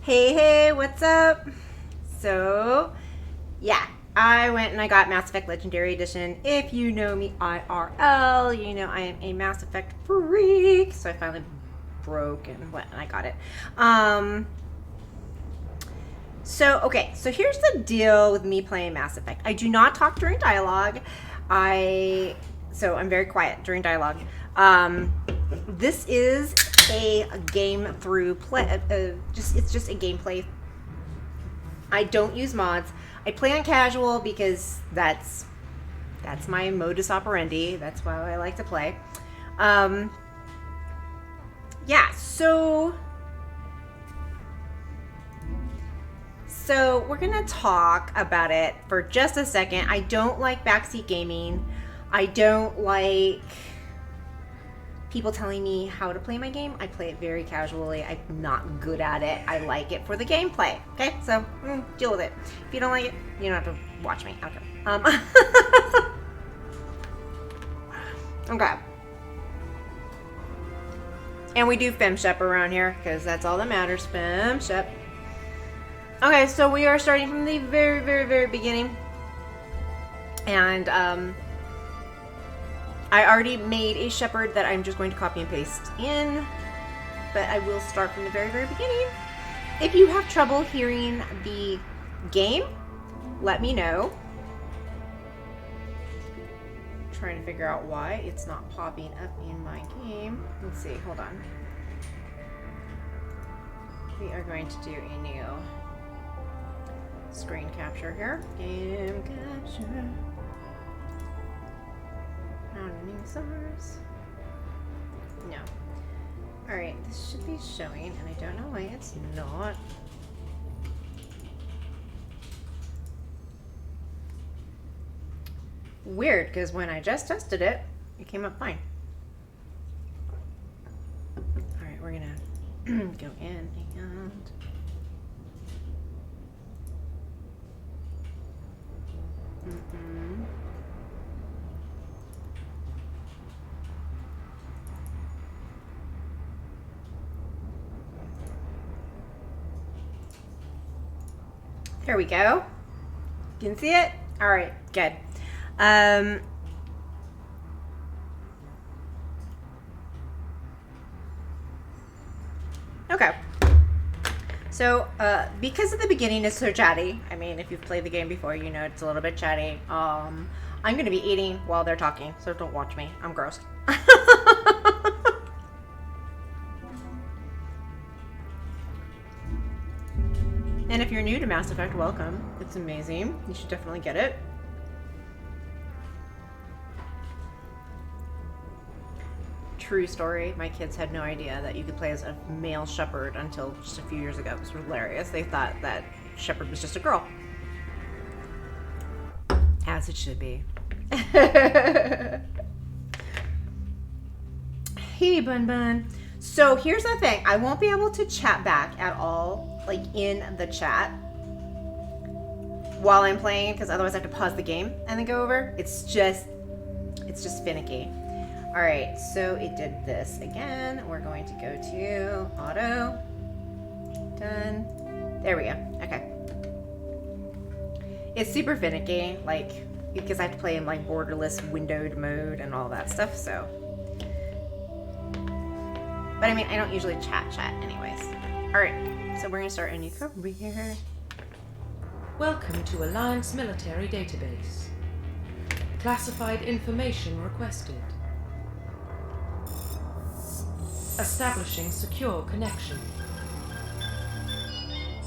Hey, what's up? So, yeah, I went and I got Mass Effect Legendary Edition. If you know me IRL, you know I am a Mass Effect freak. So I finally broke and went and I got it. So here's the deal with me playing Mass Effect. I do not talk during dialogue. So I'm very quiet during dialogue. This is a game through play. It's just a gameplay. I don't use mods. I play on casual because that's my modus operandi. That's how I like to play. Yeah. So we're gonna talk about it for just a second. I don't like backseat gaming. I don't like people telling me how to play my game. I play it very casually. I'm not good at it. I like it for the gameplay. Okay, so deal with it. If you don't like it, you don't have to watch me. Okay. Okay. And we do femshep around here because that's all that matters. Femshep. Okay, so we are starting from the very, very, very beginning. And I already made a Shepard that I'm just going to copy and paste in, but I will start from the very, very beginning. If you have trouble hearing the game, let me know. I'm trying to figure out why it's not popping up in my game. Let's see, hold on. We are going to do a new screen capture here. Game capture. Source. No. Alright, this should be showing, and I don't know why it's not. Weird, because when I just tested it, it came up fine. Alright, we're gonna go in and there we go. You can see it? All right, good. Okay. So, because the beginning is so chatty, I mean, if you've played the game before, you know it's a little bit chatty. I'm going to be eating while they're talking, so don't watch me. I'm gross. And if you're new to Mass Effect, welcome. It's amazing. You should definitely get it. True story. My kids had no idea that you could play as a male Shepard until just a few years ago. It was hilarious. They thought that Shepard was just a girl. As it should be. Hey, Bun Bun. So here's the thing. I won't be able to chat back at all, like in the chat while I'm playing, because otherwise I have to pause the game and then go over. It's just finicky. All right, so it did this again. We're going to go to auto. Done. There we go. Okay. It's super finicky, like, because I have to play in like borderless windowed mode and all that stuff, so. But I mean, I don't usually chat anyways. All right, so we're gonna start a new career. Welcome to Alliance Military Database. Classified information requested. Establishing secure connection.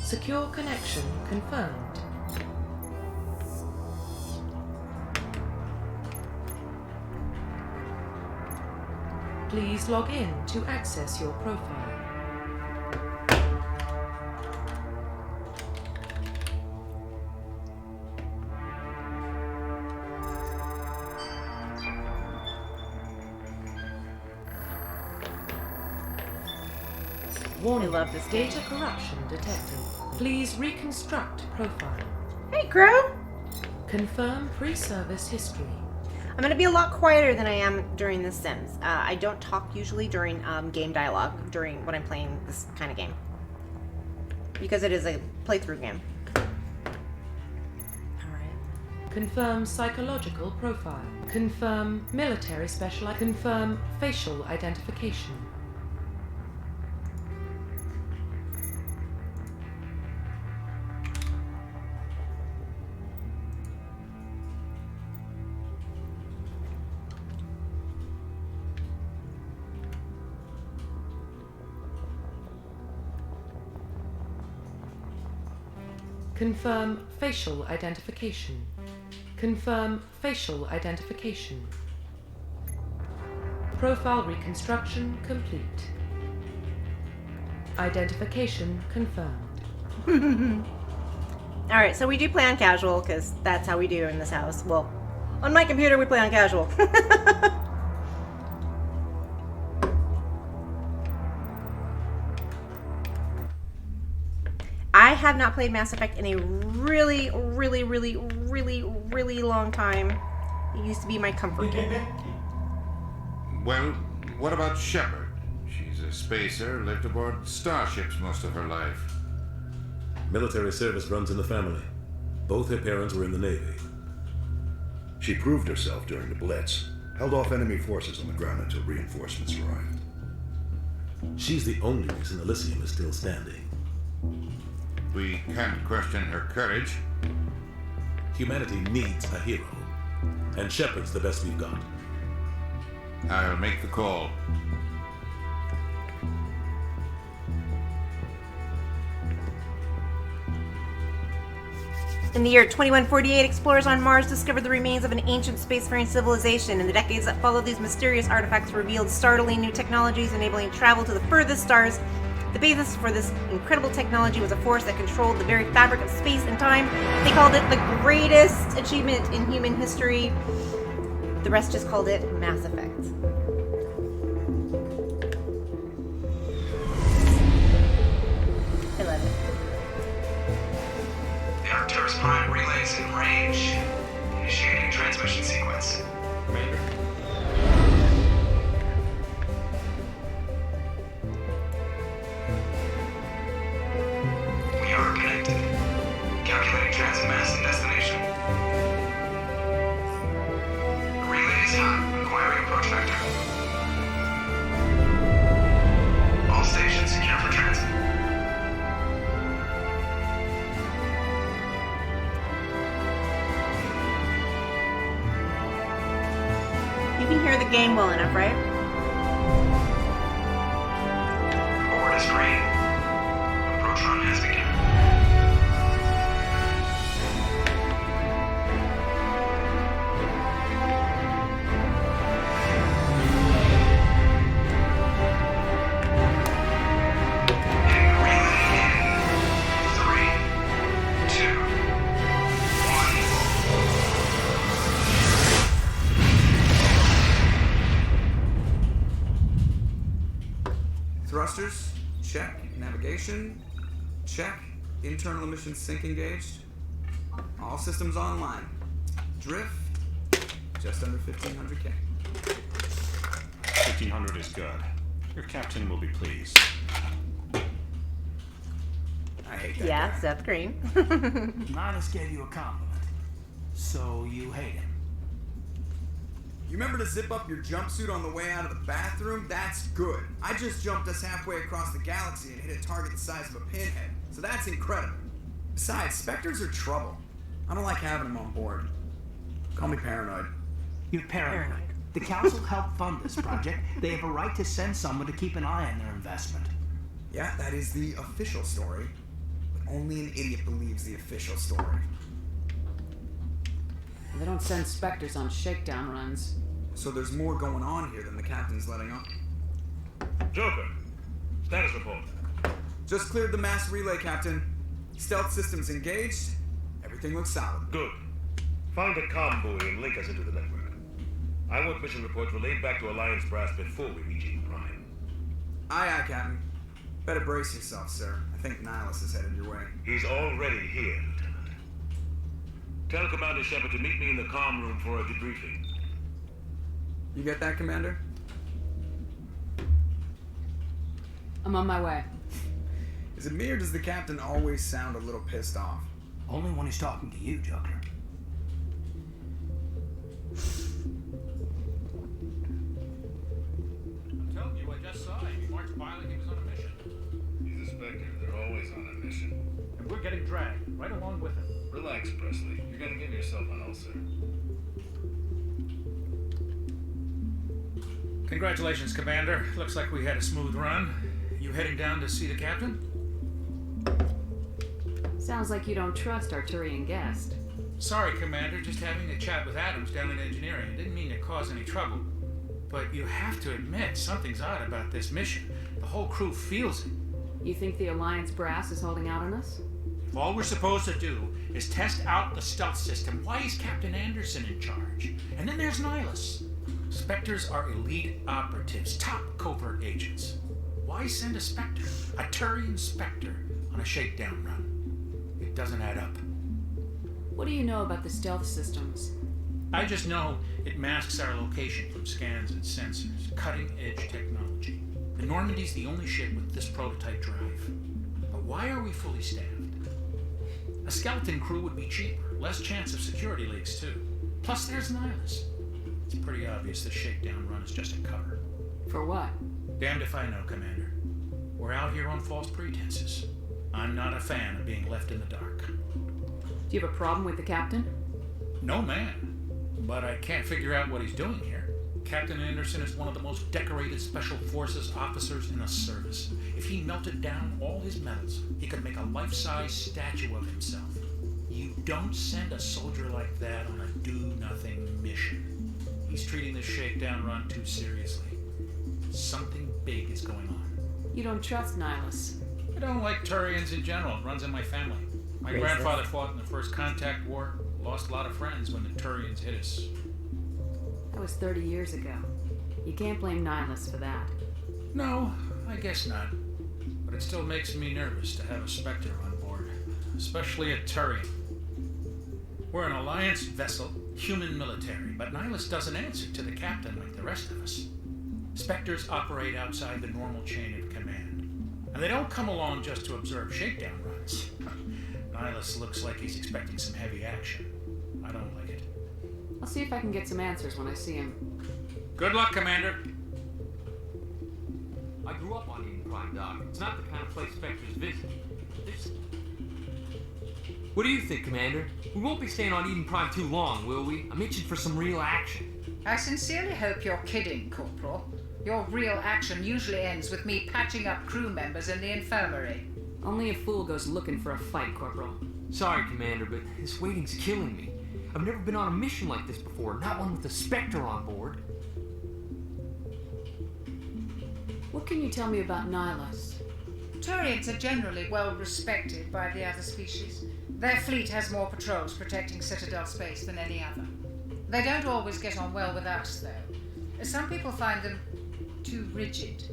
Secure connection confirmed. Please log in to access your profile. Warning, I love this game. Data corruption detected. Please reconstruct profile. Hey, Crow. Confirm pre-service history. I'm going to be a lot quieter than I am during The Sims. I don't talk usually during game dialogue, during when I'm playing this kind of game. because it is a playthrough game. Alright. Confirm psychological profile. Confirm military specialization. Confirm facial identification. Confirm facial identification. Confirm facial identification. Profile reconstruction complete. Identification confirmed. Alright, so we do play on casual, because that's how we do in this house. Well, on my computer we play on casual. I have not played Mass Effect in a really, really, really, really, really long time. It used to be my comfort game. Well, what about Shepard? She's a spacer, lived aboard starships most of her life. Military service runs in the family. Both her parents were in the Navy. She proved herself during the Blitz, held off enemy forces on the ground until reinforcements arrived. She's the only reason Elysium is still standing. We can't question her courage. Humanity needs a hero, and Shepard's the best we've got. I'll make the call. In the year 2148, explorers on Mars discovered the remains of an ancient spacefaring civilization. In the decades that followed, these mysterious artifacts revealed startling new technologies enabling travel to the furthest stars. The basis for this incredible technology was a force that controlled the very fabric of space and time. They called it the greatest achievement in human history. The rest just called it Mass Effect. I love it. The Arcturus Prime relays in range. Initiating transmission sequence. Commander. We are connected. Calculating transit mass and destination. Relay is hot. Acquiring approach vector. All stations secure for transit. You can hear the game well enough, right? Board is green. Approach run has begun. Hitting relay in 3, 2, 1. Thrusters, check. Navigation, check. Internal emission sync engaged. All systems online. Drift, just under 1500K. 1500 is good. Your captain will be pleased. I hate that Yeah, guy. Seth Green. Nihilus gave you a compliment. So you hate him. You remember to zip up your jumpsuit on the way out of the bathroom? That's good. I just jumped us halfway across the galaxy and hit a target the size of a pinhead. So that's incredible. Besides, Spectres are trouble. I don't like having them on board. Call me paranoid. You're paranoid. Paranoid. The council helped fund this project. They have a right to send someone to keep an eye on their investment. Yeah, that is the official story. But only an idiot believes the official story. They don't send Spectres on shakedown runs. So there's more going on here than the captain's letting on. Joker, status report. Just cleared the mass relay, Captain. Stealth systems engaged. Everything looks solid. Good. Find a comm buoy and link us into the network. I want mission reports relayed back to Alliance brass before we reach Eden Prime. Aye, aye, Captain. Better brace yourself, sir. I think Nihilus is headed your way. He's already here, Lieutenant. Tell Commander Shepard to meet me in the comm room for a debriefing. You get that, Commander? I'm on my way. Is it me or does the captain always sound a little pissed off? Only when he's talking to you, Joker. I'm telling you, I just saw him. He marched by like he was on a mission. He's a Spectre. They're always on a mission. And we're getting dragged right along with him. Relax, Presley. You're gonna give yourself an ulcer. Congratulations, Commander. Looks like we had a smooth run. You heading down to see the captain? Sounds like you don't trust our Turian guest. Sorry, Commander. Just having a chat with Adams down in engineering. Didn't mean to cause any trouble. But you have to admit, something's odd about this mission. The whole crew feels it. You think the Alliance brass is holding out on us? If all we're supposed to do is test out the stealth system, why is Captain Anderson in charge? And then there's Nihilus. Spectres are elite operatives, top covert agents. Why send a Spectre, a Turian Spectre, on a shakedown run? It doesn't add up. What do you know about the stealth systems? I just know it masks our location from scans and sensors. Cutting-edge technology. The Normandy's the only ship with this prototype drive. But why are we fully staffed? A skeleton crew would be cheaper, less chance of security leaks too. Plus there's Nihilus. It's pretty obvious this shakedown run is just a cover. For what? Damned if I know, Commander. We're out here on false pretenses. I'm not a fan of being left in the dark. Do you have a problem with the captain? No, man. But I can't figure out what he's doing here. Captain Anderson is one of the most decorated Special Forces officers in the service. If he melted down all his medals, he could make a life-size statue of himself. You don't send a soldier like that on a do-nothing mission. He's treating this shakedown run too seriously. Something big is going on. You don't trust Nihilus. I don't like Turians in general. It runs in my family. My grandfather fought in the First Contact War. Lost a lot of friends when the Turians hit us. That was 30 years ago. You can't blame Nihilus for that. No, I guess not. But it still makes me nervous to have a Spectre on board. Especially a Turian. We're an Alliance vessel, human military, but Nihilus doesn't answer to the captain like the rest of us. Spectres operate outside the normal chain of command. And they don't come along just to observe shakedown runs. Nihilus looks like he's expecting some heavy action. I don't like it. I'll see if I can get some answers when I see him. Good luck, Commander. I grew up on Eden Prime, Doc. It's not the kind of place Spectres visit. What do you think, Commander? We won't be staying on Eden Prime too long, will we? I'm itching for some real action. I sincerely hope you're kidding, Corporal. Your real action usually ends with me patching up crew members in the infirmary. Only a fool goes looking for a fight, Corporal. Sorry, Commander, but this waiting's killing me. I've never been on a mission like this before, not one with a Spectre on board. What can you tell me about Nihilus? Turians are generally well respected by the other species. Their fleet has more patrols protecting Citadel space than any other. They don't always get on well with us, though. Some people find them too rigid.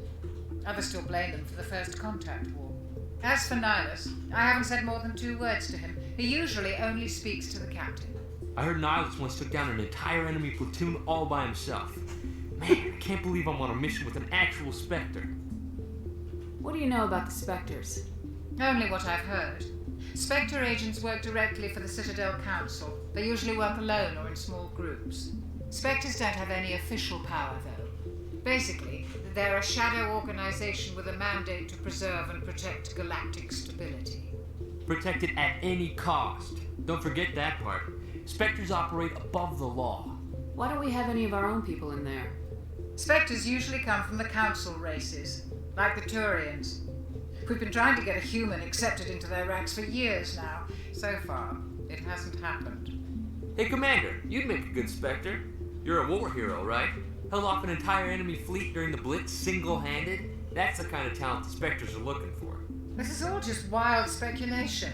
Others still blame them for the First Contact War. As for Nihilus, I haven't said more than 2 words to him. He usually only speaks to the captain. I heard Nihilus once took down an entire enemy platoon all by himself. Man, I can't believe I'm on a mission with an actual Spectre. What do you know about the Spectres? Only what I've heard. Spectre agents work directly for the Citadel Council. They usually work alone or in small groups. Spectres don't have any official power, though. Basically, they're a shadow organization with a mandate to preserve and protect galactic stability. Protect it at any cost. Don't forget that part. Spectres operate above the law. Why don't we have any of our own people in there? Spectres usually come from the Council races, like the Turians. We've been trying to get a human accepted into their ranks for years now. So far, it hasn't happened. Hey, Commander, you'd make a good Spectre. You're a war hero, right? Held off an entire enemy fleet during the Blitz single-handed? That's the kind of talent the Spectres are looking for. This is all just wild speculation.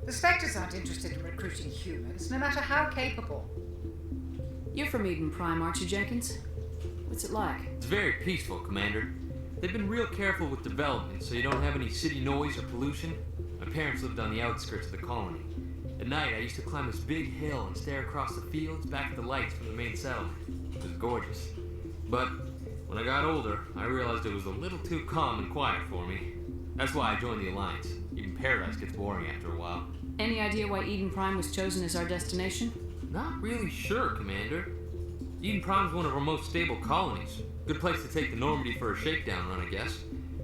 The Spectres aren't interested in recruiting humans, no matter how capable. You're from Eden Prime, aren't you, Jenkins? What's it like? It's very peaceful, Commander. They've been real careful with development, so you don't have any city noise or pollution. My parents lived on the outskirts of the colony. At night, I used to climb this big hill and stare across the fields back at the lights from the main settlement. It was gorgeous. But when I got older, I realized it was a little too calm and quiet for me. That's why I joined the Alliance. Even Paradise gets boring after a while. Any idea why Eden Prime was chosen as our destination? Not really sure, Commander. Eden Prime's one of our most stable colonies. Good place to take the Normandy for a shakedown run, I guess.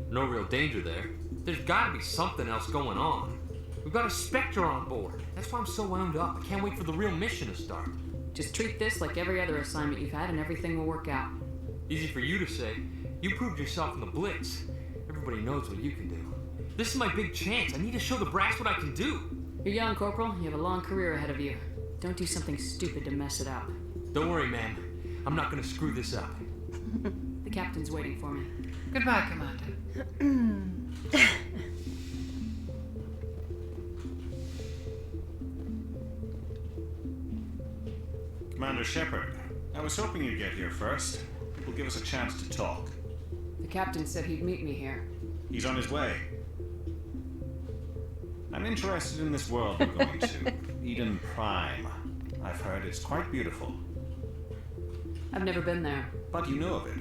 No real danger there. There's gotta be something else going on. We've got a Spectre on board. That's why I'm so wound up. I can't wait for the real mission to start. Just treat this like every other assignment you've had and everything will work out. Easy for you to say. You proved yourself in the Blitz. Everybody knows what you can do. This is my big chance. I need to show the brass what I can do. You're young, Corporal. You have a long career ahead of you. Don't do something stupid to mess it up. Don't worry, ma'am. I'm not gonna screw this up. The captain's waiting for me. Goodbye, Commander. Commander Shepard, I was hoping you'd get here first. It will give us a chance to talk. The captain said he'd meet me here. He's on his way. I'm interested in this world we're going to. Eden Prime. I've heard it's quite beautiful. I've never been there. But you know of it.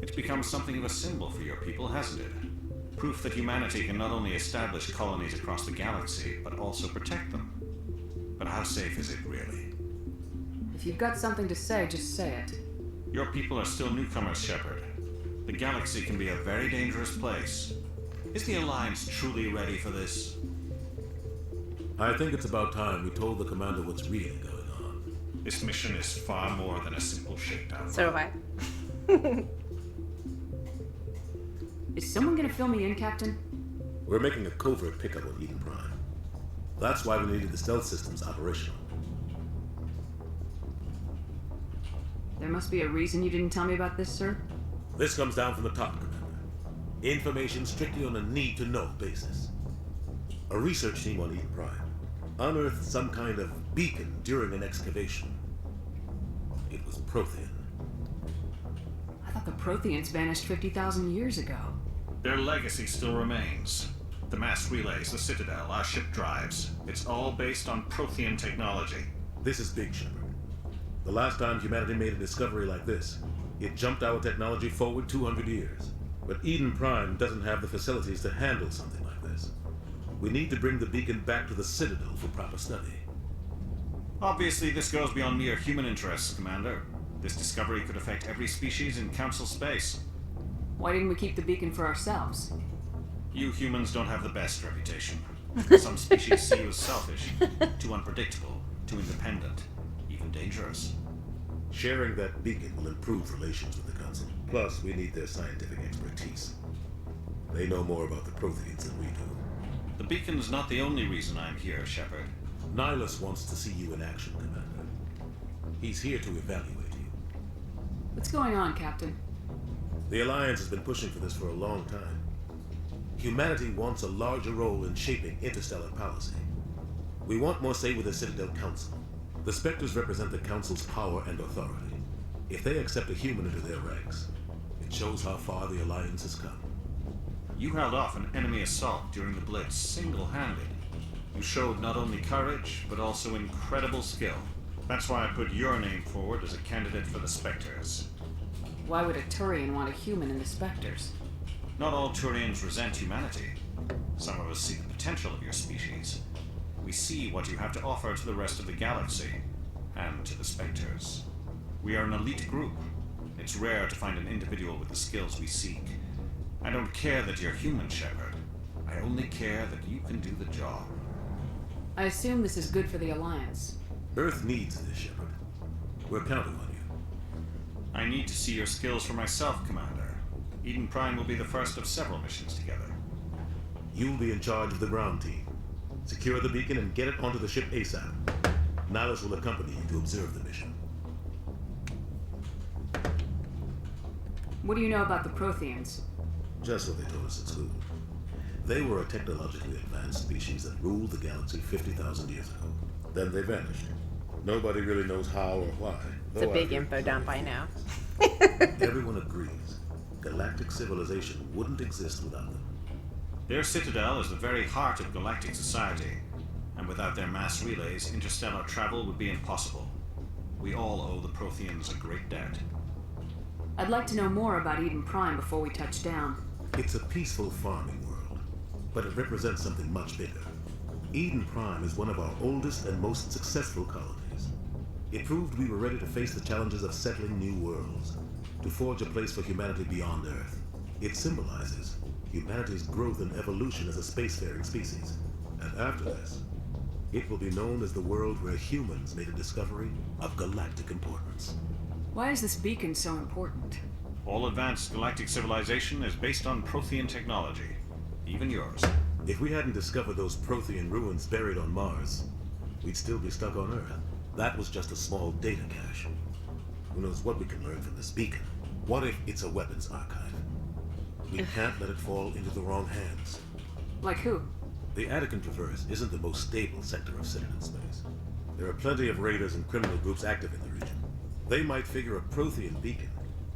It's become something of a symbol for your people, hasn't it? Proof that humanity can not only establish colonies across the galaxy, but also protect them. But how safe is it, really? If you've got something to say, just say it. Your people are still newcomers, Shepard. The galaxy can be a very dangerous place. Is the Alliance truly ready for this? I think it's about time we told the commander what's really going on. This mission is far more than a simple shakedown. So do I. Is someone gonna fill me in, Captain? We're making a covert pickup on Eden Prime. That's why we needed the stealth systems operational. There must be a reason you didn't tell me about this, sir. This comes down from the top, Commander. Information strictly on a need-to-know basis. A research team on Eden Prime unearthed some kind of beacon during an excavation. It was Prothean. I thought the Protheans vanished 50,000 years ago. Their legacy still remains. The mass relays, the Citadel, our ship drives. It's all based on Prothean technology. This is big, Shepard. The last time humanity made a discovery like this, it jumped our technology forward 200 years. But Eden Prime doesn't have the facilities to handle something like this. We need to bring the beacon back to the Citadel for proper study. Obviously, this goes beyond mere human interests, Commander. This discovery could affect every species in Council space. Why didn't we keep the beacon for ourselves? You humans don't have the best reputation. Some species see you as selfish, too unpredictable, too independent, even dangerous. Sharing that beacon will improve relations with the Council. Plus, we need their scientific expertise. They know more about the Protheans than we do. The beacon's not the only reason I'm here, Shepard. Nihilus wants to see you in action, Commander. He's here to evaluate you. What's going on, Captain? The Alliance has been pushing for this for a long time. Humanity wants a larger role in shaping interstellar policy. We want more say with the Citadel Council. The Spectres represent the Council's power and authority. If they accept a human into their ranks, it shows how far the Alliance has come. You held off an enemy assault during the Blitz single-handed. You showed not only courage, but also incredible skill. That's why I put your name forward as a candidate for the Spectres. Why would a Turian want a human in the Spectres? Not all Turians resent humanity. Some of us see the potential of your species. We see what you have to offer to the rest of the galaxy, and to the Spectres. We are an elite group. It's rare to find an individual with the skills we seek. I don't care that you're human, Shepard. I only care that you can do the job. I assume this is good for the Alliance. Earth needs this, Shepard. We're counting on you. I need to see your skills for myself, Commander. Eden Prime will be the first of several missions together. You'll be in charge of the ground team. Secure the beacon and get it onto the ship ASAP. Nihilus will accompany you to observe the mission. What do you know about the Protheans? Just what they told us at school. They were a technologically advanced species that ruled the galaxy 50,000 years ago. Then they vanished. Nobody really knows how or why. It's a big info dump by now. Everyone agrees. Galactic civilization wouldn't exist without them. Their citadel is the very heart of galactic society, and without their mass relays, interstellar travel would be impossible. We all owe the Protheans a great debt. I'd like to know more about Eden Prime before we touch down. It's a peaceful farming world. but it represents something much bigger. Eden Prime is one of our oldest and most successful colonies. It proved we were ready to face the challenges of settling new worlds, to forge a place for humanity beyond Earth. It symbolizes humanity's growth and evolution as a spacefaring species. And after this, it will be known as the world where humans made a discovery of galactic importance. Why is this beacon so important? All advanced galactic civilization is based on Prothean technology. Even yours. If we hadn't discovered those Prothean ruins buried on Mars, we'd still be stuck on Earth. That was just a small data cache. Who knows what we can learn from this beacon? What if it's a weapons archive? We can't let it fall into the wrong hands. Like who? The Attican Traverse isn't the most stable sector of Citadel space. There are plenty of raiders and criminal groups active in the region. They might figure a Prothean beacon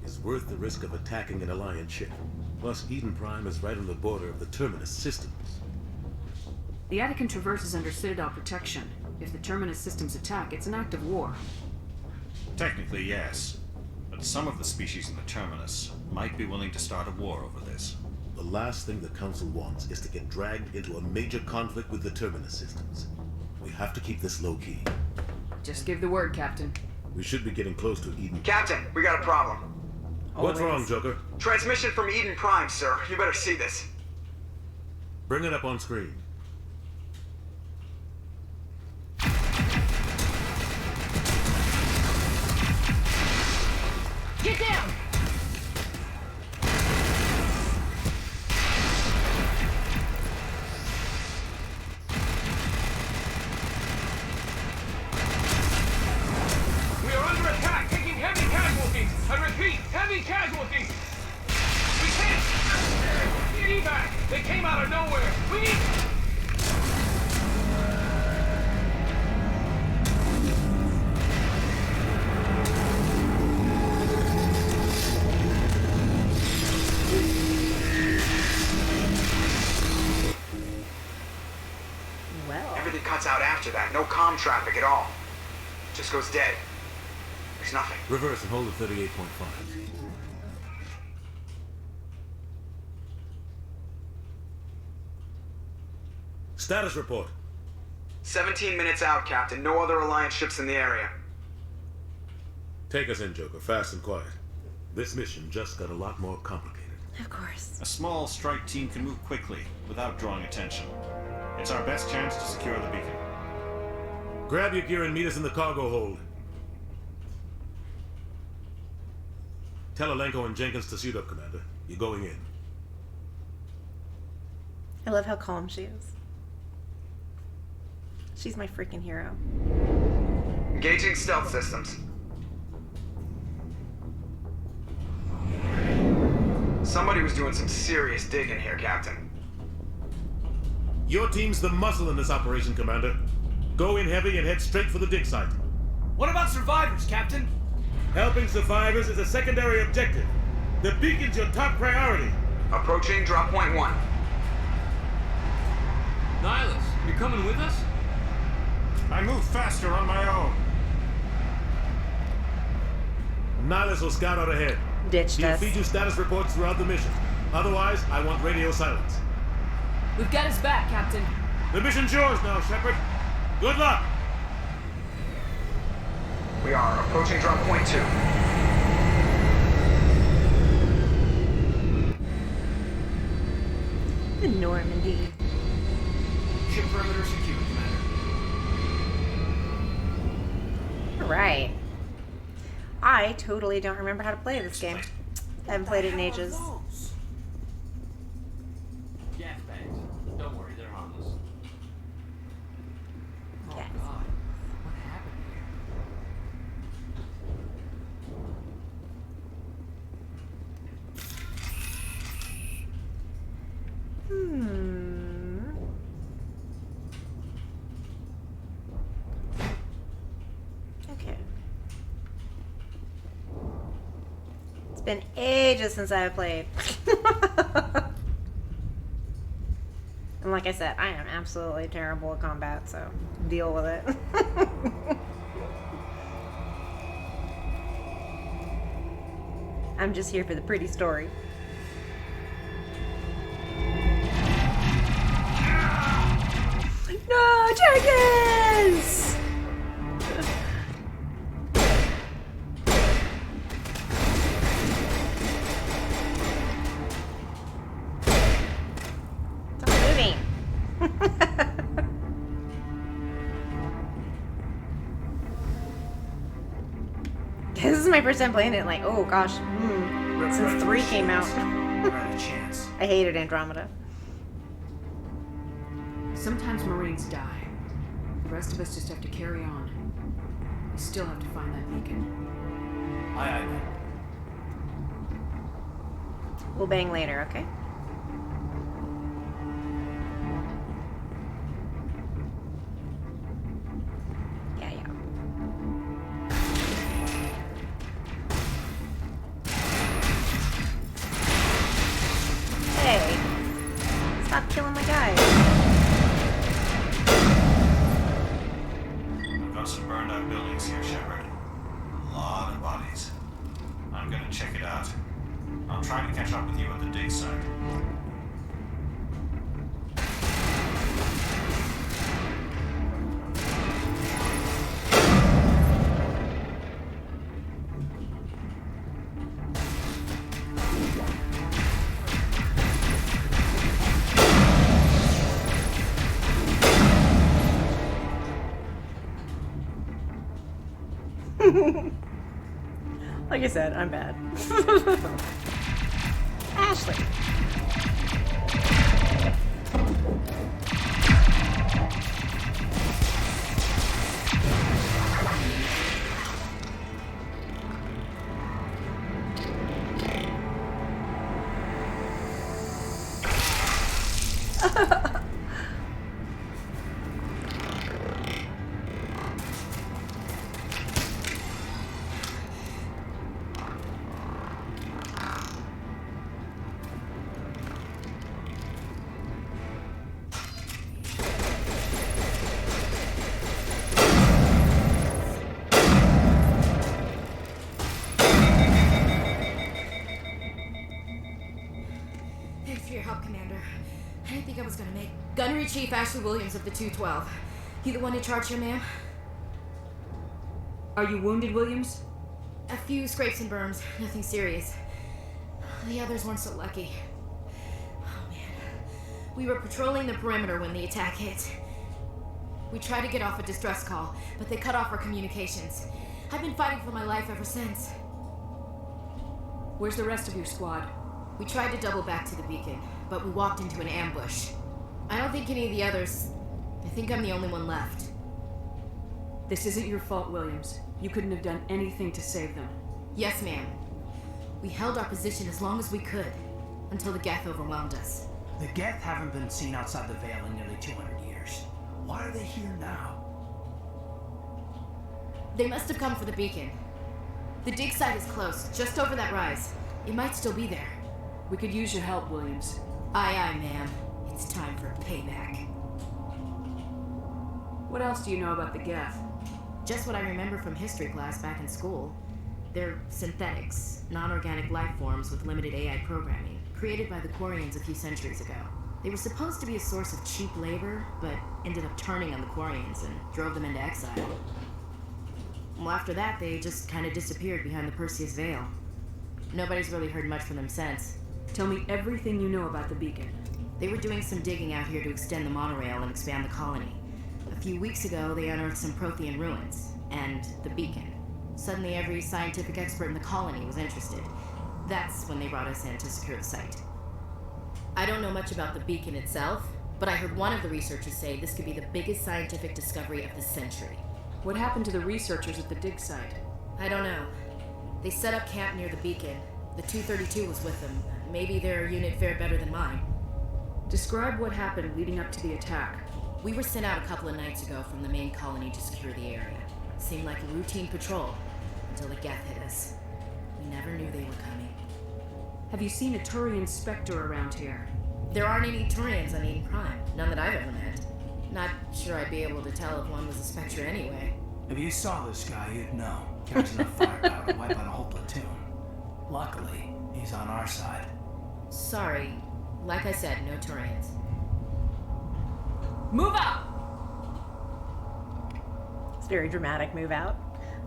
is worth the risk of attacking an Alliance ship. Plus, Eden Prime is right on the border of the Terminus systems. The Attican Traverse is under Citadel protection. If the Terminus systems attack, it's an act of war. Technically, yes. But some of the species in the Terminus might be willing to start a war over this. The last thing the Council wants is to get dragged into a major conflict with the Terminus systems. We have to keep this low-key. Just give the word, Captain. We should be getting close to Eden. Captain, we got a problem. What's wrong, Joker? Transmission from Eden Prime, sir. You better see this. Bring it up on screen. Get down! We are under attack, taking heavy casualties. I repeat, heavy casualties. We can't get evac. They came out of nowhere. We need. Everything cuts out after that. No comm traffic at all. Just goes dead. There's nothing. Reverse and hold at 38.5. Status report. 17 minutes out, Captain. No other Alliance ships in the area. Take us in, Joker. Fast and quiet. This mission just got a lot more complicated. Of course. A small strike team can move quickly without drawing attention. It's our best chance to secure the beacon. Grab your gear and meet us in the cargo hold. Tell Alenko and Jenkins to suit up, Commander. You're going in. I love how calm she is. She's my freaking hero. Engaging stealth systems. Somebody was doing some serious digging here, Captain. Your team's the muscle in this operation, Commander. Go in heavy and head straight for the dig site. What about survivors, Captain? Helping survivors is a secondary objective. The beacon's your top priority. Approaching drop point 1. Nihilus, you're coming with us? I move faster on my own. Nihilus will scout out ahead. Ditched He'll us. feed you status reports throughout the mission. Otherwise, I want radio silence. We've got his back, Captain. The mission's yours now, Shepard. Good luck! We are approaching drop point 2. The Normandy. Ship perimeter secure, Commander. Right. I totally don't remember how to play this game. I haven't played it in ages. Gas bags. Don't worry, they're harmless. Oh Yes. God, what happened Okay. It's been ages since I've played. And like I said, I am absolutely terrible at combat, so deal with it. I'm just here for the pretty story. This is my first time playing it. Like, oh gosh, since 3 came out. Not a chance. I hated Andromeda. Sometimes Marines die. The rest of us just have to carry on. We still have to find that beacon. Aye, aye. We'll bang later, okay? Yeah, yeah. Hey, stop killing my guys. I've got some burned out buildings here, Shepard. A lot of bodies. I'm gonna check it out. I'll try to catch up with you at the dig site. Like I said, I'm bad. Ashley. Thanks for your help, Commander. I didn't think I was gonna make. Gunnery Chief Ashley Williams of the 212. You the one in charge here, ma'am? Are you wounded, Williams? A few scrapes and burns, nothing serious. The others weren't so lucky. Oh man. We were patrolling the perimeter when the attack hit. We tried to get off a distress call, but they cut off our communications. I've been fighting for my life ever since. Where's the rest of your squad? We tried to double back to the beacon, but we walked into an ambush. I don't think any of the others... I think I'm the only one left. This isn't your fault, Williams. You couldn't have done anything to save them. Yes, ma'am. We held our position as long as we could, until the Geth overwhelmed us. The Geth haven't been seen outside the Veil in nearly 200 years. Why are they here now? They must have come for the beacon. The dig site is close, just over that rise. It might still be there. We could use your help, Williams. Aye, aye, ma'am. It's time for payback. What else do you know about the Geth? Just what I remember from history class back in school. They're synthetics, non-organic life forms with limited AI programming, created by the Quarians a few centuries ago. They were supposed to be a source of cheap labor, but ended up turning on the Quarians and drove them into exile. Well, after that, they just kind of disappeared behind the Perseus Veil. Nobody's really heard much from them since. Tell me everything you know about the beacon. They were doing some digging out here to extend the monorail and expand the colony. A few weeks ago, they unearthed some Prothean ruins, and the beacon. Suddenly, every scientific expert in the colony was interested. That's when they brought us in to secure the site. I don't know much about the beacon itself, but I heard one of the researchers say this could be the biggest scientific discovery of the century. What happened to the researchers at the dig site? I don't know. They set up camp near the beacon. The 232 was with them. Maybe their unit fared better than mine. Describe what happened leading up to the attack. We were sent out a couple of nights ago from the main colony to secure the area. Seemed like a routine patrol, until the Geth hit us. We never knew they were coming. Have you seen a Turian Spectre around here? There aren't any Turians on Eden Prime. None that I've ever met. Not sure I'd be able to tell if one was a Spectre anyway. If you saw this guy, you'd know. Carries enough firepower to wipe out a whole platoon. Luckily, he's on our side. Sorry. Like I said, no Turians. Move out! It's very dramatic move out.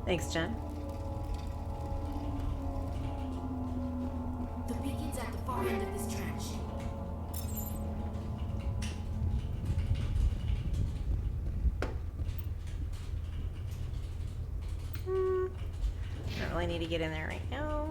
Thanks, Jen. The beacon's at the far end of this trench. really need to get in there right now.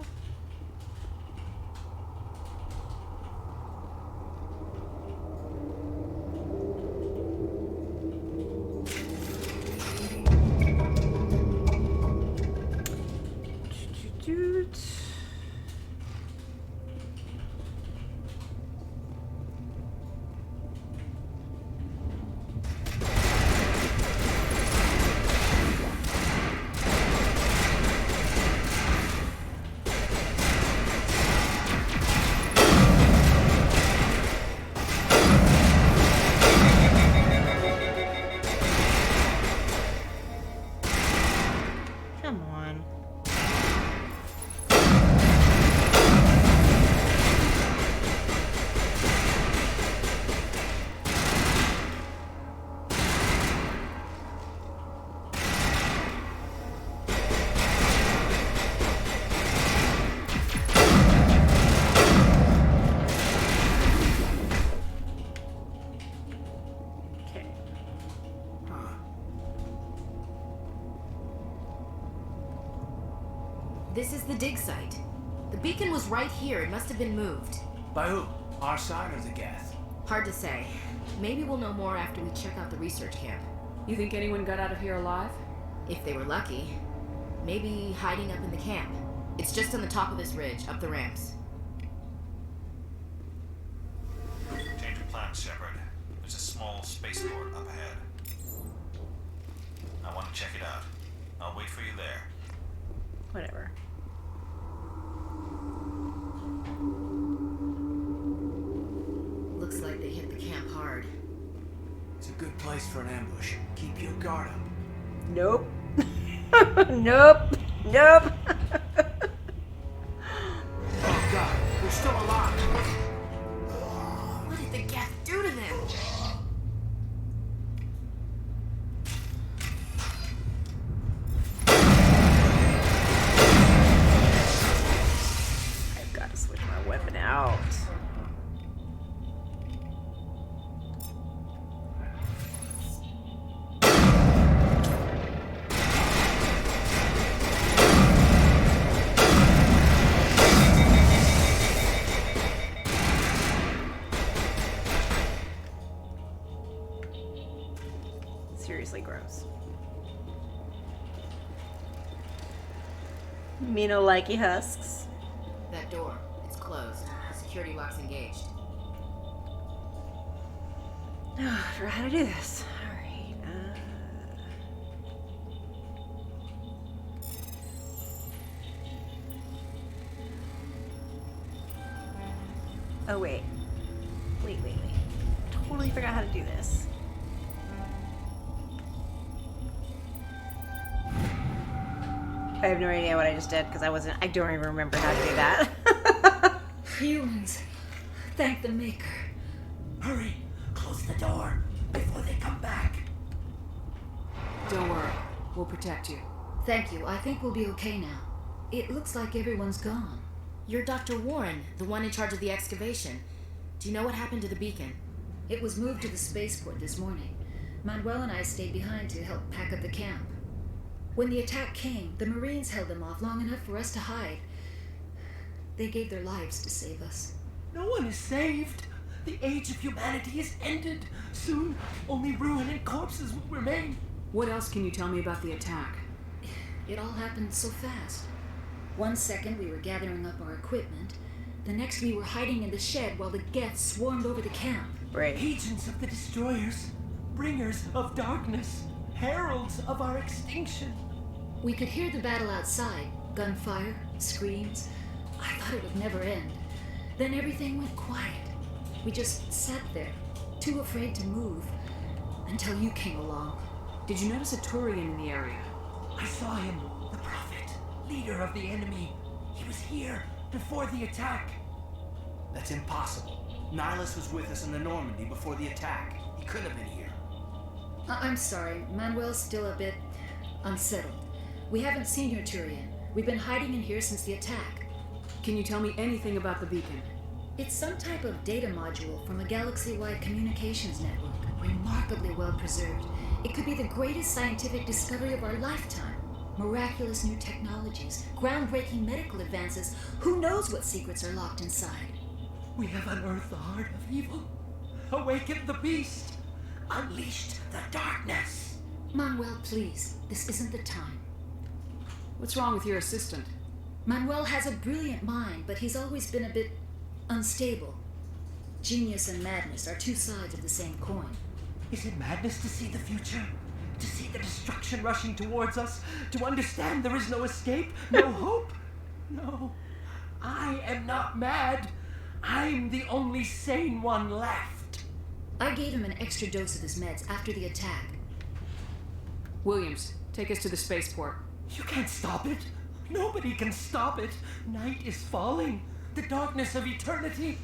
Come on. Okay. This is the dig site. The beacon was right here. It must have been moved. By who? Our side or the Geth? Hard to say. Maybe we'll know more after we check out the research camp. You think anyone got out of here alive? If they were lucky. Maybe hiding up in the camp. It's just on the top of this ridge, up the ramps. Change of plans, Shepard. There's a small spaceport up ahead. I want to check it out. I'll wait for you there. Whatever. Looks like they hit the camp hard. It's a good place for an ambush. Keep your guard up. Nope. Nope. Nope. Oh God, they're still alive. What did the Geth do to them? I've got to switch my weapon out. Seriously gross. Mino-likey husks. That door. It's closed. The security lock's engaged. I forgot how to do this. Alright. Oh, wait. Wait. Totally forgot how to do this. I have no idea what I just did because I don't even remember how to do that. Humans, thank the Maker. Hurry, close the door before they come back. Don't worry. We'll protect you. Thank you. I think we'll be okay now. It looks like everyone's gone. You're Dr. Warren, the one in charge of the excavation. Do you know what happened to the beacon? It was moved to the spaceport this morning. Manuel and I stayed behind to help pack up the camp. When the attack came, the Marines held them off long enough for us to hide. They gave their lives to save us. No one is saved. The age of humanity is ended. Soon, only ruin and corpses will remain. What else can you tell me about the attack? It all happened so fast. 1 second we were gathering up our equipment. The next we were hiding in the shed while the Geth swarmed over the camp. Right. Agents of the destroyers, bringers of darkness, heralds of our extinction. We could hear the battle outside. Gunfire, screams. I thought it would never end. Then everything went quiet. We just sat there, too afraid to move, until you came along. Did you notice a Turian in the area? I saw him, the prophet, leader of the enemy. He was here before the attack. That's impossible. Nihilus was with us in the Normandy before the attack. He couldn't have been here. I'm sorry. Manuel's still a bit unsettled. We haven't seen your Turian. We've been hiding in here since the attack. Can you tell me anything about the beacon? It's some type of data module from a galaxy-wide communications network, remarkably well preserved. It could be the greatest scientific discovery of our lifetime. Miraculous new technologies, groundbreaking medical advances. Who knows what secrets are locked inside? We have unearthed the heart of evil, awakened the beast, unleashed the darkness. Manuel, please. This isn't the time. What's wrong with your assistant? Manuel has a brilliant mind, but he's always been a bit unstable. Genius and madness are two sides of the same coin. Is it madness to see the future? To see the destruction rushing towards us? To understand there is no escape? No hope? No. I am not mad. I'm the only sane one left. I gave him an extra dose of his meds after the attack. Williams, take us to the spaceport. You can't stop it. Nobody can stop it. Night is falling. The darkness of eternity.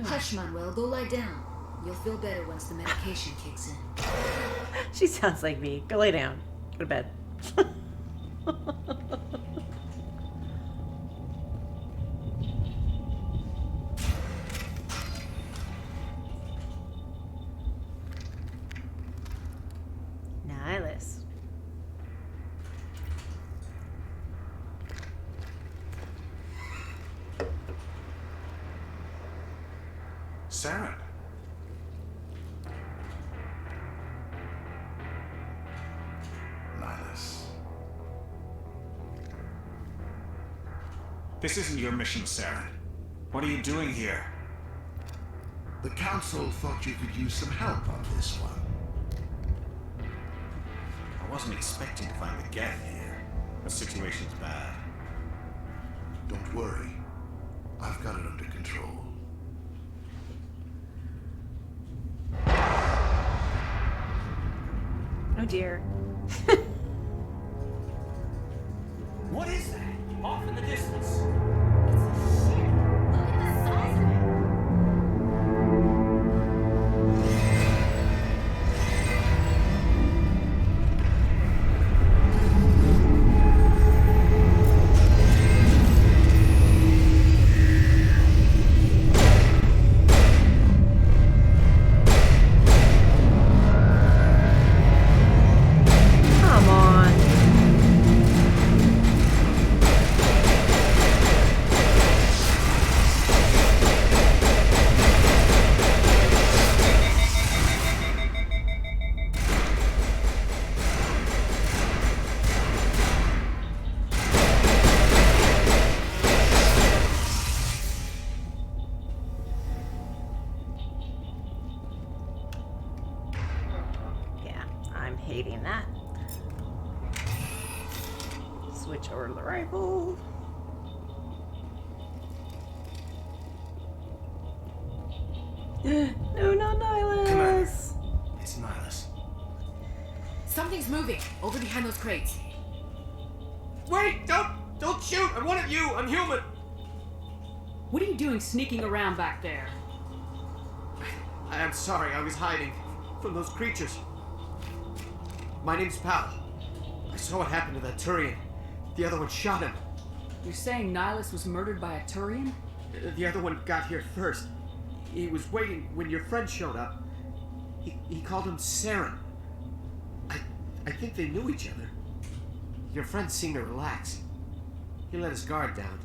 Hush, Manuel. Go lie down. You'll feel better once the medication kicks in. She sounds like me. Go lay down. Go to bed. Nihilus. Saren. Nihilus. This isn't your mission, Saren. What are you doing here? The Council thought you could use some help on this one. I wasn't expecting to find the gang here. The situation's bad. Don't worry. I've got it under control. Oh dear. What is that? Off in the distance. hating that. Switch over to the rifle. No, not Nihilus. It's Nihilus. Something's moving over behind those crates. Wait! Don't shoot! I want you! I'm human! What are you doing sneaking around back there? I'm sorry, I was hiding from those creatures. My name's Pal. I saw what happened to that Turian. The other one shot him. You're saying Nihilus was murdered by a Turian? The other one got here first. He was waiting when your friend showed up. He called him Saren. I think they knew each other. Your friend seemed to relax. He let his guard down.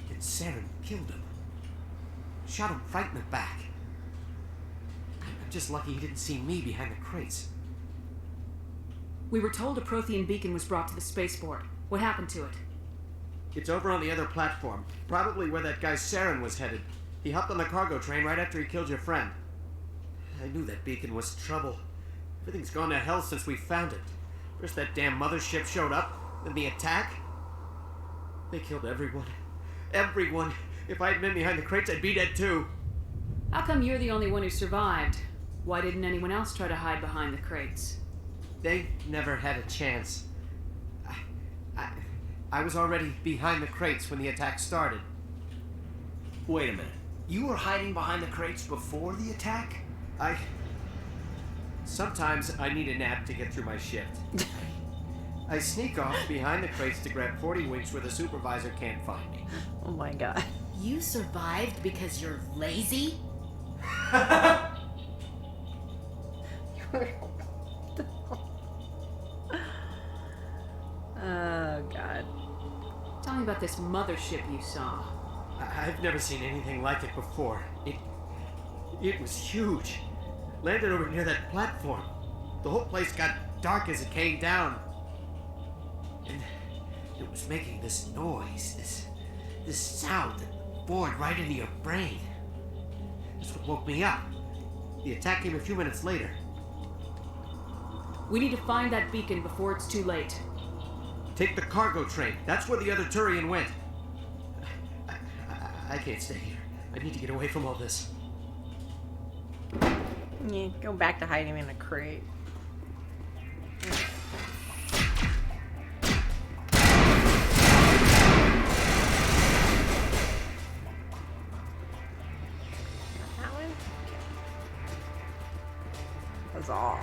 And Saren killed him. Shot him fighting it back. I'm just lucky he didn't see me behind the crates. We were told a Prothean beacon was brought to the spaceport. What happened to it? It's over on the other platform. Probably where that guy Saren was headed. He hopped on the cargo train right after he killed your friend. I knew that beacon was trouble. Everything's gone to hell since we found it. First that damn mothership showed up, then the attack. They killed everyone. Everyone. If I had been behind the crates, I'd be dead too. How come you're the only one who survived? Why didn't anyone else try to hide behind the crates? They never had a chance. I was already behind the crates when the attack started. Wait a minute. You were hiding behind the crates before the attack? Sometimes I need a nap to get through my shift. I sneak off behind the crates to grab 40 winks where the supervisor can't find me. Oh my god. You survived because you're lazy? about this mothership you saw. I've never seen anything like it before. It was huge. Landed over near that platform. The whole place got dark as it came down. And it was making this noise, this sound that bored right into your brain. That's what woke me up. The attack came a few minutes later. We need to find that beacon before it's too late. Take the cargo train. That's where the other Turian went. I can't stay here. I need to get away from all this. Yeah, go back to hiding in a crate. That one? That's all.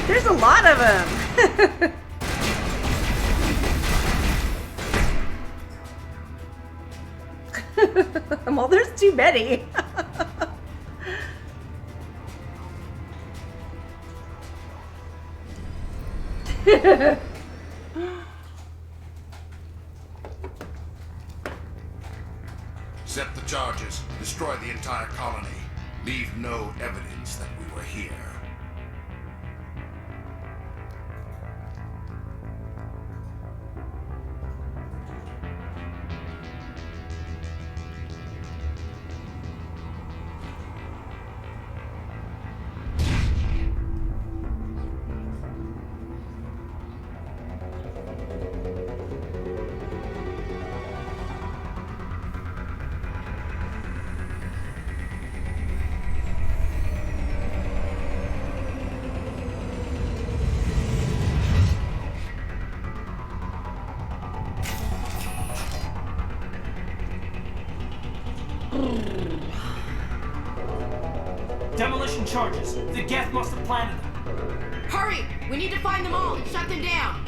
There's a lot of them. Well, there's too many. Set the charges. Destroy the entire colony. Leave no evidence that we were here. Demolition charges. The Geth must have planted them. Hurry! We need to find them all and shut them down.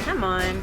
Come on.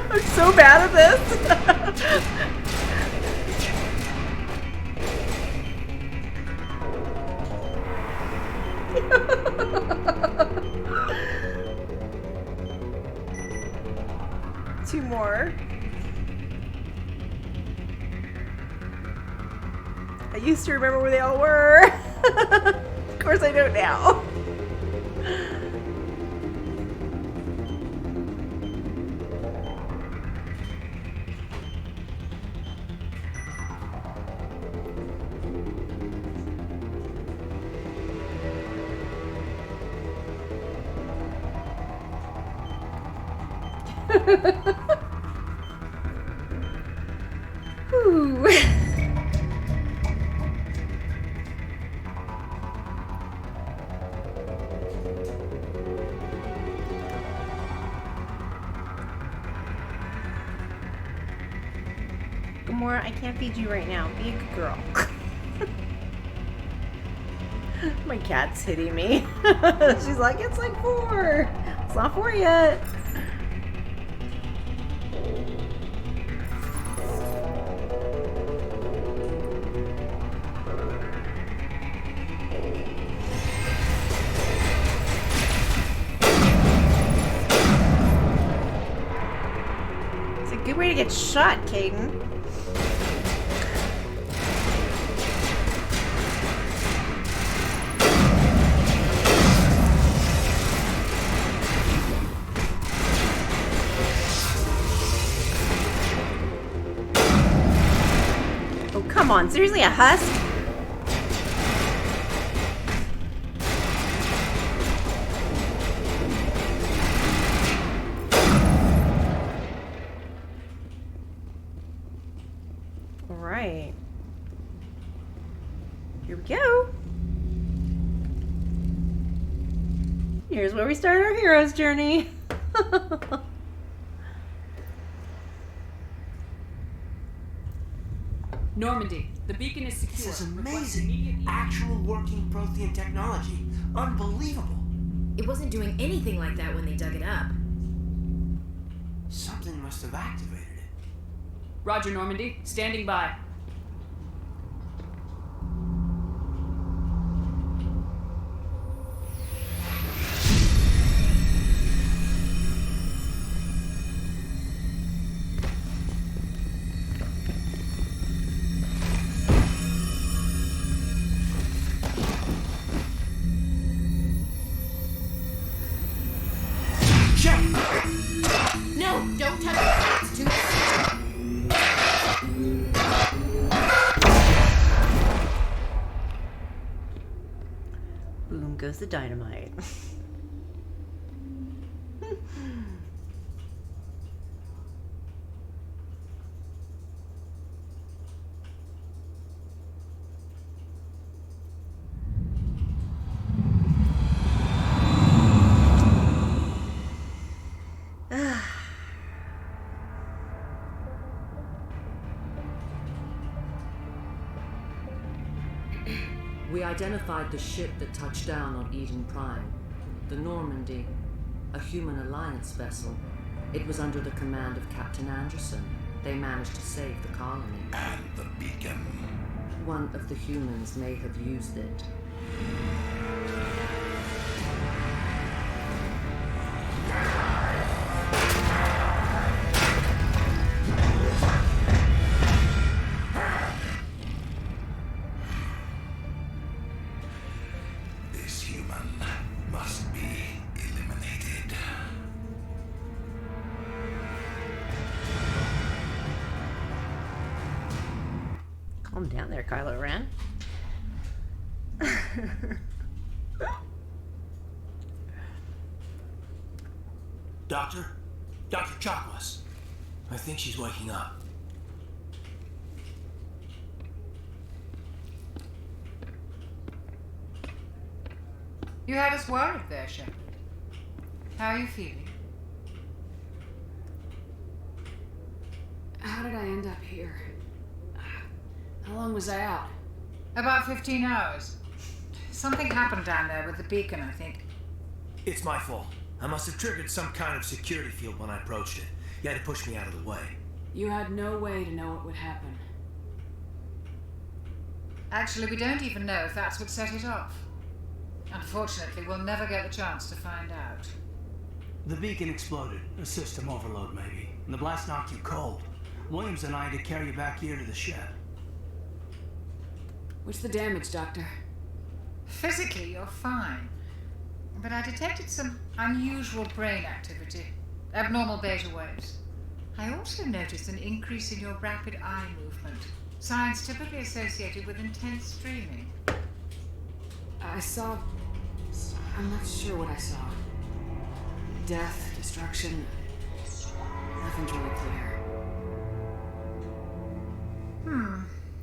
I'm so bad at this. 2 more. I used to remember where they all were. Of course I don't now. Ooh. Gamora, I can't feed you right now. Be a good girl. My cat's hitting me. She's like, it's like 4. It's not 4 yet. It's a good way to get shot, Caden. Come on, seriously, a husk? All right. Here we go. Here's where we start our hero's journey. Normandy, the beacon is secure. This is amazing. Actual working Prothean technology. Unbelievable. It wasn't doing anything like that when they dug it up. Something must have activated it. Roger, Normandy. Standing by. No, don't touch it. It's too Boom goes the dynamite. We identified the ship that touched down on Eden Prime, the Normandy, a human alliance vessel. It was under the command of Captain Anderson. They managed to save the colony. And the beacon. One of the humans may have used it. This human must be eliminated. Calm down there, Kylo Ren. Doctor? Dr. Chakwas. I think she's waking up. You had us worried there, Shepard. How are you feeling? How did I end up here? How long was I out? About 15 hours. Something happened down there with the beacon, I think. It's my fault. I must have triggered some kind of security field when I approached it. You had to push me out of the way. You had no way to know what would happen. Actually, we don't even know if that's what set it off. Unfortunately, we'll never get the chance to find out. The beacon exploded. A system overload, maybe. And the blast knocked you cold. Williams and I had to carry you back here to the shed. What's the damage, Doctor? Physically, you're fine. But I detected some unusual brain activity. Abnormal beta waves. I also noticed an increase in your rapid eye movement. Signs typically associated with intense streaming. I saw... I'm not sure what I saw. Death, destruction... Nothing's really clear.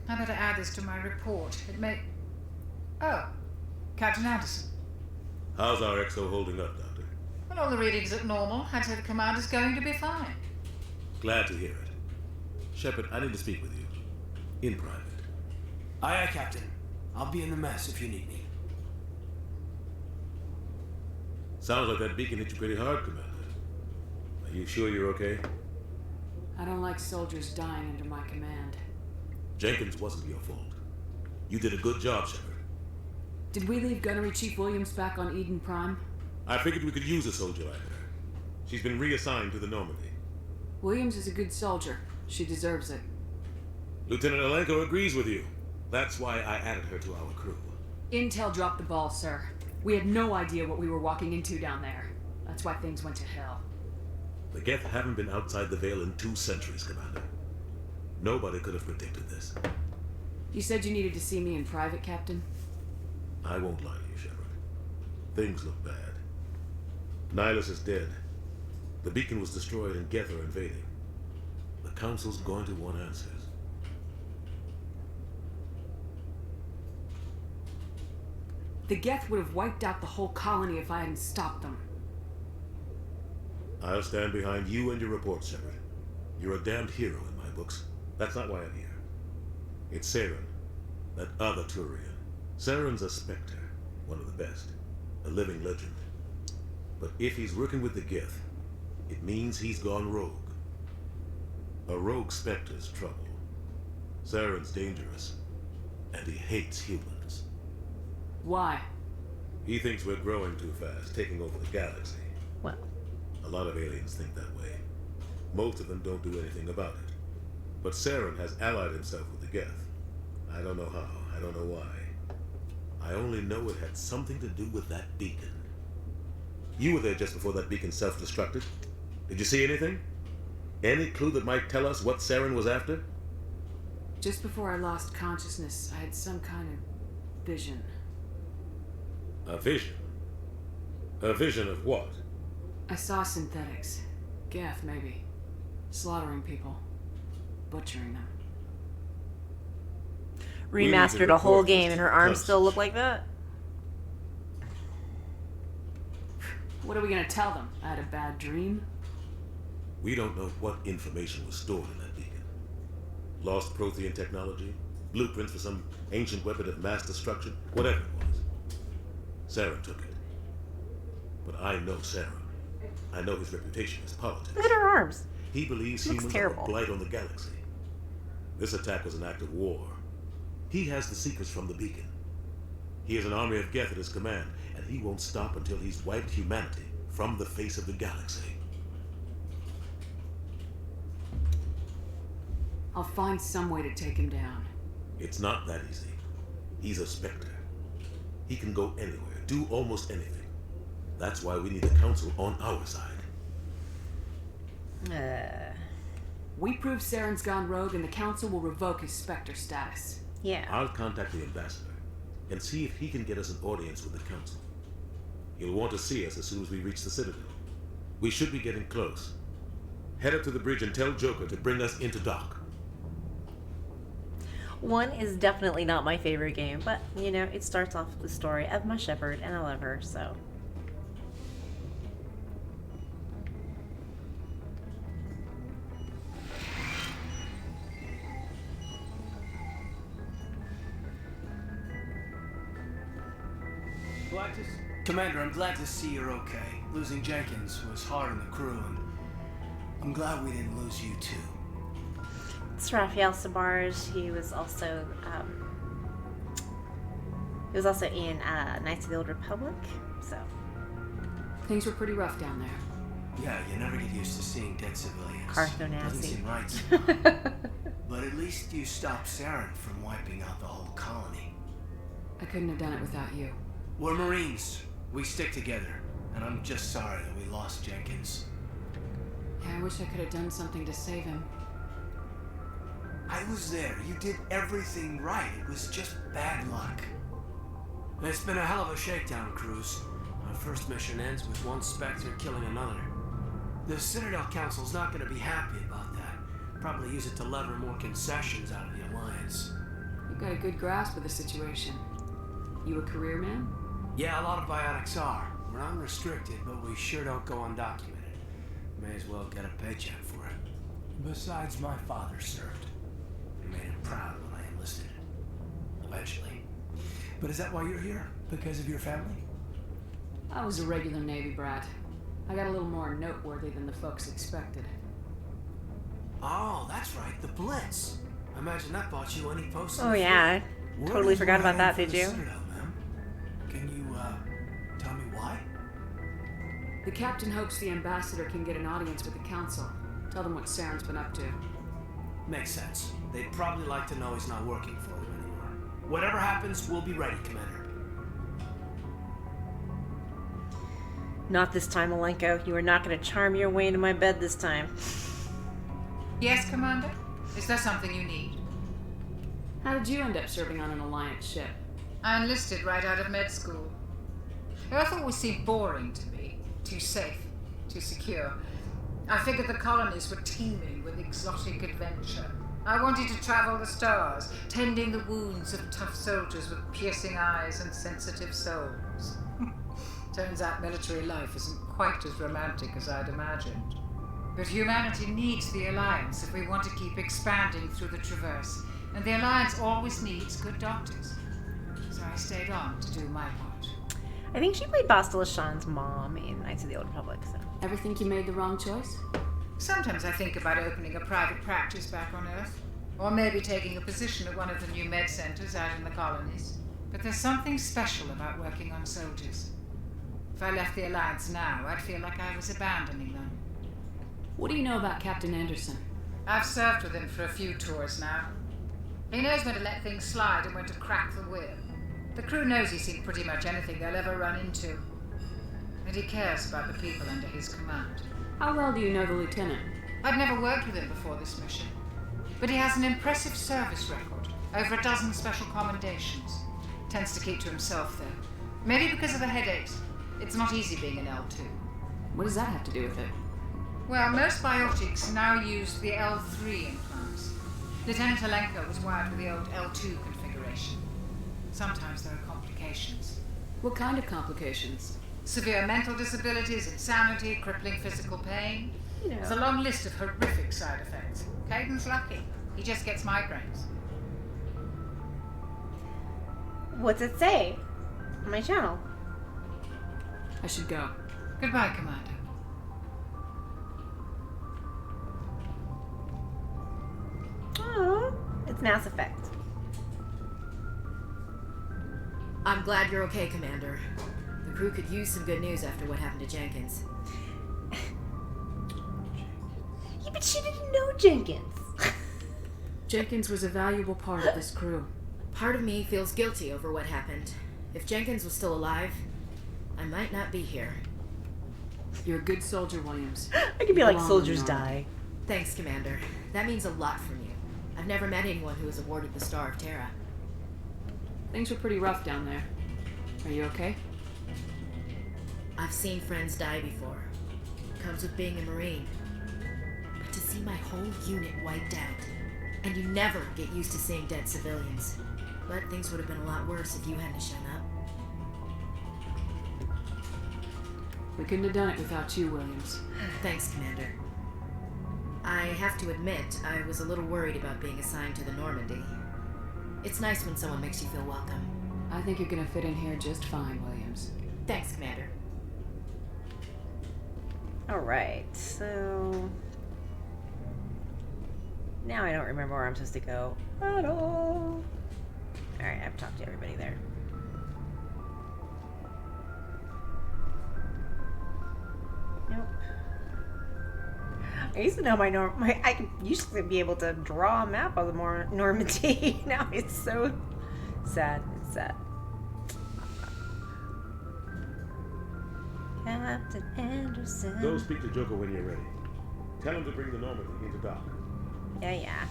I better add this to my report. It may... Oh, Captain Anderson. How's our XO holding up, Doctor? Well, all the readings look normal. I'd say the commander's going to be fine. Glad to hear it. Shepard, I need to speak with you. In private. Aye, Captain. I'll be in the mess if you need me. Sounds like that beacon hit you pretty hard, Commander. Are you sure you're okay? I don't like soldiers dying under my command. Jenkins wasn't your fault. You did a good job, Shepard. Did we leave Gunnery Chief Williams back on Eden Prime? I figured we could use a soldier like her. She's been reassigned to the Normandy. Williams is a good soldier. She deserves it. Lieutenant Alenko agrees with you. That's why I added her to our crew. Intel dropped the ball, sir. We had no idea what we were walking into down there. That's why things went to hell. The Geth haven't been outside the Veil in 2 centuries, Commander. Nobody could have predicted this. You said you needed to see me in private, Captain? I won't lie to you, Shepard. Things look bad. Nihilus is dead. The beacon was destroyed and Geth are invading. The Council's going to want answers. The Geth would have wiped out the whole colony if I hadn't stopped them. I'll stand behind you and your report, Shepard. You're a damned hero in my books. That's not why I'm here. It's Saren, that other Turian. Saren's a Spectre, one of the best. A living legend. But if he's working with the Geth, it means he's gone rogue. A rogue Spectre's trouble. Saren's dangerous, and he hates humans. Why? He thinks we're growing too fast, taking over the galaxy. Well. A lot of aliens think that way. Most of them don't do anything about it. But Saren has allied himself with the Geth. I don't know how, I don't know why. I only know it had something to do with that beacon. You were there just before that beacon self-destructed. Did you see anything? Any clue that might tell us what Saren was after? Just before I lost consciousness, I had some kind of vision. A vision? A vision of what? I saw synthetics. Geth, maybe. Slaughtering people. Butchering them. Remastered a whole game and her arms still look like that? What are we gonna tell them? I had a bad dream? We don't know what information was stored in that beacon. Lost Prothean technology, blueprints for some ancient weapon of mass destruction, whatever it was. Saren took it. But I know Saren. I know his reputation as politics. Look at her arms. He believes humans are a blight on the galaxy. This attack was an act of war. He has the secrets from the beacon. He has an army of Geth at his command, and he won't stop until he's wiped humanity from the face of the galaxy. I'll find some way to take him down. It's not that easy. He's a Spectre. He can go anywhere, do almost anything. That's why we need the Council on our side. We prove Saren's gone rogue and the Council will revoke his Spectre status. Yeah. I'll contact the ambassador and see if he can get us an audience with the Council. He'll want to see us as soon as we reach the Citadel. We should be getting close. Head up to the bridge and tell Joker to bring us into dock. 1 is definitely not my favorite game, but, you know, it starts off with the story of my Shepard, and I love her, so... Commander, I'm glad to see you're okay. Losing Jenkins was hard on the crew, and I'm glad we didn't lose you too. It's Raphael Sabarge. He was also in Knights of the Old Republic. So things were pretty rough down there. Yeah, you never get used to seeing dead civilians. Carthonazzi. Doesn't seem right. But at least you stopped Saren from wiping out the whole colony. I couldn't have done it without you. We're Marines. We stick together. And I'm just sorry that we lost Jenkins. Yeah, I wish I could have done something to save him. I was there. You did everything right. It was just bad luck. It's been a hell of a shakedown, Cruz. Our first mission ends with one Spectre killing another. The Citadel Council's not going to be happy about that. Probably use it to lever more concessions out of the Alliance. You've got a good grasp of the situation. You a career man? Yeah, a lot of biotics are. We're unrestricted, but we sure don't go undocumented. May as well get a paycheck for it. Besides, my father served. I made him proud when I enlisted. Eventually. But is that why you're here? Because of your family? I was a regular Navy brat. I got a little more noteworthy than the folks expected. Oh, that's right, the Blitz. I imagine that bought you any posts. Oh yeah, I totally forgot about that, did you? Can you, tell me why? The captain hopes the ambassador can get an audience with the council. Tell them what Saren's been up to. Makes sense. They'd probably like to know he's not working for them anymore. Whatever happens, we'll be ready, Commander. Not this time, Alenko. You are not going to charm your way into my bed this time. Yes, Commander? Is there something you need? How did you end up serving on an Alliance ship? I enlisted right out of med school. Earth always seemed boring to me. Too safe, too secure. I figured the colonies were teeming with exotic adventure. I wanted to travel the stars, tending the wounds of tough soldiers with piercing eyes and sensitive souls. Turns out military life isn't quite as romantic as I'd imagined. But humanity needs the Alliance if we want to keep expanding through the Traverse, and the Alliance always needs good doctors. So I stayed on to do my part. I think she played Bastila Shan's mom in Knights of the Old Republic. So. Ever think you made the wrong choice? Sometimes I think about opening a private practice back on Earth, or maybe taking a position at one of the new med centers out in the colonies. But there's something special about working on soldiers. If I left the Alliance now, I'd feel like I was abandoning them. What do you know about Captain Anderson? I've served with him for a few tours now. He knows when to let things slide and when to crack the whip. The crew knows he's seen pretty much anything they'll ever run into. And he cares about the people under his command. How well do you know the lieutenant? I'd never worked with him before this mission. But he has an impressive service record. Over a dozen special commendations. Tends to keep to himself, though. Maybe because of the headaches. It's not easy being an L2. What does that have to do with it? Well, most biotics now use the L3 implants. Lieutenant Alenko was wired with the old L2 configuration. Sometimes there are complications. What kind of complications? Severe mental disabilities, insanity, crippling physical pain. There's a long list of horrific side effects. Caden's lucky. He just gets migraines. What's it say on my channel? I should go. Goodbye, Commander. Oh, it's Mass Effect. I'm glad you're okay, Commander. The crew could use some good news after what happened to Jenkins. Yeah, but she didn't know Jenkins. Jenkins was a valuable part of this crew. Part of me feels guilty over what happened. If Jenkins was still alive, I might not be here. You're a good soldier, Williams. I could be like, soldiers die. Thanks, Commander. That means a lot from you. I've never met anyone who was awarded the Star of Terra. Things were pretty rough down there. Are you okay? I've seen friends die before. Comes with being a Marine. But to see my whole unit wiped out, and you never get used to seeing dead civilians. But things would have been a lot worse if you hadn't shown up. We couldn't have done it without you, Williams. Thanks, Commander. I have to admit, I was a little worried about being assigned to the Normandy. It's nice when someone makes you feel welcome. I think you're gonna fit in here just fine, Williams. Thanks, Commander. Alright, so... now I don't remember where I'm supposed to go at all. Alright, I've talked to everybody there. Nope. I used to know I used to be able to draw a map of the Normandy. Now it's so sad. It's sad. Captain Anderson. Go speak to Joker when you're ready. Tell him to bring the Normandy into dock. Yeah.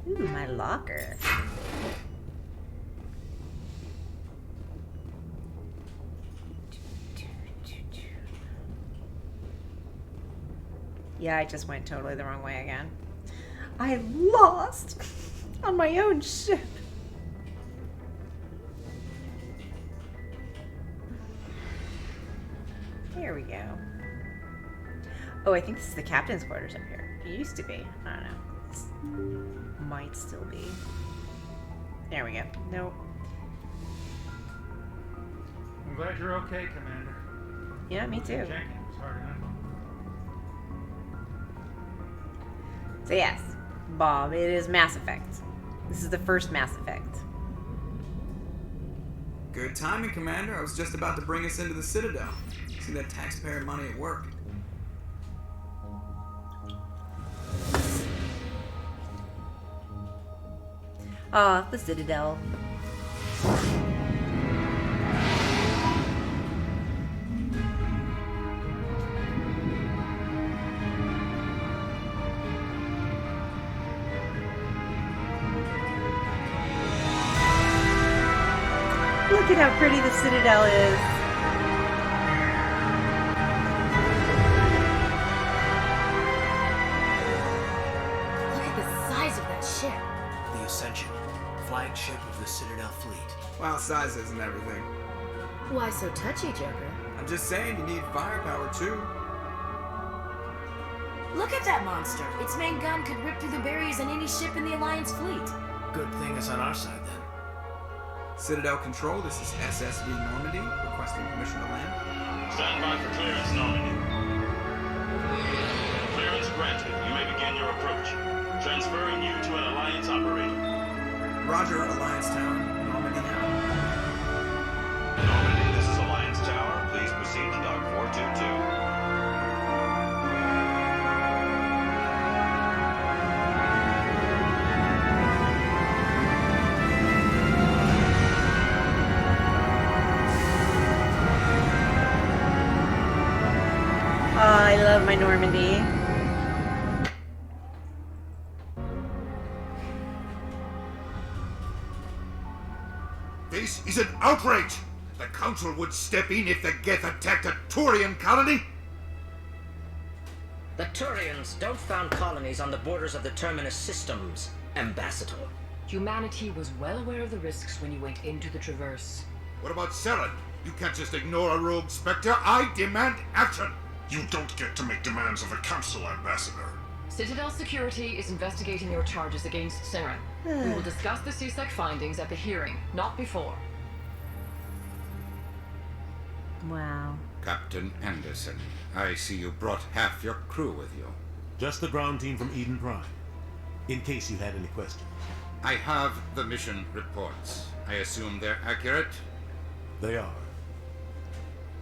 Ooh, my locker. Yeah, I just went totally the wrong way again. I lost on my own ship. Here we go. Oh, I think this is the captain's quarters up here. It used to be. I don't know. This might still be. There we go. Nope. I'm glad you're okay, Commander. Yeah, me too. Checking was hard enough. So yes, Bob, it is Mass Effect. This is the first Mass Effect. Good timing, Commander. I was just about to bring us into the Citadel. See that taxpayer money at work. Ah, the Citadel. Look at how pretty the Citadel is. Look at the size of that ship. The Ascension, flagship of the Citadel fleet. Well, size isn't everything. Why so touchy, Joker? I'm just saying you need firepower too. Look at that monster. Its main gun could rip through the barriers in any ship in the Alliance fleet. Good thing it's on our side then. Citadel Control, this is SSV Normandy, requesting permission to land. Stand by for clearance, Normandy. Clearance granted. You may begin your approach. Transferring you to an Alliance operator. Roger, Alliance Tower, Normandy now. Normandy, this is Alliance Tower. Please proceed to Dock 422. I love my Normandy. This is an outrage! The Council would step in if the Geth attacked a Turian colony! The Turians don't found colonies on the borders of the Terminus systems, Ambassador. Humanity was well aware of the risks when you went into the Traverse. What about Saren? You can't just ignore a rogue Spectre. I demand action! You don't get to make demands of the Council, Ambassador. Citadel Security is investigating your charges against Saren. We will discuss the CSEC findings at the hearing, not before. Wow. Captain Anderson, I see you brought half your crew with you. Just the ground team from Eden Prime, in case you had any questions. I have the mission reports. I assume they're accurate? They are.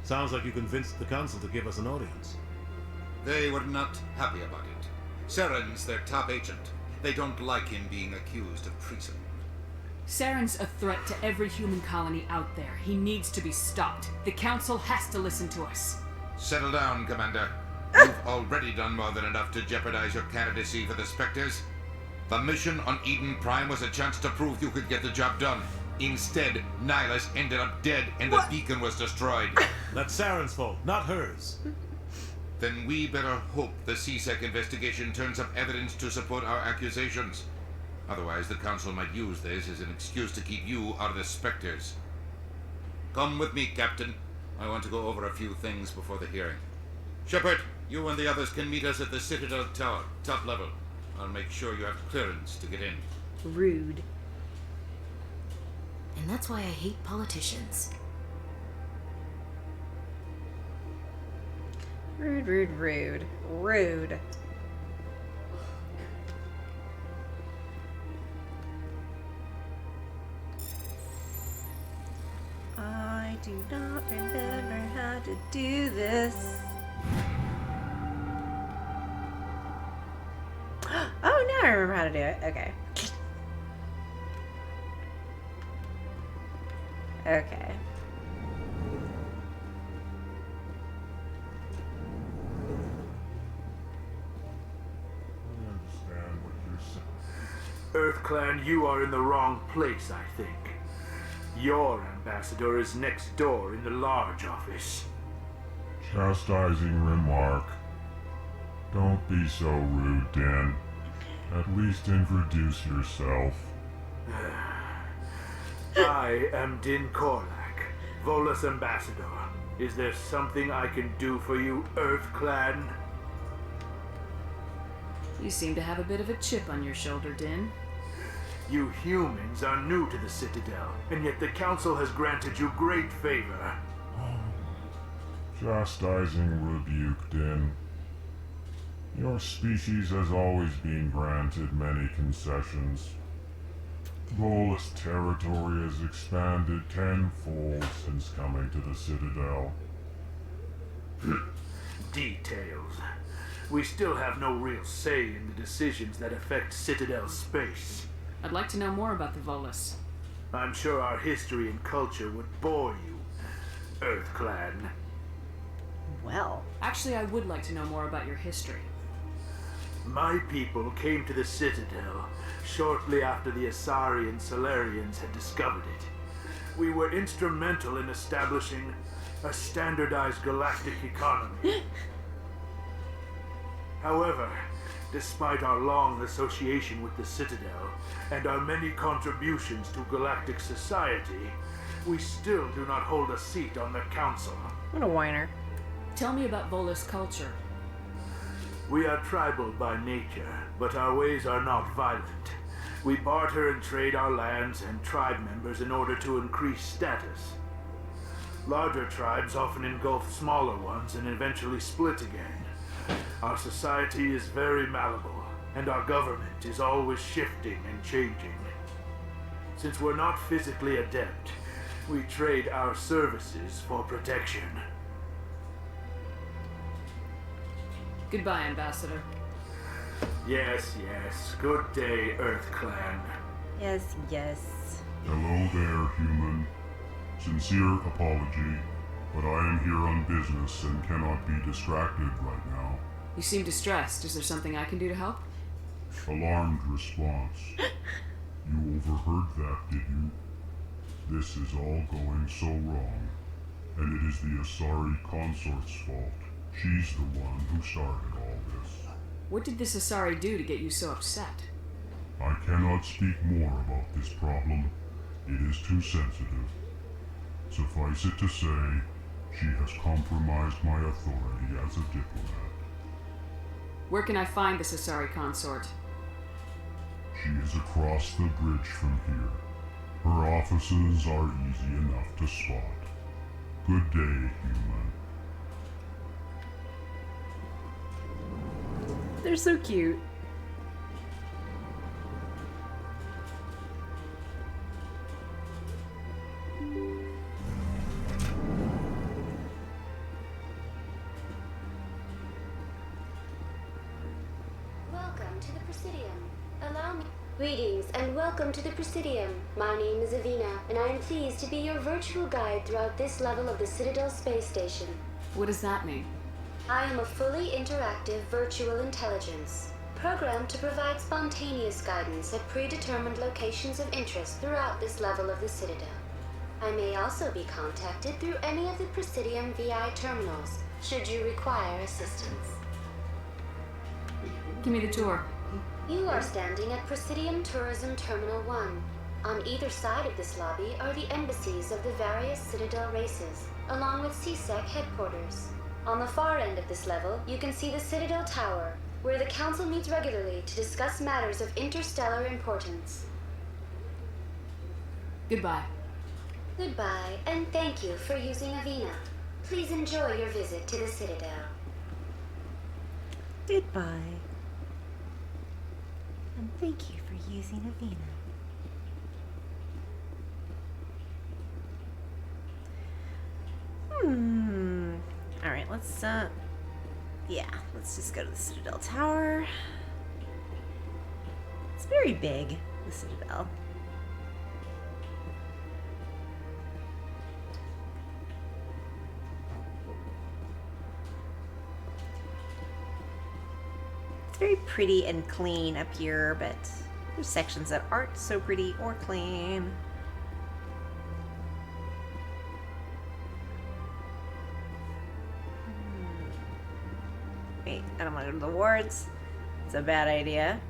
Sounds like you convinced the Council to give us an audience. They were not happy about it. Saren's their top agent. They don't like him being accused of treason. Saren's a threat to every human colony out there. He needs to be stopped. The Council has to listen to us. Settle down, Commander. You've already done more than enough to jeopardize your candidacy for the Spectres. The mission on Eden Prime was a chance to prove you could get the job done. Instead, Nihilus ended up dead and the beacon was destroyed. That's Saren's fault, not hers. Then we better hope the CSEC investigation turns up evidence to support our accusations. Otherwise, the Council might use this as an excuse to keep you out of the Spectres. Come with me, Captain. I want to go over a few things before the hearing. Shepard, you and the others can meet us at the Citadel Tower, top level. I'll make sure you have clearance to get in. Rude. And that's why I hate politicians. Rude, rude, rude. Rude. I I do not remember how to do this. Oh, now I remember how to do it. Okay. Okay. EarthClan, you are in the wrong place, I think. Your ambassador is next door in the large office. Chastising remark. Don't be so rude, Dan. At least introduce yourself. I am Din Korlak, Volus ambassador. Is there something I can do for you, EarthClan? You seem to have a bit of a chip on your shoulder, Din. You humans are new to the Citadel, and yet the Council has granted you great favor. Chastising rebuke, Din. Your species has always been granted many concessions. Volus territory has expanded tenfold since coming to the Citadel. Details. We still have no real say in the decisions that affect Citadel space. I'd like to know more about the Volus. I'm sure our history and culture would bore you, EarthClan. Well. Actually, I would like to know more about your history. My people came to the Citadel shortly after the Asari and Solarians had discovered it. We were instrumental in establishing a standardized galactic economy. However, despite our long association with the Citadel and our many contributions to galactic society, we still do not hold a seat on the Council. What a whiner. Tell me about Volus culture. We are tribal by nature, but our ways are not violent. We barter and trade our lands and tribe members in order to increase status. Larger tribes often engulf smaller ones and eventually split again. Our society is very malleable, and our government is always shifting and changing. Since we're not physically adept, we trade our services for protection. Goodbye, Ambassador. Yes, yes. Good day, EarthClan. Yes, yes. Hello there, human. Sincere apology, but I am here on business and cannot be distracted right now. You seem distressed. Is there something I can do to help? Alarmed response. You overheard that, did you? This is all going so wrong, and it is the Asari consort's fault. She's the one who started all this. What did this Asari do to get you so upset? I cannot speak more about this problem. It is too sensitive. Suffice it to say, she has compromised my authority as a diplomat. Where can I find this Asari consort? She is across the bridge from here. Her offices are easy enough to spot. Good day, human. They're so cute. Welcome to the Presidium. Allow me. Greetings and welcome to the Presidium. My name is Avina, and I am pleased to be your virtual guide throughout this level of the Citadel Space Station. What does that mean? I am a fully interactive virtual intelligence, programmed to provide spontaneous guidance at predetermined locations of interest throughout this level of the Citadel. I may also be contacted through any of the Presidium VI terminals, should you require assistance. Give me the tour. You are standing at Presidium Tourism Terminal 1. On either side of this lobby are the embassies of the various Citadel races, along with CSEC headquarters. On the far end of this level, you can see the Citadel Tower, where the Council meets regularly to discuss matters of interstellar importance. Goodbye. Goodbye, and thank you for using Avina. Please enjoy your visit to the Citadel. Goodbye. And thank you for using Avina. let's, yeah, let's just go to the Citadel Tower. It's very big, the Citadel. It's very pretty and clean up here, but there's sections that aren't so pretty or clean. Wait, I don't want to go to the wards. It's a bad idea.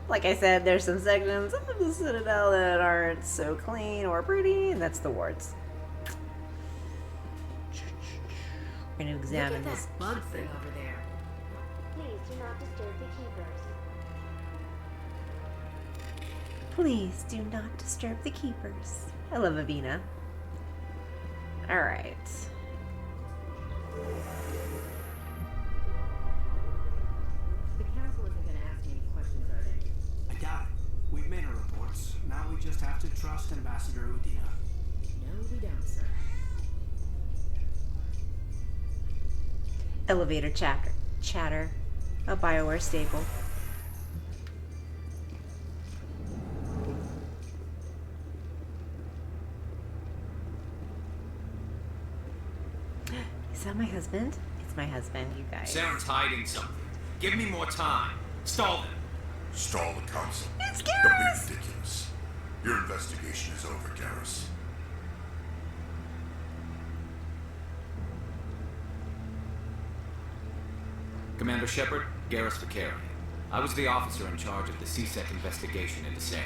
Like I said, there's some sections of the Citadel that aren't so clean or pretty, and that's the wards. We're going to examine Look at this. that bug thing over there. Please do not disturb the keepers. Please do not disturb the keepers. I love Avina. Alright. The council isn't going to ask you any questions, are they? I doubt it. We've made our reports. Now we just have to trust Ambassador Udina. No, we don't, sir. Elevator chatter. A BioWare staple. Is that my husband? It's my husband, you guys. Saren's hiding something. Give me more time. Stall them. Stall the council. It's Don't Garrus! be ridiculous. Your investigation is over, Garrus. Commander Shepard, Garrus Vakarian. I was the officer in charge of the CSEC investigation into Saren.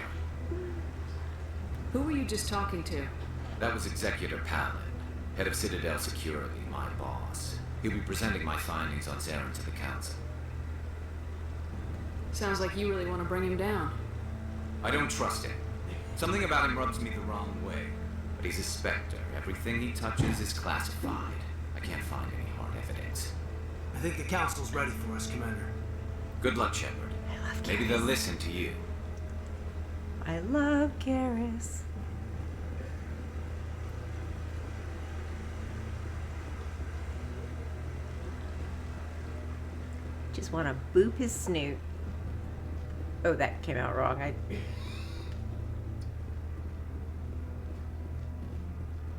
Who were you just talking to? That was Executor Palin, head of Citadel Security, my boss. He'll be presenting my findings on Saren to the council. Sounds like you really want to bring him down. I don't trust him. Something about him rubs me the wrong way. But he's a Spectre. Everything he touches is classified. I can't find any hard evidence. I think the council's ready for us, Commander. Good luck, Shepard. Maybe they'll listen to you. I love Garrus. Just want to boop his snoot. Oh, that came out wrong.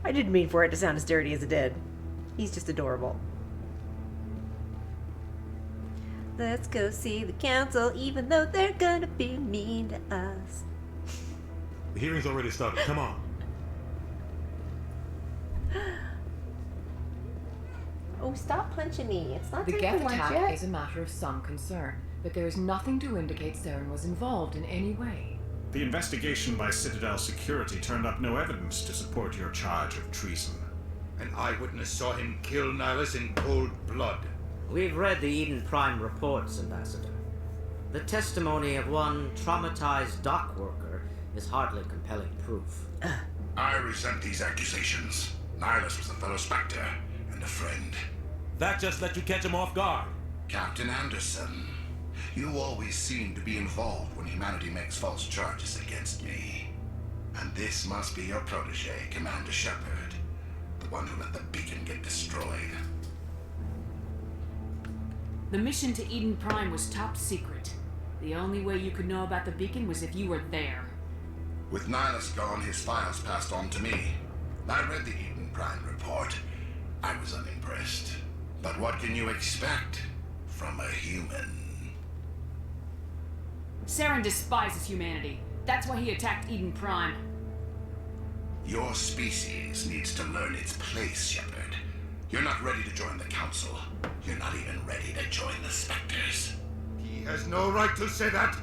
I didn't mean for it to sound as dirty as it did. He's just adorable. Let's go see the council, even though they're gonna be mean to us. The hearing's already started. Come on. Oh, stop punching me. It's not The time Geth for lunch attack yet. is a matter of some concern, but there is nothing to indicate Saren was involved in any way. The investigation by Citadel Security turned up no evidence to support your charge of treason. An eyewitness saw him kill Nihilus in cold blood. We've read the Eden Prime reports, Ambassador. The testimony of one traumatized dock worker is hardly compelling proof. I resent these accusations. Nihilus was a fellow Spectre and a friend. That just let you catch him off guard. Captain Anderson, you always seem to be involved when humanity makes false charges against me. And this must be your protege, Commander Shepard, the one who let the beacon get destroyed. The mission to Eden Prime was top secret. The only way you could know about the beacon was if you were there. With Nihilus gone, his files passed on to me. I read the Eden Prime report. I was unimpressed. But what can you expect from a human? Saren despises humanity. That's why he attacked Eden Prime. Your species needs to learn its place, Shepard. You're not ready to join the Council. You're not even ready to join the Spectres. He has no right to say that.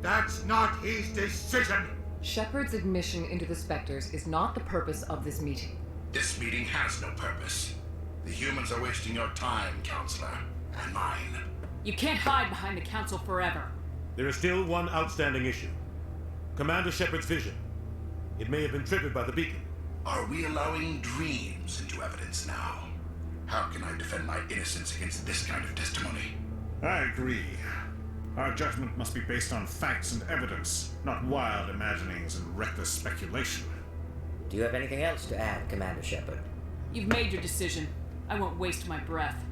That's not his decision. Shepard's admission into the Spectres is not the purpose of this meeting. This meeting has no purpose. The humans are wasting your time, Counselor, and mine. You can't hide behind the Council forever. There is still one outstanding issue. Commander Shepard's vision. It may have been triggered by the beacon. Are we allowing dreams into evidence now? How can I defend my innocence against this kind of testimony? I agree. Our judgment must be based on facts and evidence, not wild imaginings and reckless speculation. Do you have anything else to add, Commander Shepard? You've made your decision. I won't waste my breath.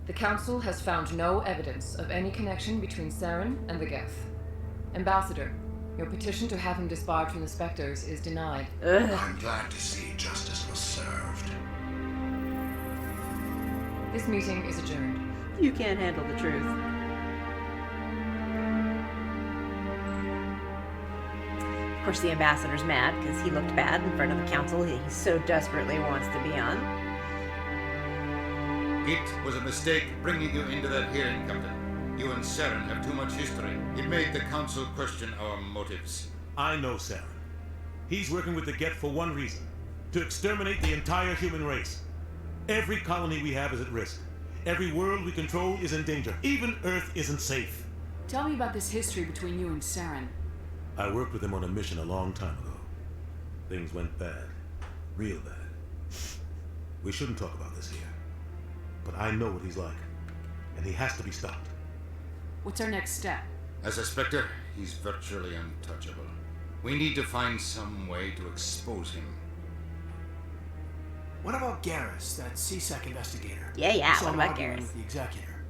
The Council has found no evidence of any connection between Saren and the Geth. Ambassador, your petition to have him disbarred from the Spectres is denied. I'm glad to see justice was served. This meeting is adjourned. You can't handle the truth. Of course, the ambassador's mad because he looked bad in front of the council he so desperately wants to be on. It was a mistake bringing you into that hearing, Captain. You and Saren have too much history. It made the Council question our motives. I know Saren. He's working with the Geth for one reason: to exterminate the entire human race. Every colony we have is at risk. Every world we control is in danger. Even Earth isn't safe. Tell me about this history between you and Saren. I worked with him on a mission a long time ago. Things went bad. Real bad. We shouldn't talk about this here. But I know what he's like. And he has to be stopped. What's our next step? As a Spectre, he's virtually untouchable. We need to find some way to expose him. What about Garrus, that CSEC investigator? Yeah, I saw what him about arguing Garrus? with the executor.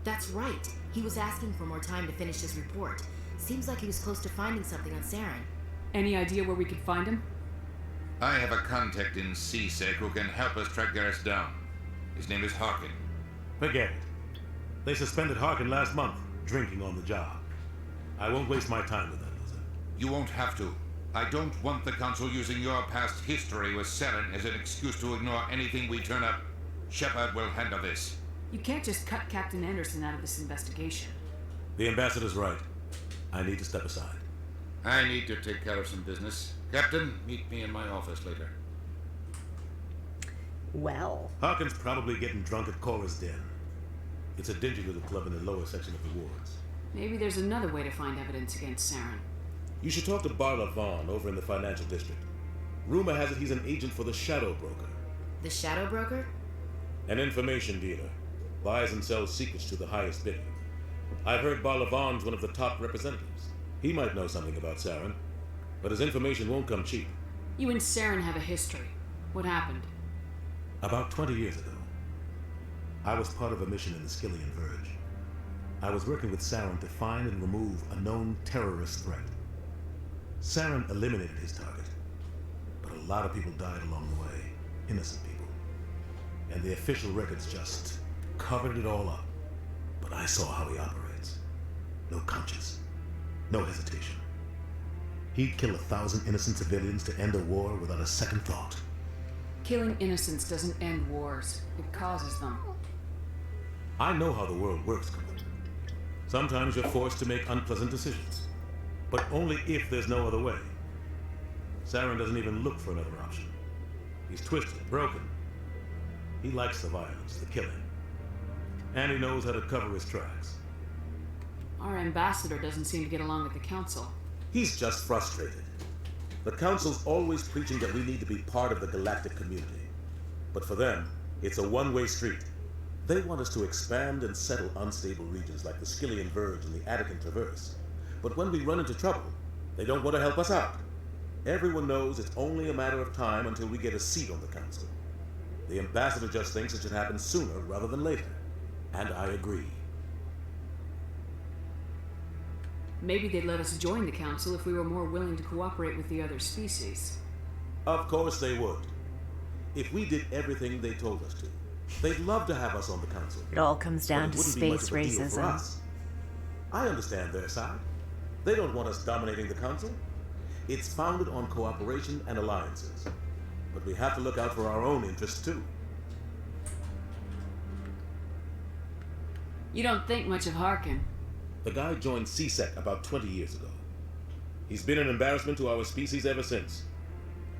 That's right. He was asking for more time to finish his report. Seems like he was close to finding something on Saren. Any idea where we could find him? I have a contact in CSEC who can help us track Garrus down. His name is Harkin. Forget it. They suspended Harkin last month, drinking on the job. I won't waste my time with that, Luther. You won't have to. I don't want the Council using your past history with Saren as an excuse to ignore anything we turn up. Shepard will handle this. You can't just cut Captain Anderson out of this investigation. The ambassador's right. I need to step aside. I need to take care of some business. Captain, meet me in my office later. Well. Harkin's probably getting drunk at Cora's Den. It's a dingy little club in the lower section of the wards. Maybe there's another way to find evidence against Saren. You should talk to Barla Vaughn over in the financial district. Rumor has it he's an agent for the Shadow Broker. The Shadow Broker? An information dealer. Buys and sells secrets to the highest bidder. I've heard Barla Vaughn's one of the top representatives. He might know something about Saren, but his information won't come cheap. You and Saren have a history. What happened? About 20 years ago, I was part of a mission in the Skillian Verge. I was working with Saren to find and remove a known terrorist threat. Saren eliminated his target, but a lot of people died along the way, innocent people. And the official records just covered it all up. But I saw how he operates. No conscience, no hesitation. He'd kill 1,000 innocent civilians to end a war without a second thought. Killing innocents doesn't end wars. It causes them. I know how the world works, Quinn. Sometimes you're forced to make unpleasant decisions, but only if there's no other way. Saren doesn't even look for another option. He's twisted, broken. He likes the violence, the killing. And he knows how to cover his tracks. Our ambassador doesn't seem to get along with the Council. He's just frustrated. The Council's always preaching that we need to be part of the galactic community. But for them, it's a one-way street. They want us to expand and settle unstable regions like the Skillian Verge and the Adept Traverse. But when we run into trouble, they don't want to help us out. Everyone knows it's only a matter of time until we get a seat on the Council. The ambassador just thinks it should happen sooner rather than later. And I agree. Maybe they'd let us join the Council if we were more willing to cooperate with the other species. Of course they would. If we did everything they told us to. They'd love to have us on the Council. It all comes down But it to wouldn't be much space of a deal for racism. us. I understand their side. They don't want us dominating the Council. It's founded on cooperation and alliances. But we have to look out for our own interests too. You don't think much of Harkin. The guy joined CSEC about 20 years ago. He's been an embarrassment to our species ever since.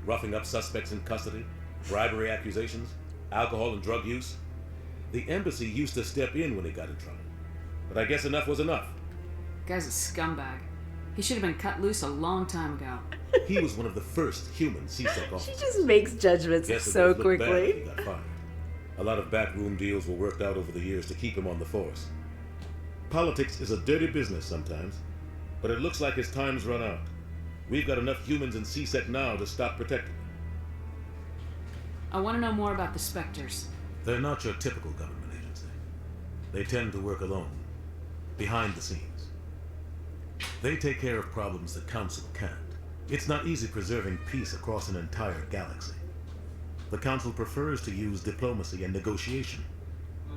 Roughing up suspects in custody, bribery accusations, alcohol and drug use. The embassy used to step in when he got in trouble. But I guess enough was enough. Guy's a scumbag. He should have been cut loose a long time ago. He was one of the first human CSEC officers. She just makes judgments Guess it so looked bad when quickly. he got fired. A lot of backroom deals were worked out over the years to keep him on the force. Politics is a dirty business sometimes, but it looks like his time's run out. We've got enough humans in CSEC now to stop protecting them. I want to know more about the Spectres. They're not your typical government agency. They tend to work alone, behind the scenes. They take care of problems the Council can't. It's not easy preserving peace across an entire galaxy. The Council prefers to use diplomacy and negotiation.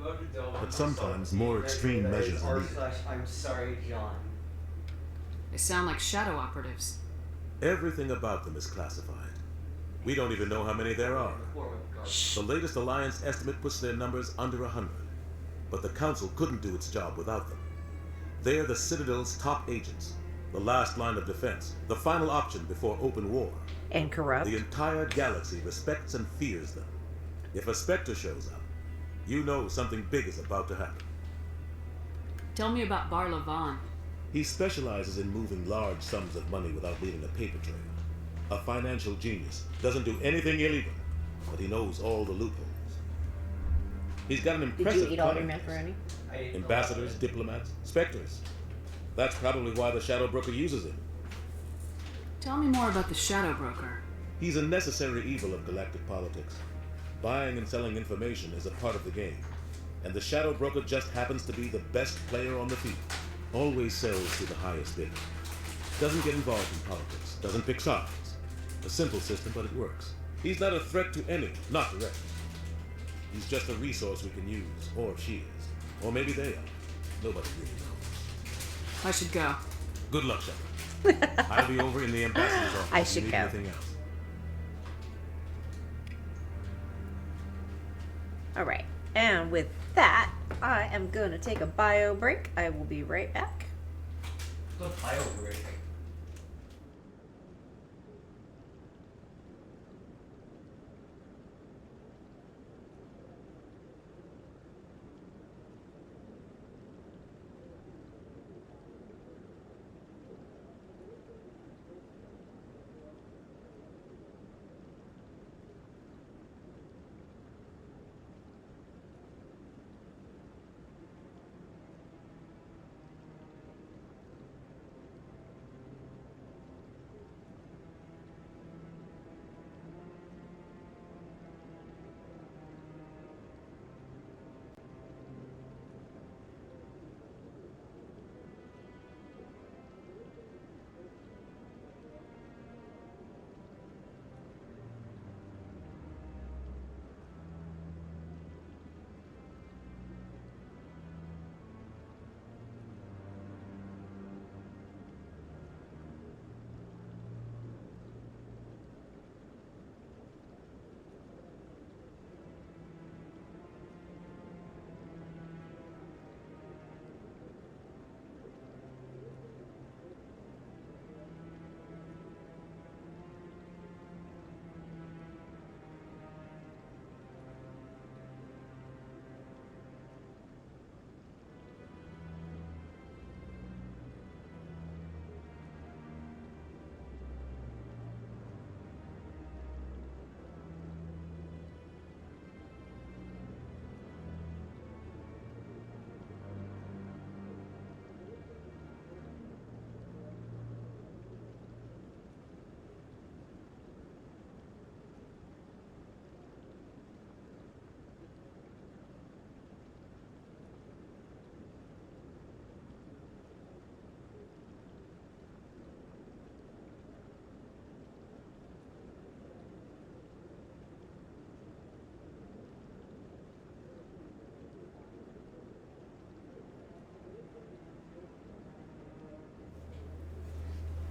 But sometimes more extreme measures are needed. I'm sorry, John. They sound like shadow operatives. Everything about them is classified. We don't even know how many there are. The latest Alliance estimate puts their numbers under 100. But the Council couldn't do its job without them. They're the Citadel's top agents, the last line of defense, the final option before open war. And corrupt. The entire galaxy respects and fears them. If a Spectre shows up, you know something big is about to happen. Tell me about Barla Vaughn. He specializes in moving large sums of money without leaving a paper trail. A financial genius. Doesn't do anything illegal, but he knows all the loopholes. He's got an impressive Did you eat all your client macaroni? base. Ambassadors, diplomats, Spectres. That's probably why the Shadow Broker uses him. Tell me more about the Shadow Broker. He's a necessary evil of galactic politics. Buying and selling information is a part of the game, and the Shadow Broker just happens to be the best player on the field. Always sells to the highest bidder. Doesn't get involved in politics. Doesn't pick sides. A simple system, but it works. He's not a threat to anyone, not directly. He's just a resource we can use, or she is. Or maybe they are. Nobody really knows. I should go. Good luck, Shepard. I'll be over in the ambassador's office. I if you should need go. Anything else. Alright, and with that, I am going to take a bio break. I will be right back. The bio break.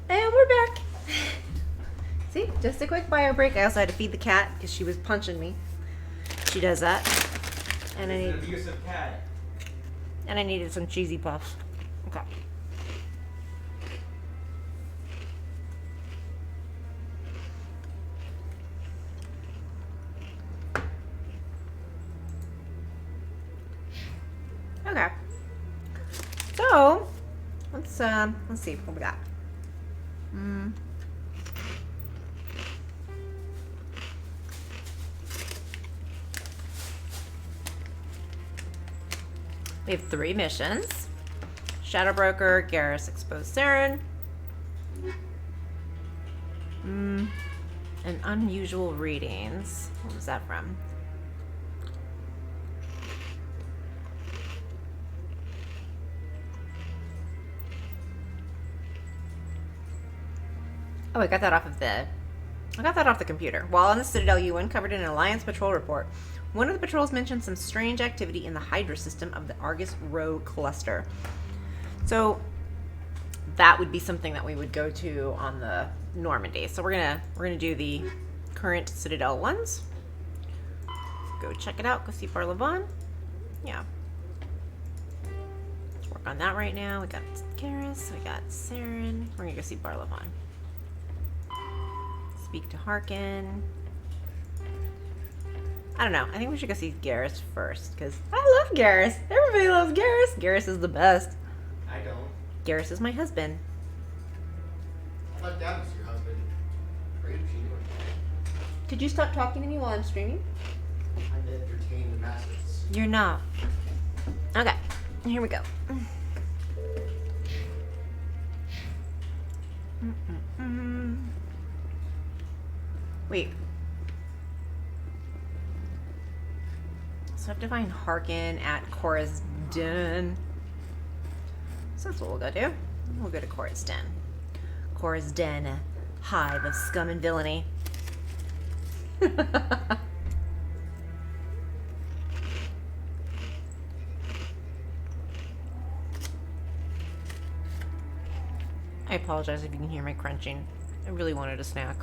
And we're back. See, just a quick bio break. I also had to feed the cat because she was punching me. She does that. And I need An abusive cat. and I needed some cheesy puffs. Okay. Okay. So, let's see what we got. We have 3 missions. Shadow Broker, Garrus Exposed Saren. And unusual readings. What was that from? Oh, I got that off the computer. While on the Citadel, you uncovered an Alliance patrol report. One of the patrols mentioned some strange activity in the Hydra system of the Argus Rho cluster. So that would be something that we would go to on the Normandy. So we're gonna do the current Citadel ones. Go check it out. Go see Barlavon. Yeah. Let's work on that right now. We got Garrus. We got Saren. We're gonna go see Barlavon. Speak to Harkin. I don't know. I think we should go see Garrus first because I love Garrus. Everybody loves Garrus. Garrus is the best. I don't. Garrus is my husband. I thought that was your husband. Great, you. Could you stop talking to me while I'm streaming? I'm to entertain the masses. You're not. Okay, here we go. Wait. So I have to find Harkin at Cora's Den. So that's what we'll go do. We'll go to Cora's Den. Cora's Den, a hive of scum and villainy. I apologize if you can hear my crunching. I really wanted a snack.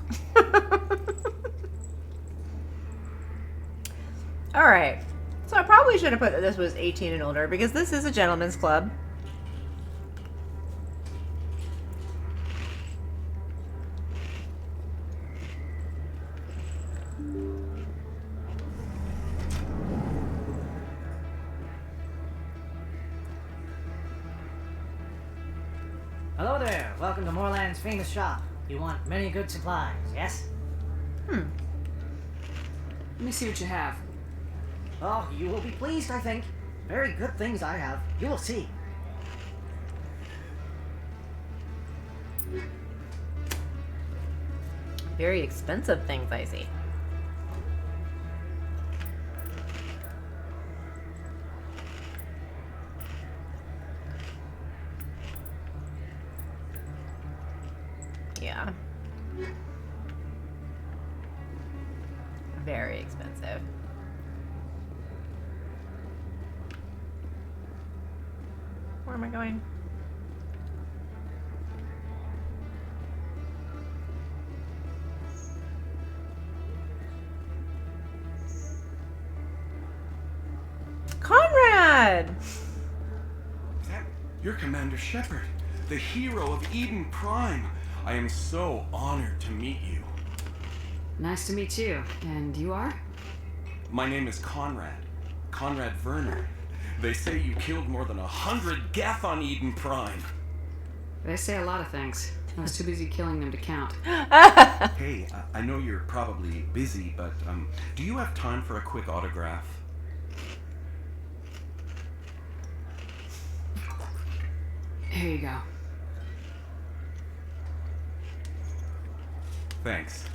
Alright. So I probably should have put that this was 18 and older because this is a gentleman's club. Hello there. Welcome to Moorland's famous shop. You want many good supplies, yes? Let me see what you have. Oh, you will be pleased, I think. Very good things I have. You will see. Very expensive things, I see. Yeah. Very expensive. Where am I going? Conrad! You're Commander Shepard, the hero of Eden Prime. I am so honored to meet you. Nice to meet you. And you are? My name is Conrad. Conrad Werner. They say you killed more than 100 Geth on Eden Prime. They say a lot of things. I was too busy killing them to count. Hey, I know you're probably busy, but do you have time for a quick autograph? Here you go. Thanks.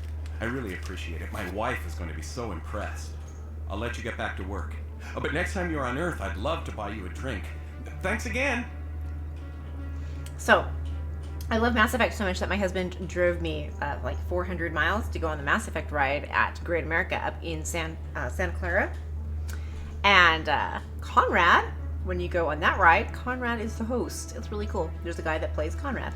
I really appreciate it. My wife is going to be so impressed. I'll let you get back to work. Oh, but next time you're on Earth, I'd love to buy you a drink. Thanks again. So, I love Mass Effect so much that my husband drove me like 400 miles to go on the Mass Effect ride at Great America up in Santa Clara. And Conrad, when you go on that ride, Conrad is the host. It's really cool. There's a guy that plays Conrad.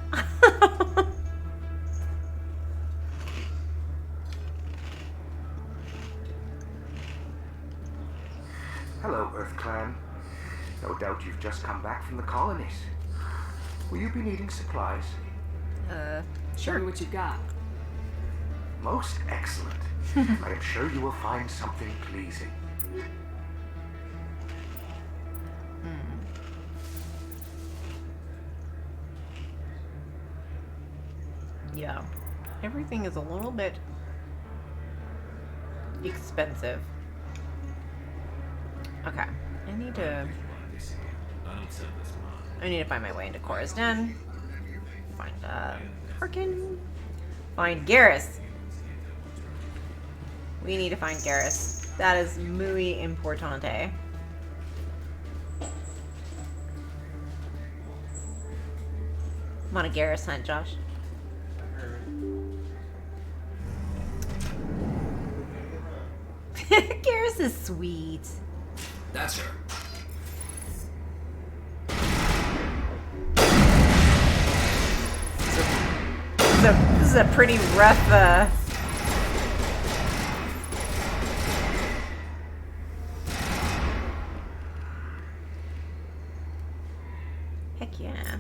Hello, Earth Clan. No doubt you've just come back from the colonies. Will you be needing supplies? Show me what you've got. Most excellent. I am sure you will find something pleasing. Yeah. Everything is a little bit expensive. Okay. I need to find my way into Cora's Den. Find Harkin. Find Garrus. We need to find Garrus. That is muy importante. I'm on a Garrus hunt, Josh. Garrus is sweet. That's her. This is a pretty rough, Heck yeah.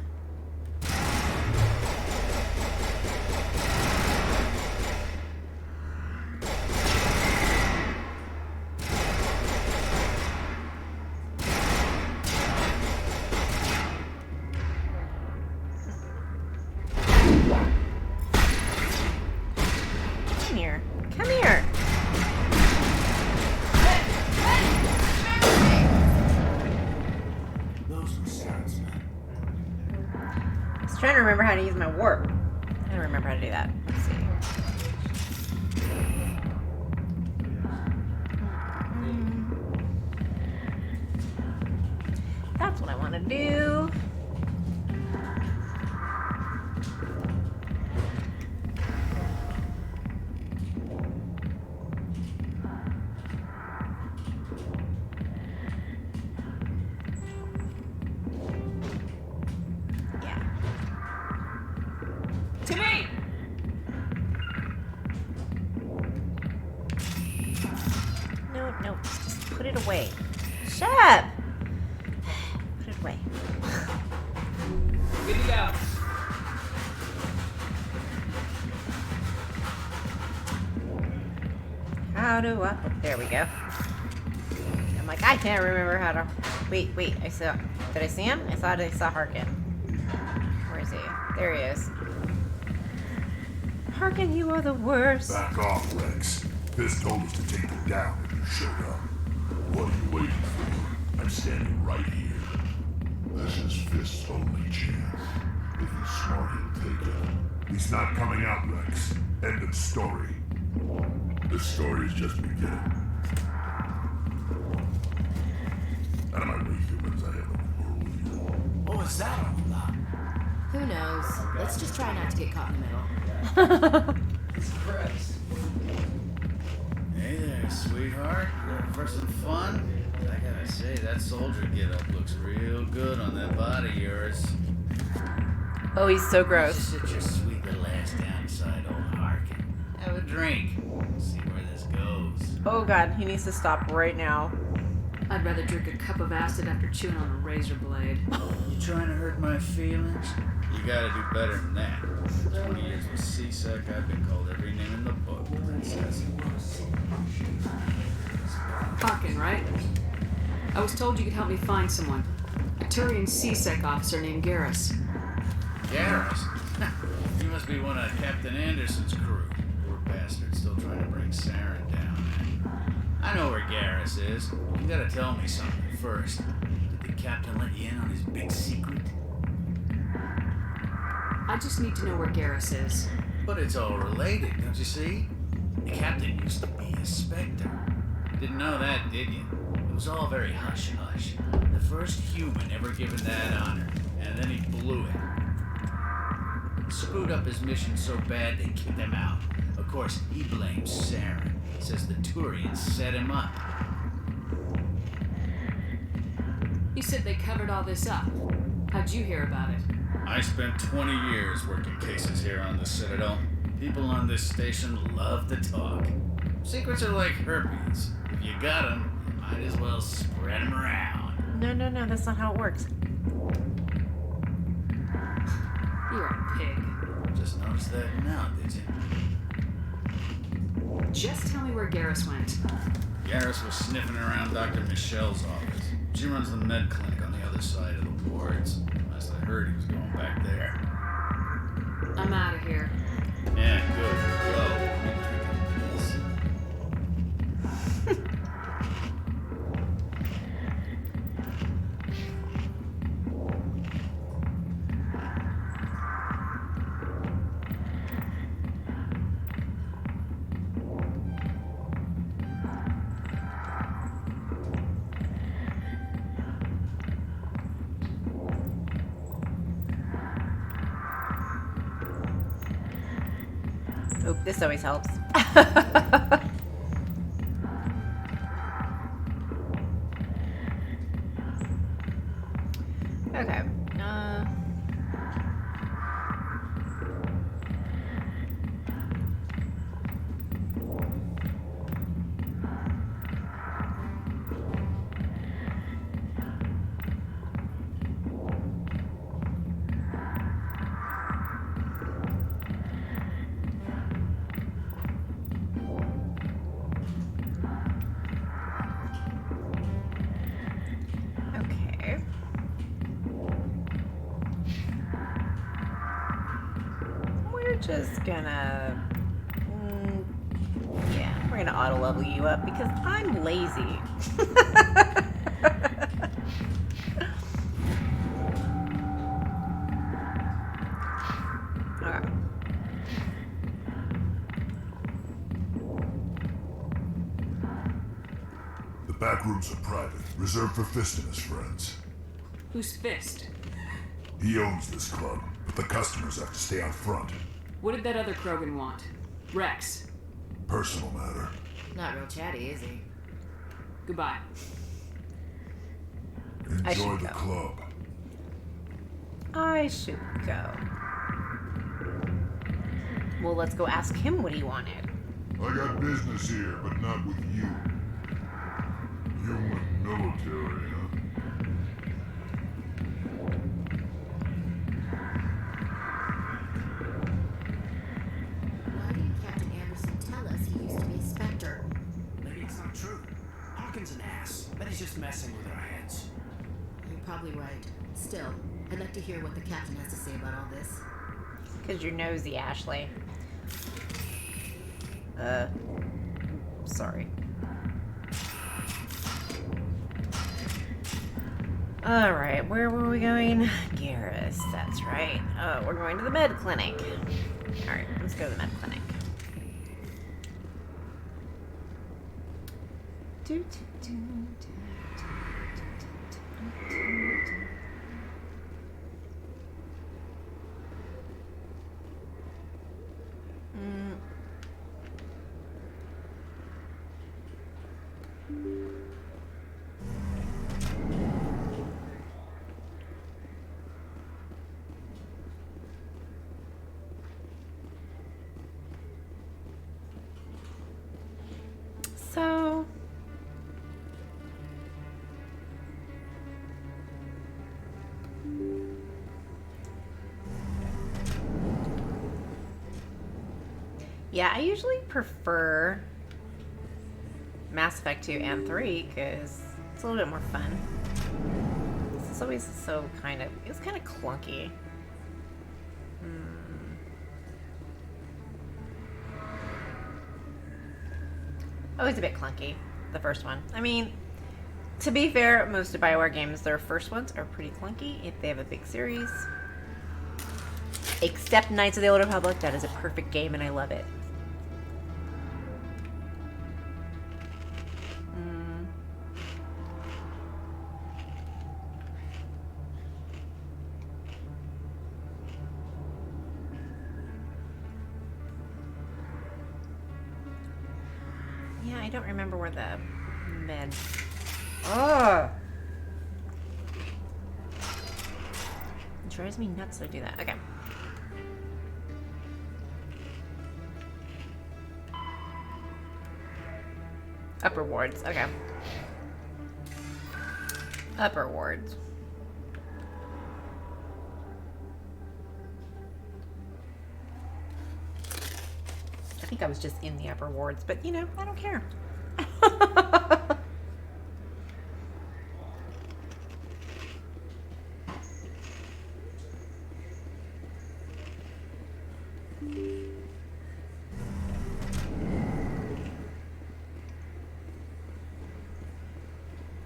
Come here. Come here. Those were sounds, man. I was trying to remember how to use my warp. I don't remember how to do that. Let's see. That's what I want to do. To me! No, no, just put it away. Shut up! Put it away. Good to go. How do I? Oh, there we go. I'm like, I can't remember how to. Wait, I saw. Did I see him? I thought I saw Harkin. Where is he? There he is. Harkin, you are the worst. Back off, Rex. Fist told us to take you down if you showed up. What are you waiting for? I'm standing right here. This is Fist's only chance. If he's smart, he'll take it. He's not coming out, Rex. End of story. This story is just beginning. Out of my way, humans, I have a world with you. What was that all about? Who knows? Let's just try not to get caught in the middle. Surprise. Hey there, sweetheart. You ready for some fun? I gotta say, that soldier get-up looks real good on that body of yours. Oh, he's so gross. Just sit your sweet little ass down beside old Harkin. Have a drink. See where this goes. Oh god, he needs to stop right now. I'd rather drink a cup of acid after chewing on a razor blade. You trying to hurt my feelings? You gotta do better than that. For 20 years with CSEC, I've been called every name in the book, princess. Harkin, right? I was told you could help me find someone. A Turian CSEC officer named Garrus. Garrus? You must be one of Captain Anderson's crew. Poor bastard still trying to bring Saren down. I know where Garrus is. You gotta tell me something first. Did the captain let you in on his big secret? I just need to know where Garrus is. But it's all related, don't you see? The captain used to be a Spectre. Didn't know that, did you? It was all very hush-hush. The first human ever given that honor, and then he blew it. Screwed up his mission so bad they kicked him out. Of course, he blames Saren. Says the Turians set him up. You said they covered all this up. How'd you hear about it? I spent 20 years working cases here on the Citadel. People on this station love to talk. Secrets are like herpes. If you got them, you might as well spread them around. No, that's not how it works. You're a pig. Just noticed that now, did you? Just tell me where Garrus went. Garrus was sniffing around Dr. Michelle's office. She runs the med clinic on the other side of the wards. Last I heard, he was going back there. I'm out of here. Yeah, good. Go. Oop, this always helps. Okay. Just gonna, yeah, we're gonna auto level you up because I'm lazy. Okay. The back rooms are private, reserved for Fist and his friends. Who's Fist? He owns this club, but the customers have to stay out front. What did that other Krogan want? Rex. Personal matter. Not real chatty, is he? Goodbye. Enjoy the club. I should go. Well, let's go ask him what he wanted. I got business here, but not with you. Human military, huh? Why didn't Captain Anderson tell us he used to be a Spectre? Maybe it's not true. Harkin's an ass. Bet he's just messing with our heads. You're probably right. Still, I'd like to hear what the captain has to say about all this. Because you're nosy, Ashley. Sorry. Alright, where were we going? Garrus, that's right. Oh, we're going to the med clinic. Alright, let's go to the med clinic. So yeah, I usually prefer Mass Effect 2 and 3 because it's a little bit more fun. This is always so kind of, it was kind of clunky. Always a bit clunky, the first one. I mean, to be fair, most of BioWare games, their first ones are pretty clunky if they have a big series. Except Knights of the Old Republic, that is a perfect game and I love it. Yeah, I don't remember where the med... Oh! It drives me nuts to do that. Okay. Upper wards. Okay. Upper wards. I think I was just in the upper wards, but you know, I don't care.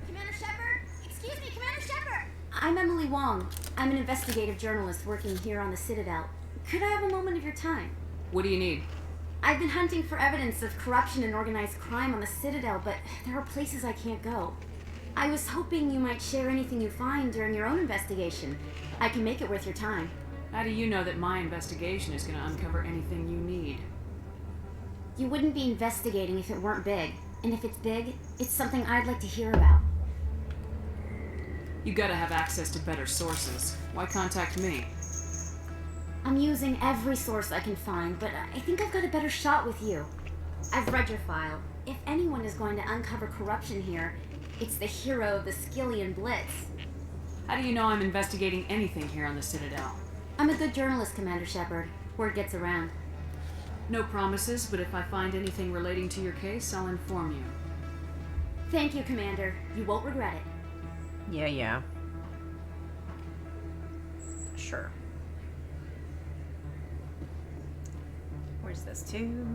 Commander Shepard? Excuse me, Commander Shepard! I'm Emily Wong. I'm an investigative journalist working here on the Citadel. Could I have a moment of your time? What do you need? I've been hunting for evidence of corruption and organized crime on the Citadel, but there are places I can't go. I was hoping you might share anything you find during your own investigation. I can make it worth your time. How do you know that my investigation is going to uncover anything you need? You wouldn't be investigating if it weren't big. And if it's big, it's something I'd like to hear about. You gotta have access to better sources. Why contact me? I'm using every source I can find, but I think I've got a better shot with you. I've read your file. If anyone is going to uncover corruption here, it's the hero of the Skillian Blitz. How do you know I'm investigating anything here on the Citadel? I'm a good journalist, Commander Shepard. Word gets around. No promises, but if I find anything relating to your case, I'll inform you. Thank you, Commander. You won't regret it. Yeah. Sure. Where's this to?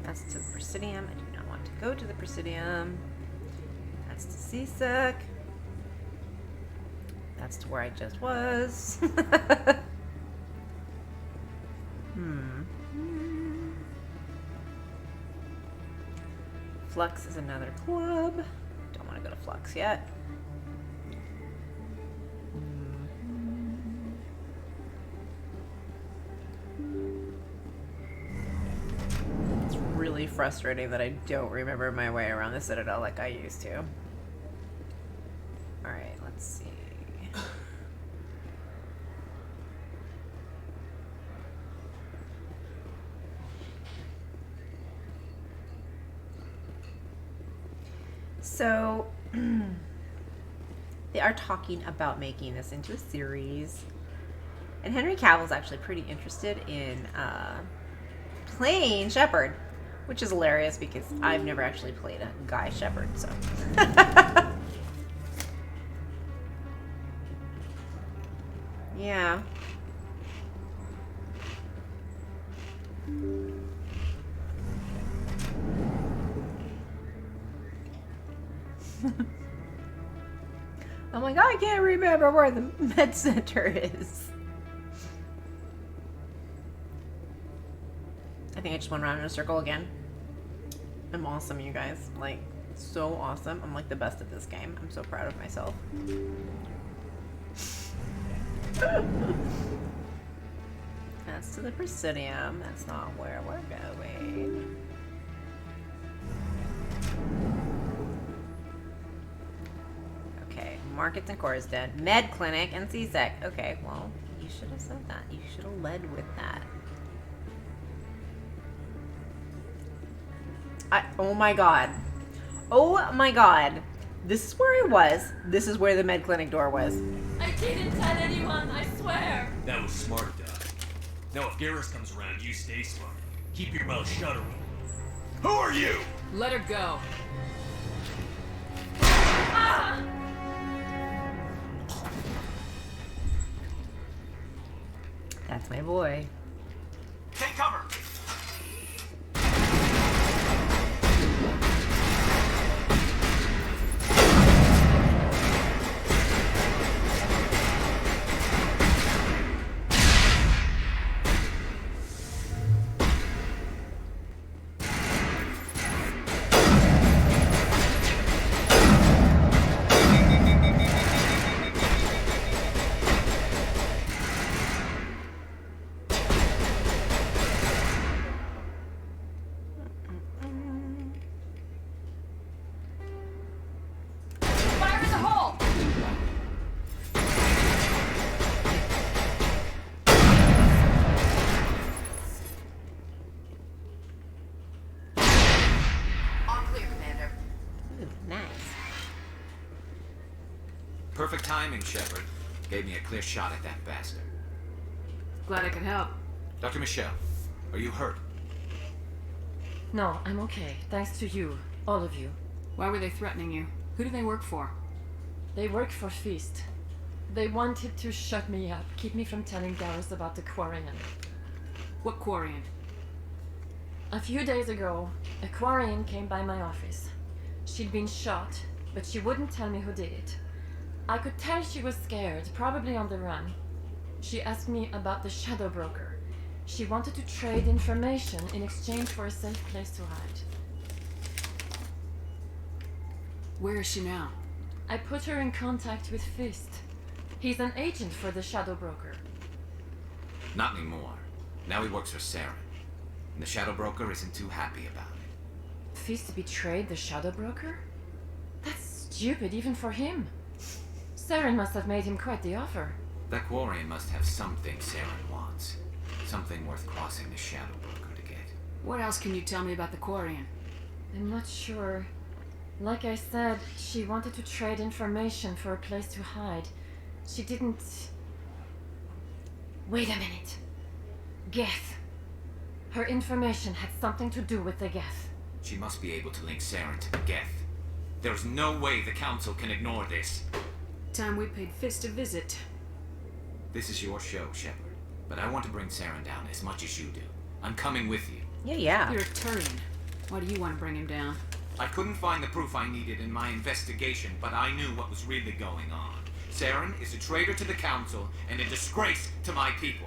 That's to the Presidium. I do not want to go to the Presidium. That's to CSEC. That's to where I just was. Flux is another club. Don't want to go to Flux yet. It's really frustrating that I don't remember my way around the Citadel like I used to. Alright, let's see. So, they are talking about making this into a series. And Henry Cavill's actually pretty interested in playing Shepard, which is hilarious because I've never actually played a guy Shepard, so. Yeah. I'm like, I can't remember where the med center is. I think I just went around in a circle again. I'm awesome, you guys. Like, so awesome. I'm like the best at this game. I'm so proud of myself. That's to the Presidium. That's not where we're going. Okay, Markets and Corsden, Med Clinic, and CSEC. Okay, well, you should have said that. You should have led with that. Oh my god. Oh my god. This is where I was. This is where the Med Clinic door was. I didn't tell anyone, I swear. That was smart, Doc. Now if Garrus comes around, you stay smart. Keep your mouth shut or Who are you? Let her go. Ah! That's my boy. Take cover! Perfect timing, Shepard. Gave me a clear shot at that bastard. Glad I could help. Dr. Michelle, are you hurt? No, I'm okay. Thanks to you. All of you. Why were they threatening you? Who do they work for? They work for Feast. They wanted to shut me up, keep me from telling Garrus about the Quarian. What Quarian? A few days ago, a Quarian came by my office. She'd been shot, but she wouldn't tell me who did it. I could tell she was scared, probably on the run. She asked me about the Shadow Broker. She wanted to trade information in exchange for a safe place to hide. Where is she now? I put her in contact with Fist. He's an agent for the Shadow Broker. Not anymore. Now he works for Saren. And the Shadow Broker isn't too happy about it. Fist betrayed the Shadow Broker? That's stupid even for him. Saren must have made him quite the offer. That Quarian must have something Saren wants. Something worth crossing the Shadow Broker to get. What else can you tell me about the Quarian? I'm not sure. Like I said, she wanted to trade information for a place to hide. She didn't... Wait a minute. Geth. Her information had something to do with the Geth. She must be able to link Saren to the Geth. There's no way the Council can ignore this. Time we paid Fist a visit. This is your show, Shepard. But I want to bring Saren down as much as you do. I'm coming with you. Yeah. You're a Turian. Why do you want to bring him down? I couldn't find the proof I needed in my investigation, but I knew what was really going on. Saren is a traitor to the Council and a disgrace to my people.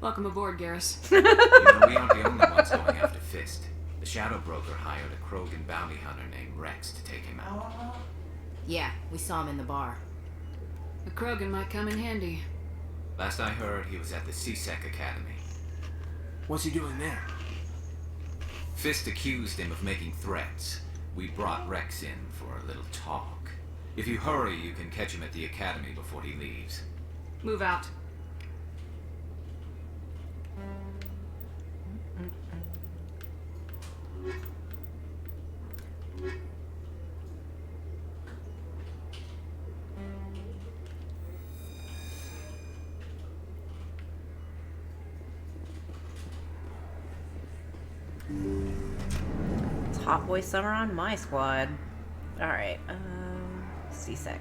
Welcome aboard, Garrus. You know, we aren't the only ones going after Fist. The Shadow Broker hired a Krogan bounty hunter named Rex to take him out. Yeah, we saw him in the bar. A Krogan might come in handy. Last I heard, he was at the CSEC Academy. What's he doing there? Fist accused him of making threats. We brought Rex in for a little talk. If you hurry, you can catch him at the Academy before he leaves. Move out. It's Hot Boy Summer on my squad. Alright, CSEC.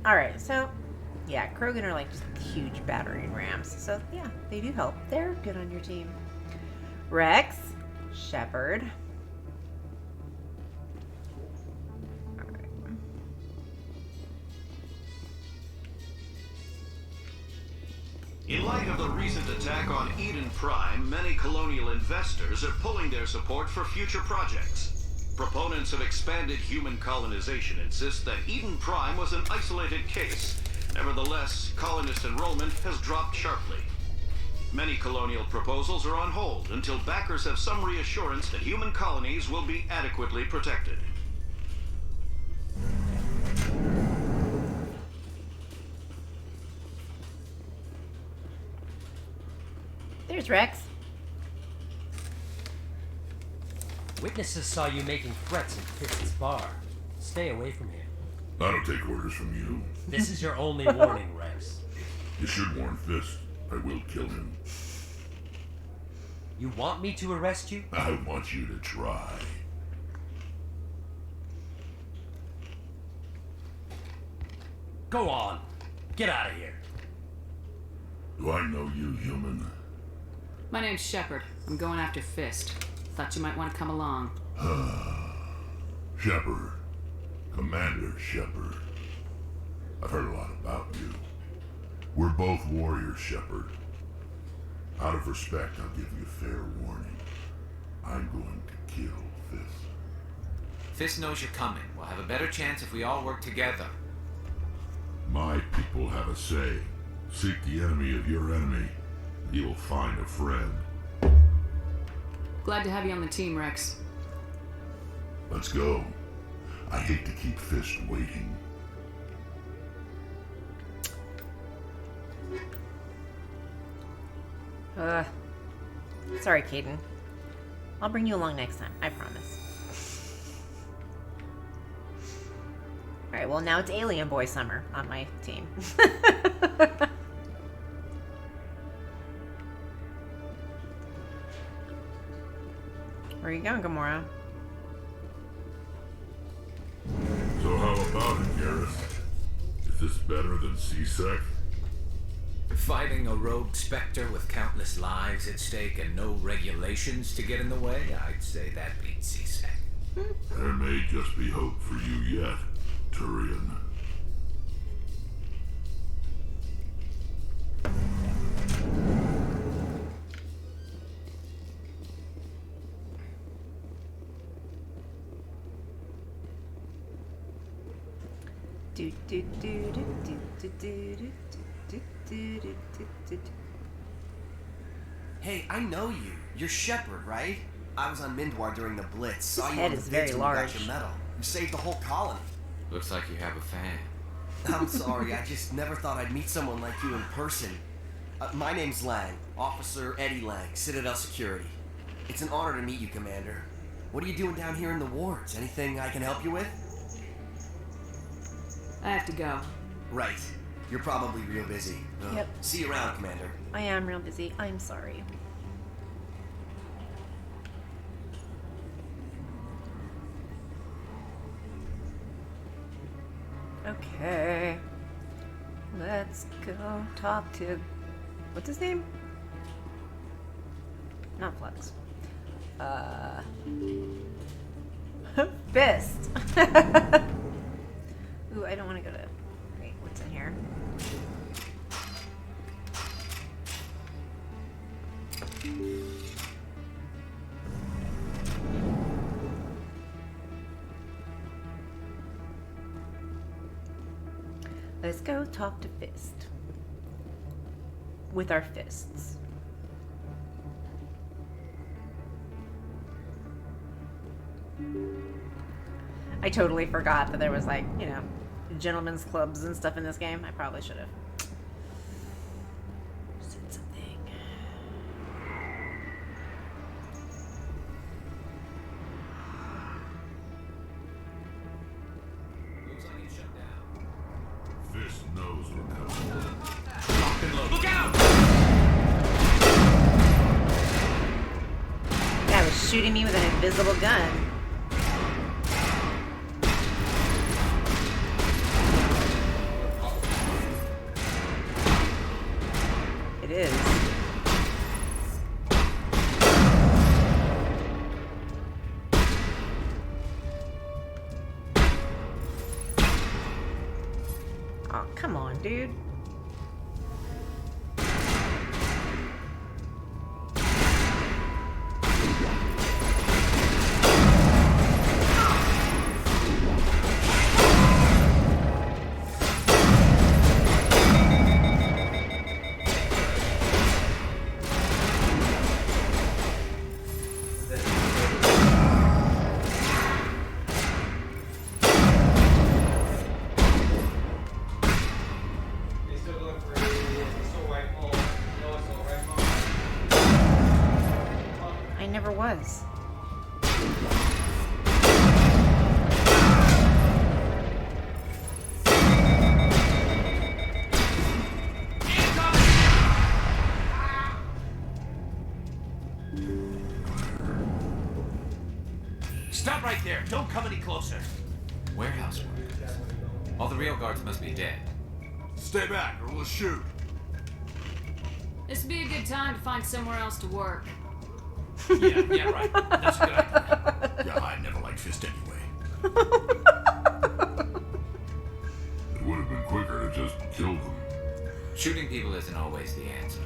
Alright, so, yeah, Krogan are like just huge battering rams. So, yeah, they do help. They're good on your team. Rex, Shepard. In light of the recent attack on Eden Prime, many colonial investors are pulling their support for future projects. Proponents of expanded human colonization insist that Eden Prime was an isolated case. Nevertheless, colonist enrollment has dropped sharply. Many colonial proposals are on hold until backers have some reassurance that human colonies will be adequately protected. There's Rex. Witnesses saw you making threats in Fist's bar. Stay away from him. I don't take orders from you. This is your only warning, Rex. You should warn Fist. I will kill him. You want me to arrest you? I want you to try. Go on. Get out of here. Do I know you, human? My name's Shepard. I'm going after Fist. Thought you might want to come along. Shepard. Commander Shepard. I've heard a lot about you. We're both warriors, Shepard. Out of respect, I'll give you fair warning. I'm going to kill Fist. Fist knows you're coming. We'll have a better chance if we all work together. My people have a say. Seek the enemy of your enemy. You will find a friend. Glad to have you on the team, Rex. Let's go. I hate to keep Fist waiting. Sorry, Caden. I'll bring you along next time. I promise. Alright, well now it's Alien Boy Summer on my team. Where are you going, Gamora? So how about it, Garrus? Is this better than CSEC? Fighting a rogue Spectre with countless lives at stake and no regulations to get in the way? I'd say that beats CSEC. There may just be hope for you yet, Turian. Do, do, do, do, do, do, do, do, do, do, do, do, do. Hey, I know you. You're Shepard, right? I was on Mindwar during the Blitz. Saw His you head on the is very bids when you got large. your medal. You saved the whole colony. Looks like you have a fan. I'm sorry, I just never thought I'd meet someone like you in person. My name's Lang, Officer Eddie Lang, Citadel Security. It's an honor to meet you, Commander. What are you doing down here in the wards? Anything I can help you with? I have to go. Right. You're probably real busy. Yep. See you around, Commander. I am real busy. I'm sorry. Okay. Let's go talk to... What's his name? Not Flux. Fist. Ooh, I don't want to go to... Wait, what's in here? Let's go talk to Fist. With our fists. I totally forgot that there was, like, you know, gentlemen's clubs and stuff in this game. I probably should have said something. Looks like it's shut down. Fist knows we're coming. Lock and load. Look out! Guy was shooting me with an invisible gun. It is. Oh, come on, dude. I never was. Stop right there. Don't come any closer. Warehouse workers. All the real guards must be dead. Stay back or we'll shoot. This would be a good time to find somewhere else to work. Yeah, right. That's a good idea. Yeah, I never liked Fist anyway. It would have been quicker to just kill them. Shooting people isn't always the answer.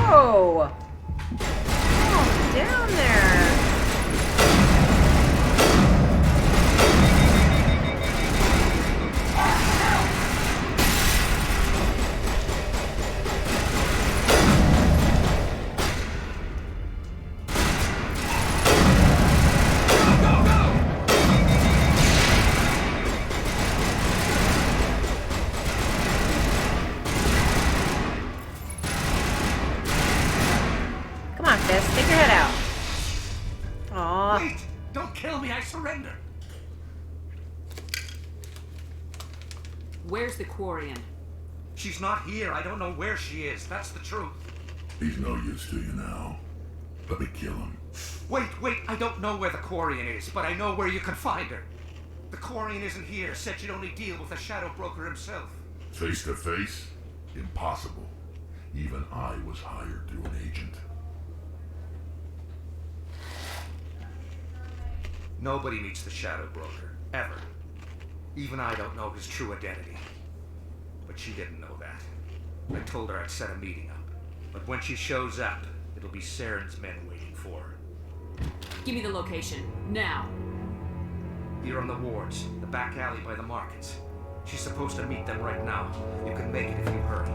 Whoa! Oh, down there. Come on, Fist, stick your head out. Aw. Wait! Don't kill me. I surrender. Where's the Quarian? She's not here. I don't know where she is. That's the truth. He's no use to you now. Let me kill him. Wait. I don't know where the Quarian is, but I know where you can find her. The Quarian isn't here. Said she'd only deal with the Shadow Broker himself. Face to face? Impossible. Even I was hired through an agent. Nobody meets the Shadow Broker, ever. Even I don't know his true identity. But she didn't know that. I told her I'd set a meeting up. But when she shows up, it'll be Saren's men waiting for her. Give me the location, now. Here on the wards, the back alley by the markets. She's supposed to meet them right now. You can make it if you hurry.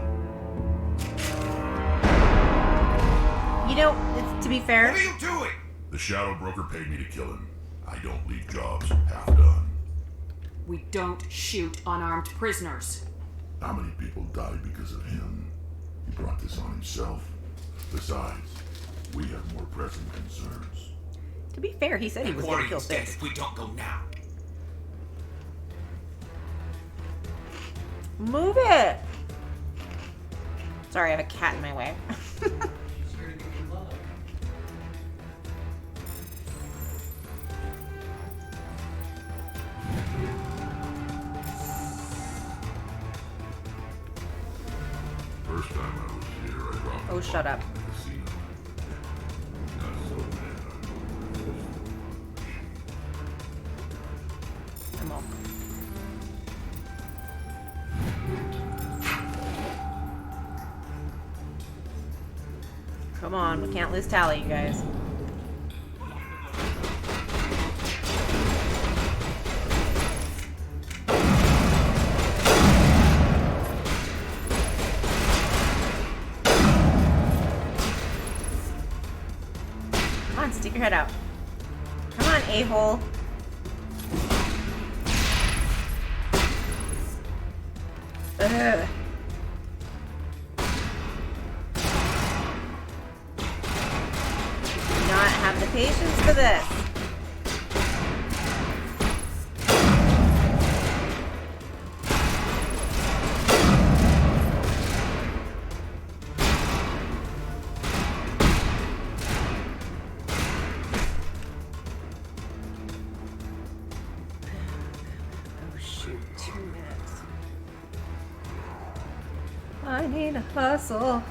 You know, to be fair... What are you doing? The Shadow Broker paid me to kill him. I don't leave jobs half done. We don't shoot unarmed prisoners. How many people died because of him? He brought this on himself. Besides, we have more pressing concerns. To be fair, he said he was going to kill dead Fist. if we don't go now. Move it! Sorry, I have a cat in my way. First time I was here, I dropped Oh, shut up. the casino. Got so mad I'm all. Come on, we can't lose tally, you guys. Come on, stick your head out. Come on, a-hole. Ugh. Not have the patience for this. Oh shoot, 2 minutes. I need a hustle.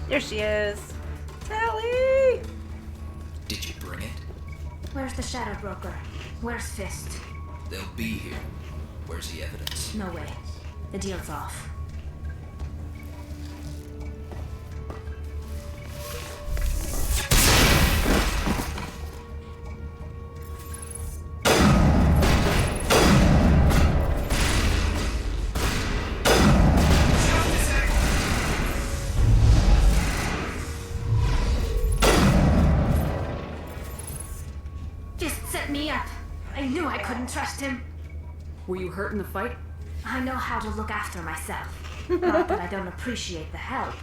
There she is. Tally! Did you bring it? Where's the Shadow Broker? Where's Fist? They'll be here. Where's the evidence? No way. The deal's off. Fist set me up. I knew I couldn't trust him. Were you hurt in the fight? I know how to look after myself. Not that I don't appreciate the help.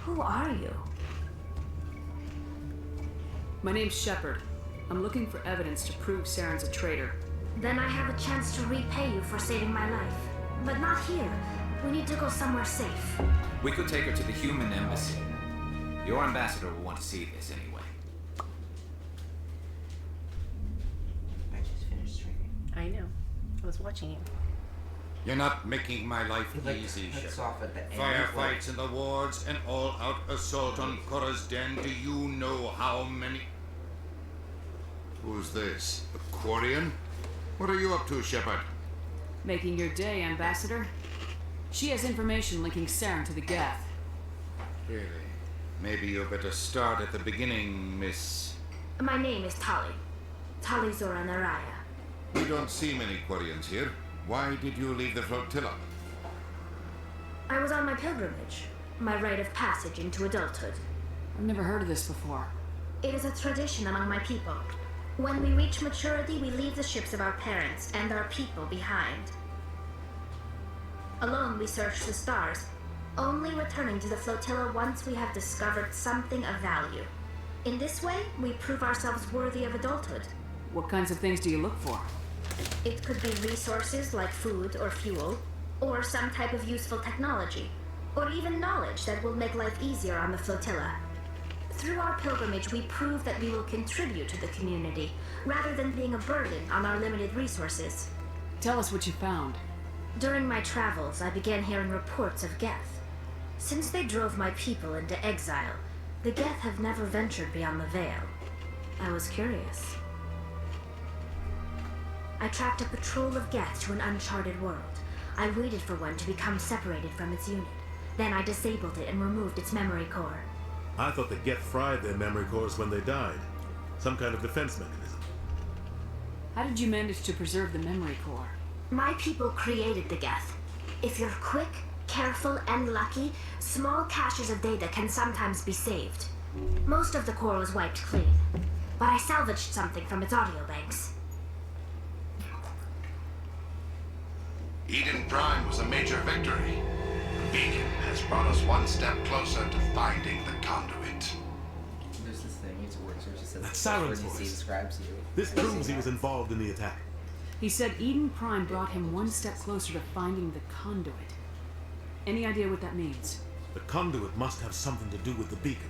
Who are you? My name's Shepard. I'm looking for evidence to prove Saren's a traitor. Then I have a chance to repay you for saving my life. But not here. We need to go somewhere safe. We could take her to the human embassy. Your ambassador will want to see this anyway. I just finished streaming. I know. I was watching you. You're not making my life Like, easy, cuts Shepard. off at the end, Firefights in the wards, an all-out assault on Korra's den. Do you know how many... Who's this? A Quarian? What are you up to, Shepard? Making your day, Ambassador. She has information linking Saren to the Geth. Really? Maybe you better start at the beginning, Miss... My name is Tali. Tali Zora Naraya. We don't see many Quarians here. Why did you leave the flotilla? I was on my pilgrimage. My rite of passage into adulthood. I've never heard of this before. It is a tradition among my people. When we reach maturity, we leave the ships of our parents and our people behind. Alone, we search the stars, only returning to the flotilla once we have discovered something of value. In this way, we prove ourselves worthy of adulthood. What kinds of things do you look for? It could be resources like food or fuel, or some type of useful technology. or even knowledge that will make life easier on the flotilla. Through our pilgrimage, we prove that we will contribute to the community, rather than being a burden on our limited resources. Tell us what you found. During my travels, I began hearing reports of Geth. Since they drove my people into exile, the Geth have never ventured beyond the Veil. I was curious. I tracked a patrol of Geth to an uncharted world. I waited for one to become separated from its unit. Then I disabled it and removed its memory core. I thought the Geth fried their memory cores when they died. Some kind of defense mechanism. How did you manage to preserve the memory core? My people created the Geth. If you're quick, careful, and lucky, small caches of data can sometimes be saved. Most of the core was wiped clean, but I salvaged something from its audio banks. Eden Prime was a major victory. The beacon has brought us one step closer to finding the conduit. There's this thing, it's words where it just says That's the Saren's word you see voice. describes you. This proves he was involved in the attack. He said Eden Prime brought him one step closer to finding the conduit. Any idea what that means? The conduit must have something to do with the beacon.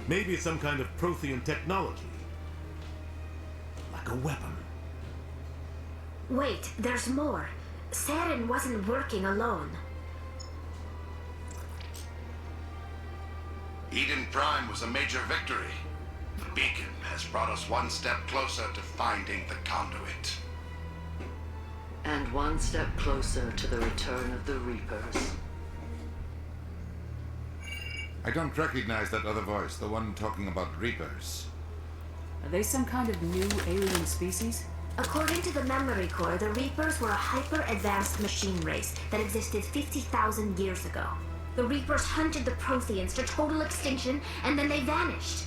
Maybe it's some kind of Prothean technology. Like a weapon. Wait, there's more. Saren wasn't working alone. Eden Prime was a major victory. The beacon has brought us one step closer to finding the conduit. And one step closer to the return of the Reapers. I don't recognize that other voice, the one talking about Reapers. Are they some kind of new alien species? According to the memory core, the Reapers were a hyper-advanced machine race that existed 50,000 years ago. The Reapers hunted the Protheans to total extinction, and then they vanished.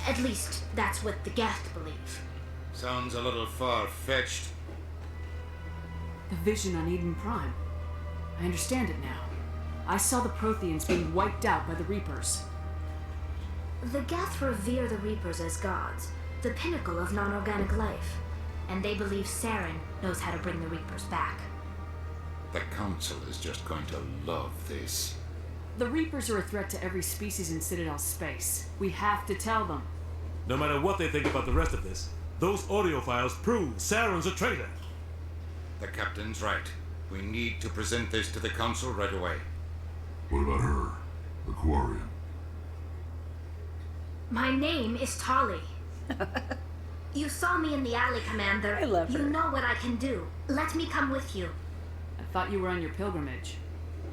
At least, that's what the Geth believe. Sounds a little far-fetched. The vision on Eden Prime. I understand it now. I saw the Protheans being wiped out by the Reapers. The Geth revere the Reapers as gods, the pinnacle of non-organic life. And they believe Saren knows how to bring the Reapers back. The Council is just going to love this. The Reapers are a threat to every species in Citadel space. We have to tell them. No matter what they think about the rest of this, those audio files prove Saren's a traitor. The Captain's right. We need to present this to the Council right away. What about her? Aquarium. My name is Tali. You saw me in the alley, Commander. I love her. You know what I can do. Let me come with you. I thought you were on your pilgrimage.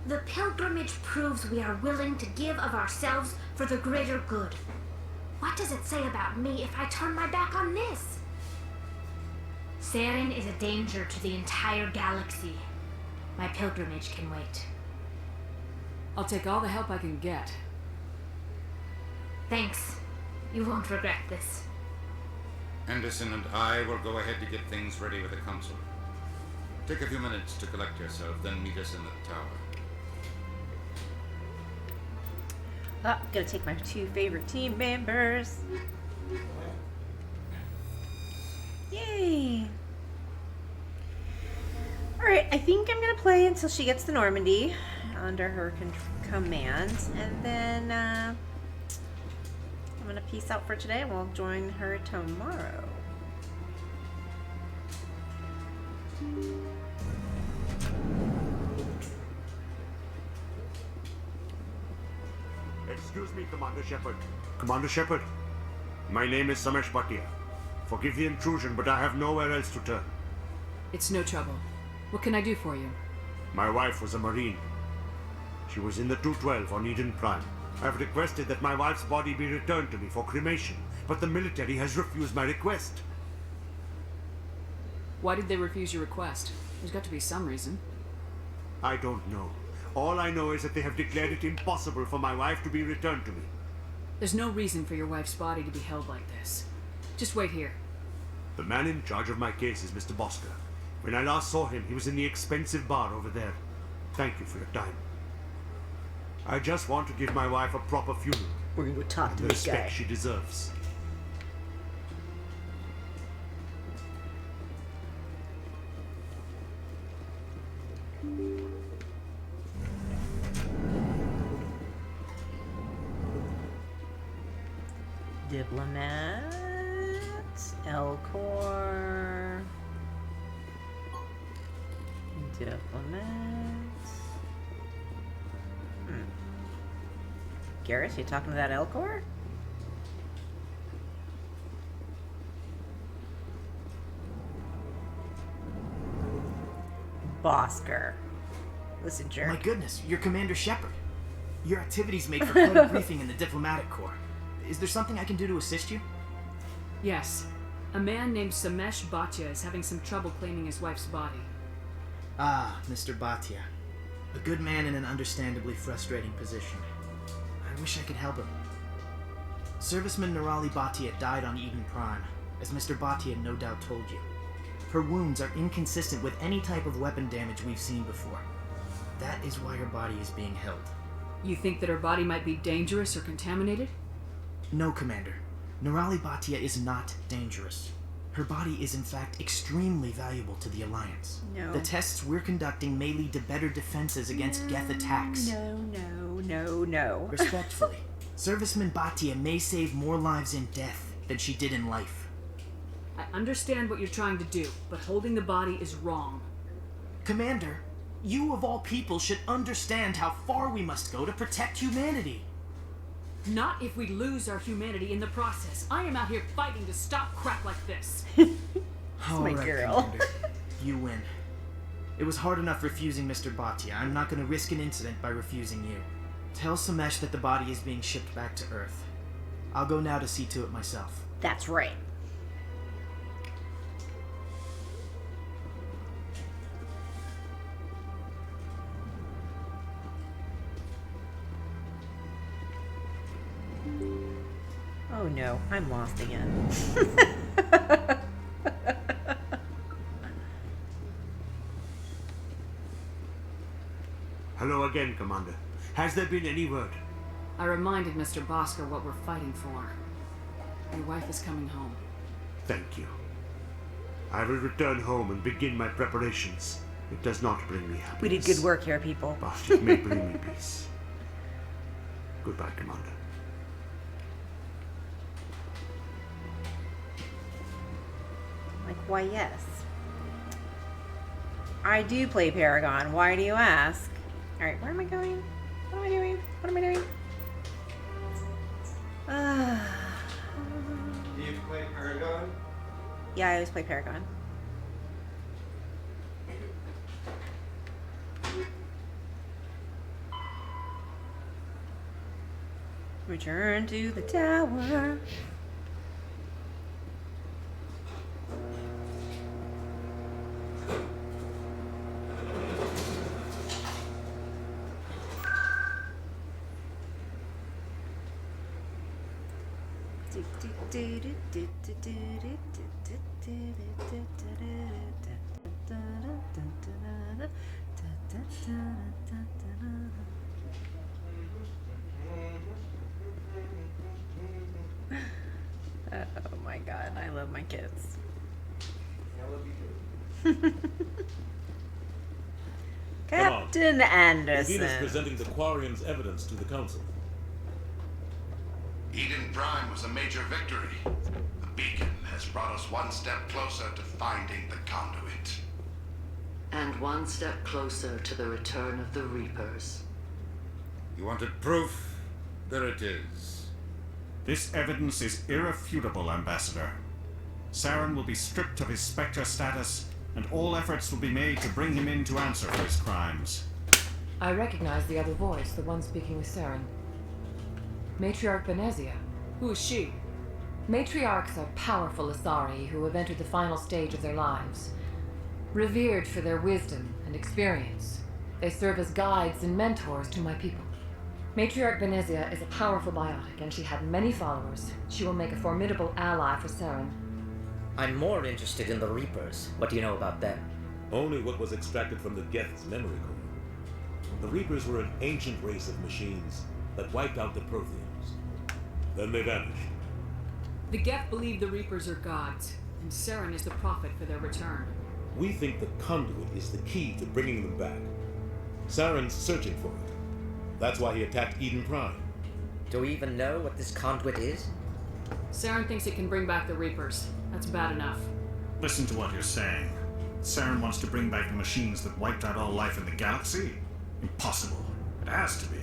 The pilgrimage proves we are willing to give of ourselves for the greater good. What does it say about me if I turn my back on this? Saren is a danger to the entire galaxy. My pilgrimage can wait. I'll take all the help I can get. Thanks. You won't regret this. Anderson and I will go ahead to get things ready with the Council. Take a few minutes to collect yourself, then meet us in the tower. Oh, I'm gonna take my two favorite team members. Yay! Alright, I think I'm gonna play until she gets to Normandy under her command, and then I'm gonna peace out for today and we'll join her tomorrow. Excuse me, Commander Shepard. Commander Shepard, my name is Samesh Bhatia. Forgive the intrusion, but I have nowhere else to turn. It's no trouble. What can I do for you? My wife was a Marine. She was in the 212 on Eden Prime. I have requested that my wife's body be returned to me for cremation, but the military has refused my request. Why did they refuse your request? There's got to be some reason. I don't know. All I know is that they have declared it impossible for my wife to be returned to me. There's no reason for your wife's body to be held like this. Just wait here. The man in charge of my case is Mr. Bosker. When I last saw him, he was in the expensive bar over there. Thank you for your time. I just want to give my wife a proper funeral. We're gonna go talk to the this respect guy. she deserves. Diplomat. Elcor. Diplomat. Garrus, you talking to that Elcor? Bosker. Listen, jerk. My goodness, you're Commander Shepard. Your activities make for quite a briefing in the diplomatic corps. Is there something I can do to assist you? Yes. A man named Samesh Bhatia is having some trouble claiming his wife's body. Ah, Mr. Bhatia. A good man in an understandably frustrating position. I wish I could help him. Serviceman Nirali Bhatia died on Eden Prime, as Mr. Bhatia no doubt told you. Her wounds are inconsistent with any type of weapon damage we've seen before. That is why her body is being held. You think that her body might be dangerous or contaminated? No, Commander. Nirali Bhatia is not dangerous. Her body is in fact extremely valuable to the Alliance. No. The tests we're conducting may lead to better defenses against Geth attacks. No. Respectfully, Serviceman Bhatia may save more lives in death than she did in life. I understand what you're trying to do, but holding the body is wrong. Commander, you of all people should understand how far we must go to protect humanity. Not if we lose our humanity in the process. I am out here fighting to stop crap like this. All my right, girl. Commander. You win. It was hard enough refusing Mr. Bhatia. I'm not going to risk an incident by refusing you. Tell Samesh that the body is being shipped back to Earth. I'll go now to see to it myself. That's right. Oh no, I'm lost again. Hello again, Commander. Has there been any word? I reminded Mr. Bosker what we're fighting for. Your wife is coming home. Thank you. I will return home and begin my preparations. It does not bring me happiness. We did good work here, people. But it may bring me peace. Goodbye, Commander. Like, why, yes. I do play Paragon. Why do you ask? Alright, where am I going? What am I doing? What am I doing? Do you play Paragon? Yeah, I always play Paragon. Return to the tower. Oh my god, I love my kids. Captain Anderson. Venus presenting the Quarians' evidence to the Council. Eden Prime was a major victory. The beacon has brought us one step closer to finding the conduit. And one step closer to the return of the Reapers. You wanted proof? There it is. This evidence is irrefutable, Ambassador. Saren will be stripped of his Spectre status, and all efforts will be made to bring him in to answer for his crimes. I recognize the other voice, the one speaking with Saren. Matriarch Benezia. Who is she? Matriarchs are powerful Asari who have entered the final stage of their lives. Revered for their wisdom and experience, they serve as guides and mentors to my people. Matriarch Benezia is a powerful biotic, and she had many followers. She will make a formidable ally for Saren. I'm more interested in the Reapers. What do you know about them? Only what was extracted from the Geth's memory core. The Reapers were an ancient race of machines that wiped out the Protheans. Then they vanished. The Geth believe the Reapers are gods, and Saren is the prophet for their return. We think the conduit is the key to bringing them back. Saren's searching for it. That's why he attacked Eden Prime. Do we even know what this conduit is? Saren thinks it can bring back the Reapers. That's bad enough. Listen to what you're saying. Saren wants to bring back the machines that wiped out all life in the galaxy? Impossible. It has to be.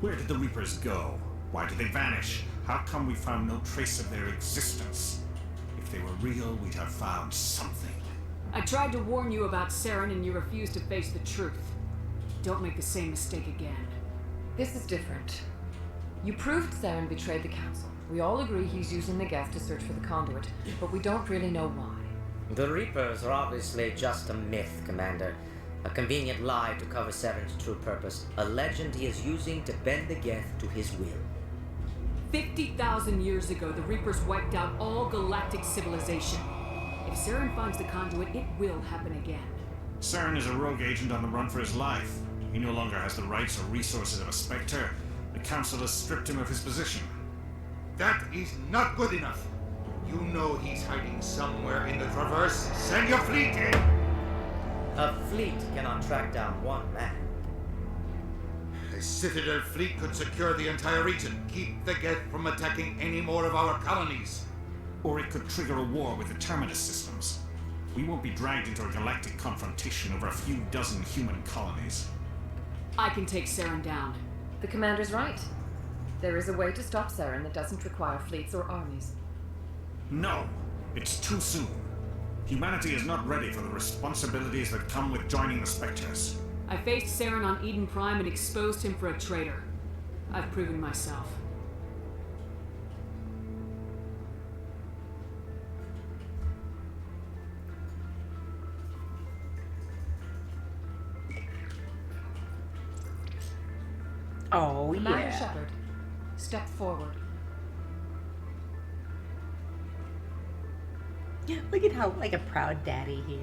Where did the Reapers go? Why did they vanish? How come we found no trace of their existence? If they were real, we'd have found something. I tried to warn you about Saren and you refused to face the truth. Don't make the same mistake again. This is different. You proved Saren betrayed the Council. We all agree he's using the Geth to search for the conduit, but we don't really know why. The Reapers are obviously just a myth, Commander. A convenient lie to cover Saren's true purpose. A legend he is using to bend the Geth to his will. 50,000 years ago, the Reapers wiped out all galactic civilization. If Saren finds the conduit, it will happen again. Saren is a rogue agent on the run for his life. He no longer has the rights or resources of a Spectre. The Council has stripped him of his position. That is not good enough. You know he's hiding somewhere in the Traverse. Send your fleet in! A fleet cannot track down one man. A Citadel fleet could secure the entire region, keep the Geth from attacking any more of our colonies. Or it could trigger a war with the Terminus systems. We won't be dragged into a galactic confrontation over a few dozen human colonies. I can take Saren down. The Commander's right. There is a way to stop Saren that doesn't require fleets or armies. No, it's too soon. Humanity is not ready for the responsibilities that come with joining the Spectres. I faced Saren on Eden Prime and exposed him for a traitor. I've proven myself. Oh, Commander yeah. Shepard, step forward. Look at how like a proud daddy he is.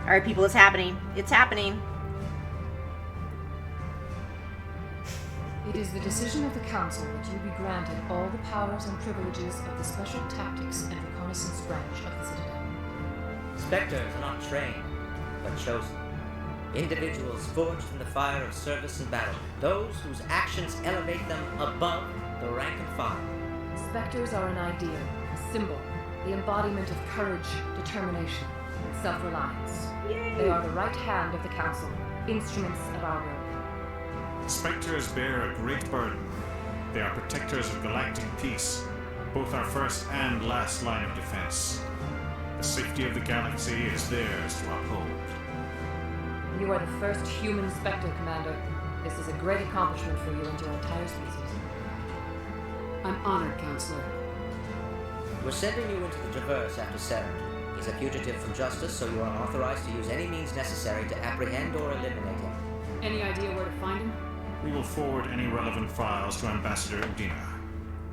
All right, people, it's happening. It's happening. It is the decision of the Council that you be granted all the powers and privileges of the Special Tactics and Reconnaissance branch of the Citadel. Spectres are not trained, but chosen. Individuals forged from the fire of service and battle. Those whose actions elevate them above the rank and file. Spectres are an ideal, a symbol, the embodiment of courage, determination, and self-reliance. They are the right hand of the Council, instruments of our will. Spectres bear a great burden. They are protectors of galactic peace, both our first and last line of defense. The safety of the galaxy is theirs to uphold. You are the first human Spectre, Commander. This is a great accomplishment for you and your entire species. I'm honored, Counselor. We're sending you into the Traverse after Saren. He's a fugitive from justice, so you are authorized to use any means necessary to apprehend or eliminate him. Any idea where to find him? We will forward any relevant files to Ambassador Udina.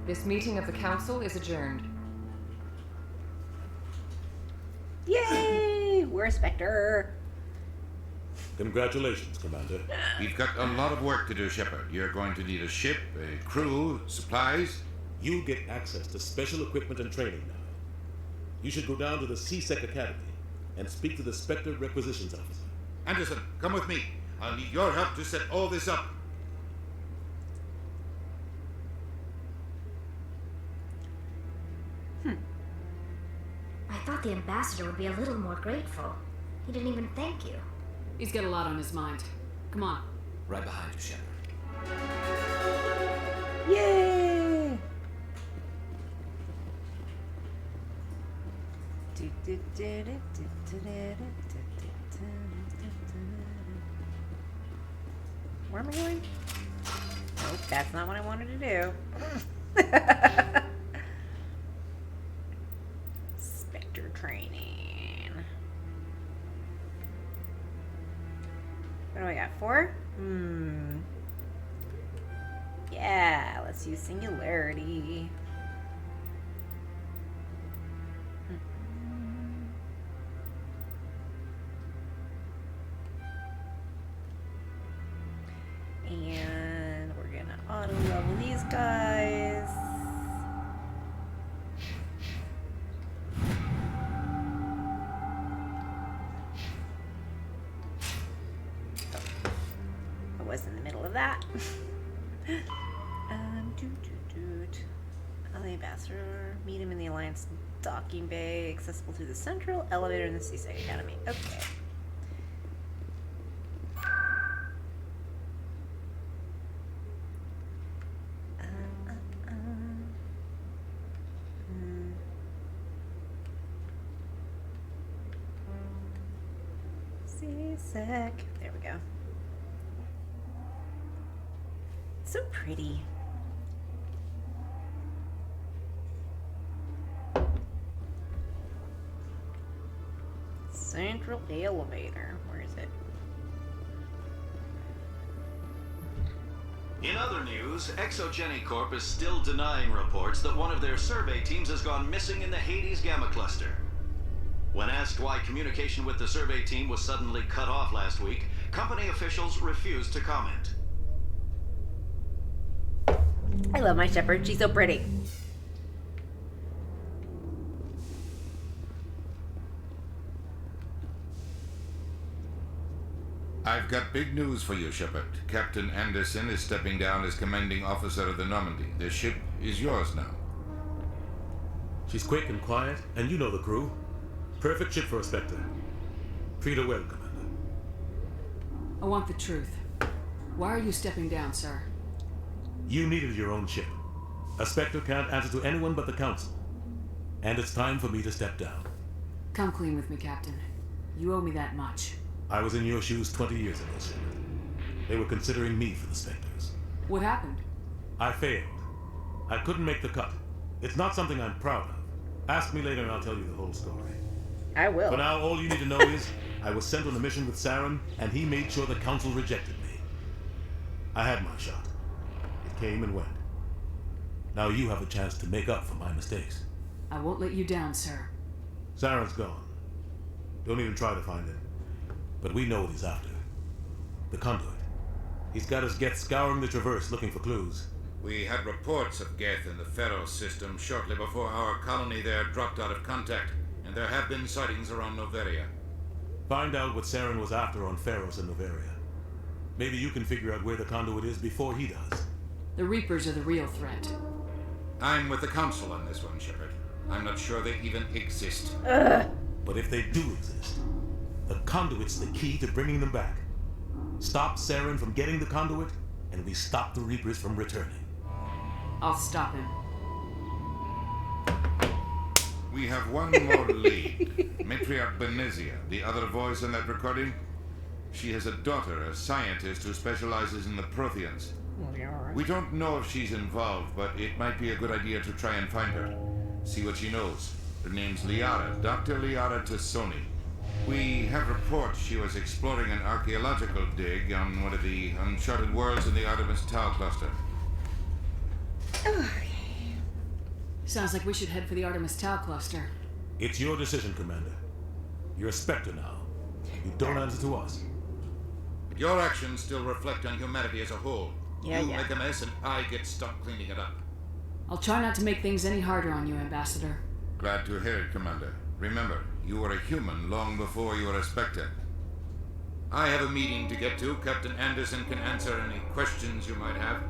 This meeting of the Council is adjourned. Yay! We're a Spectre. Congratulations, Commander. We've got a lot of work to do, Shepard. You're going to need a ship, a crew, supplies. You get access to special equipment and training now. You should go down to the C-Sec Academy and speak to the Spectre Requisitions Officer. Anderson, come with me. I'll need your help to set all this up. I thought the ambassador would be a little more grateful. He didn't even thank you. He's got a lot on his mind. Come on. Right behind you, Shepard. Yay! Where am I going? Nope, that's not what I wanted to do. Spectre training. What do I got? 4? Yeah, let's use singularity. And we're gonna auto level these guys. was in the middle of that. The ambassador, meet him in the Alliance docking bay, accessible through the central elevator in the Seaside Academy. Okay. Seasick. There we go. So pretty. Central elevator. Where is it? In other news, Exogeny Corp is still denying reports that one of their survey teams has gone missing in the Hades Gamma Cluster. When asked why communication with the survey team was suddenly cut off last week, company officials refused to comment. I love my Shepard. She's so pretty. I've got big news for you, Shepard. Captain Anderson is stepping down as commanding officer of the Normandy. The ship is yours now. She's quick and quiet, and you know the crew. Perfect ship for a Spectre. Treat her well, Commander. I want the truth. Why are you stepping down, sir? You needed your own ship. A Spectre can't answer to anyone but the Council. And it's time for me to step down. Come clean with me, Captain. You owe me that much. I was in your shoes 20 years ago, Shepard. They were considering me for the Spectres. What happened? I failed. I couldn't make the cut. It's not something I'm proud of. Ask me later and I'll tell you the whole story. I will. For now, all you need to know is I was sent on a mission with Saren, and he made sure the Council rejected me. I had my shot. It came and went. Now you have a chance to make up for my mistakes. I won't let you down, sir. Saren's gone. Don't even try to find him. But we know what he's after. The conduit. He's got his Geth scouring the Traverse looking for clues. We had reports of Geth in the Pharaoh system shortly before our colony there dropped out of contact, and there have been sightings around Noveria. Find out what Saren was after on Pharos and Noveria. Maybe you can figure out where the conduit is before he does. The Reapers are the real threat. I'm with the Council on this one, Shepard. I'm not sure they even exist. But if they do exist, the conduit's the key to bringing them back. Stop Saren from getting the conduit, and we stop the Reapers from returning. I'll stop him. We have one more lead. Matriarch Benezia, the other voice in that recording. She has a daughter, a scientist who specializes in the Protheans. We don't know if she's involved, but it might be a good idea to try and find her. See what she knows. Her name's Liara, Dr. Liara Tassoni. We have reports she was exploring an archaeological dig on one of the uncharted worlds in the Artemis Tau cluster. Sounds like we should head for the Artemis Tau cluster. It's your decision, Commander. You're a Spectre now. You don't answer to us. But your actions still reflect on humanity as a whole. Yeah, you yeah. make a mess and I get stuck cleaning it up. I'll try not to make things any harder on you, Ambassador. Glad to hear it, Commander. Remember, you were a human long before you were a Spectre. I have a meeting to get to. Captain Anderson can answer any questions you might have.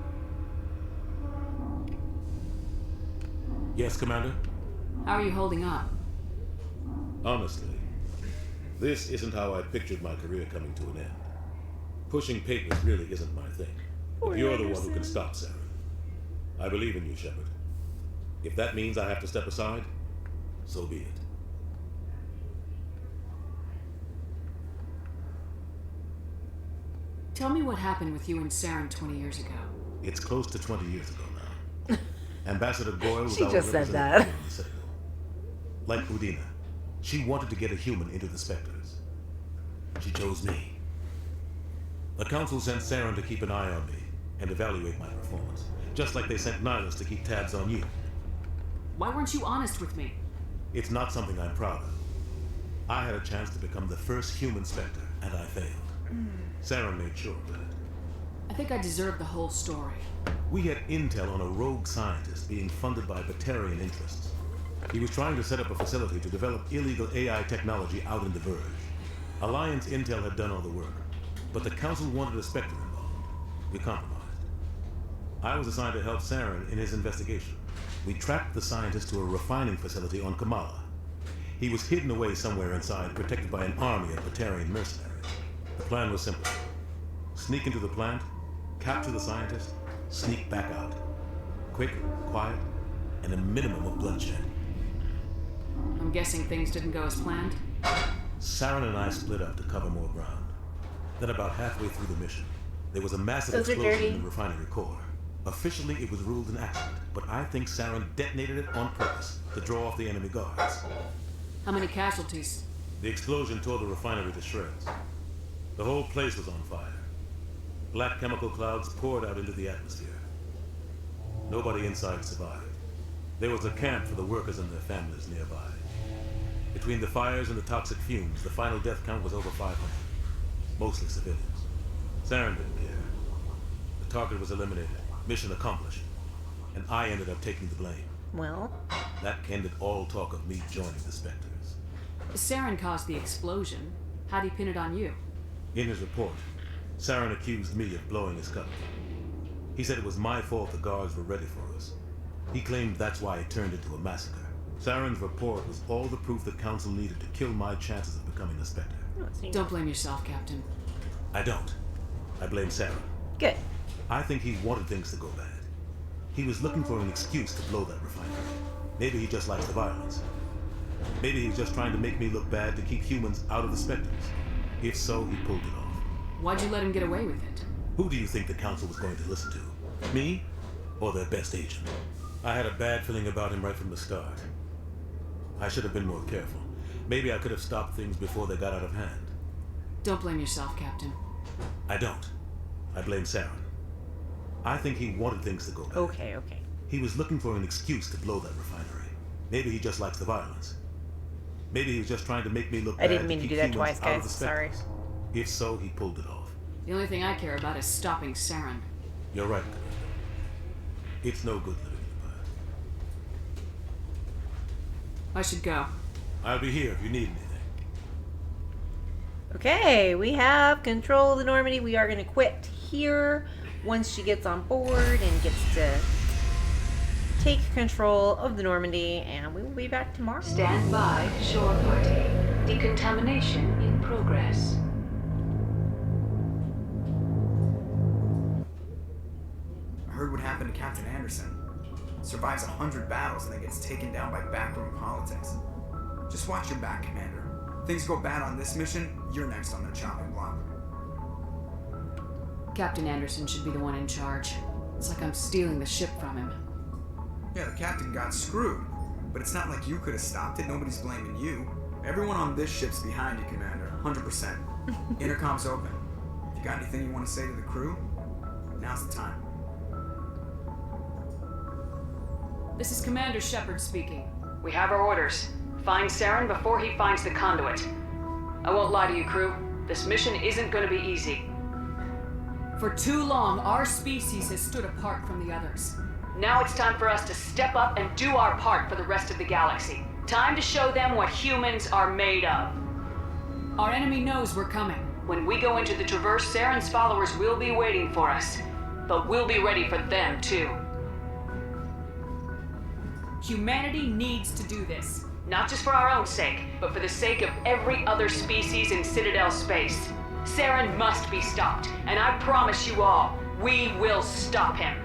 Yes, Commander? How are you holding up? Honestly, this isn't how I pictured my career coming to an end. Pushing papers really isn't my thing. But you're the one who can stop Saren. I believe in you, Shepard. If that means I have to step aside, so be it. Tell me what happened with you and Saren 20 years ago. It's close to 20 years ago now. Ambassador Goyle was She our just said representative that. in the Citadel. Like Udina, she wanted to get a human into the Spectres. She chose me. The Council sent Saren to keep an eye on me and evaluate my performance, just like they sent Nihilus to keep tabs on you. Why weren't you honest with me? It's not something I'm proud of. I had a chance to become the first human Spectre, and I failed. Saren made sure of that. I think I deserve the whole story. We had intel on a rogue scientist being funded by Batarian interests. He was trying to set up a facility to develop illegal AI technology out in the Verge. Alliance intel had done all the work, but the Council wanted a Spectre involved. We compromised. I was assigned to help Saren in his investigation. We tracked the scientist to a refining facility on Kamala. He was hidden away somewhere inside, protected by an army of Batarian mercenaries. The plan was simple. Sneak into the plant, capture the scientist, sneak back out. Quick, quiet, and a minimum of bloodshed. I'm guessing things didn't go as planned? Saren and I split up to cover more ground. Then about halfway through the mission, there was a massive Those are explosion dirty. in the refinery core. Officially, it was ruled an accident, but I think Saren detonated it on purpose to draw off the enemy guards. How many casualties? The explosion tore the refinery to shreds. The whole place was on fire. Black chemical clouds poured out into the atmosphere. Nobody inside survived. There was a camp for the workers and their families nearby. Between the fires and the toxic fumes, the final death count was over 500. Mostly civilians. Saren didn't care. The target was eliminated. Mission accomplished. And I ended up taking the blame. Well, That ended all talk of me joining the Spectres. Saren caused the explosion. How'd he pin it on you? In his report, Saren accused me of blowing his cover. He said it was my fault the guards were ready for us. He claimed that's why it turned into a massacre. Saren's report was all the proof the Council needed to kill my chances of becoming a Spectre. Don't blame yourself, Captain. I don't. I blame Saren. Good. I think he wanted things to go bad. He was looking for an excuse to blow that refinery. Maybe he just likes the violence. Maybe he was just trying to make me look bad to keep humans out of the Spectres. If so, he pulled it off. Why'd you let him get away with it? Who do you think the Council was going to listen to? Me? Or their best agent? I had a bad feeling about him right from the start. I should have been more careful. Maybe I could have stopped things before they got out of hand. Don't blame yourself, Captain. I don't. I blame Saren. I think he wanted things to go bad. Okay. He was looking for an excuse to blow that refinery. Maybe he just likes the violence. Maybe he was just trying to make me look bad. I didn't mean to keep do that humans twice, out of guys. the Sorry. Spectres. If so, he pulled it off. The only thing I care about is stopping Saren. You're right, Commander. It's no good living in the past. I should go. I'll be here if you need anything. Okay, we have control of the Normandy. We are going to quit here once she gets on board and gets to take control of the Normandy, and we will be back tomorrow. Stand by, shore party. Decontamination in progress. I heard what happened to Captain Anderson. Survives 100 battles and then gets taken down by backroom politics. Just watch your back, Commander. Things go bad on this mission, you're next on their chopping block. Captain Anderson should be the one in charge. It's like I'm stealing the ship from him. Yeah, the captain got screwed, but it's not like you could have stopped it. Nobody's blaming you. Everyone on this ship's behind you, Commander. 100%. Intercom's open. If you got anything you want to say to the crew, now's the time. This is Commander Shepard speaking. We have our orders. Find Saren before he finds the conduit. I won't lie to you, crew. This mission isn't going to be easy. For too long, our species has stood apart from the others. Now it's time for us to step up and do our part for the rest of the galaxy. Time to show them what humans are made of. Our enemy knows we're coming. When we go into the Traverse, Saren's followers will be waiting for us. But we'll be ready for them, too. Humanity needs to do this. Not just for our own sake, but for the sake of every other species in Citadel space. Saren must be stopped, and I promise you all, we will stop him.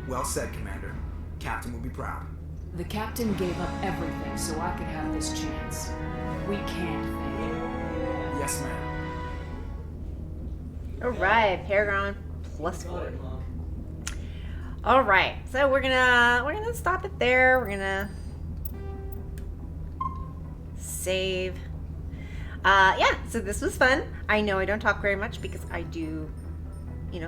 Well said, Commander. Captain will be proud. The captain gave up everything so I could have this chance. We can't fail. Yes, ma'am. All right, Paragon +4. All right, so we're gonna stop it there. We're gonna save. Yeah, so this was fun. I know I don't talk very much because I do,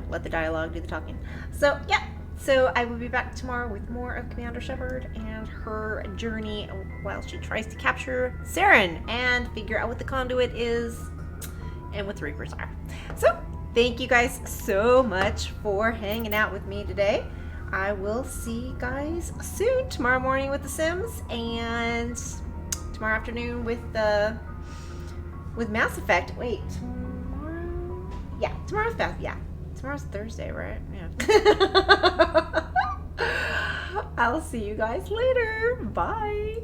let the dialogue do the talking. So yeah, so I will be back tomorrow with more of Commander Shepard and her journey while she tries to capture Saren and figure out what the conduit is and what the Reapers are. So thank you guys so much for hanging out with me today. I will see you guys soon, tomorrow morning with The Sims, and tomorrow afternoon with Mass Effect. Wait, tomorrow? Yeah, tomorrow's Mass. Yeah, Tomorrow's Thursday, right? Yeah. I'll see you guys later. Bye.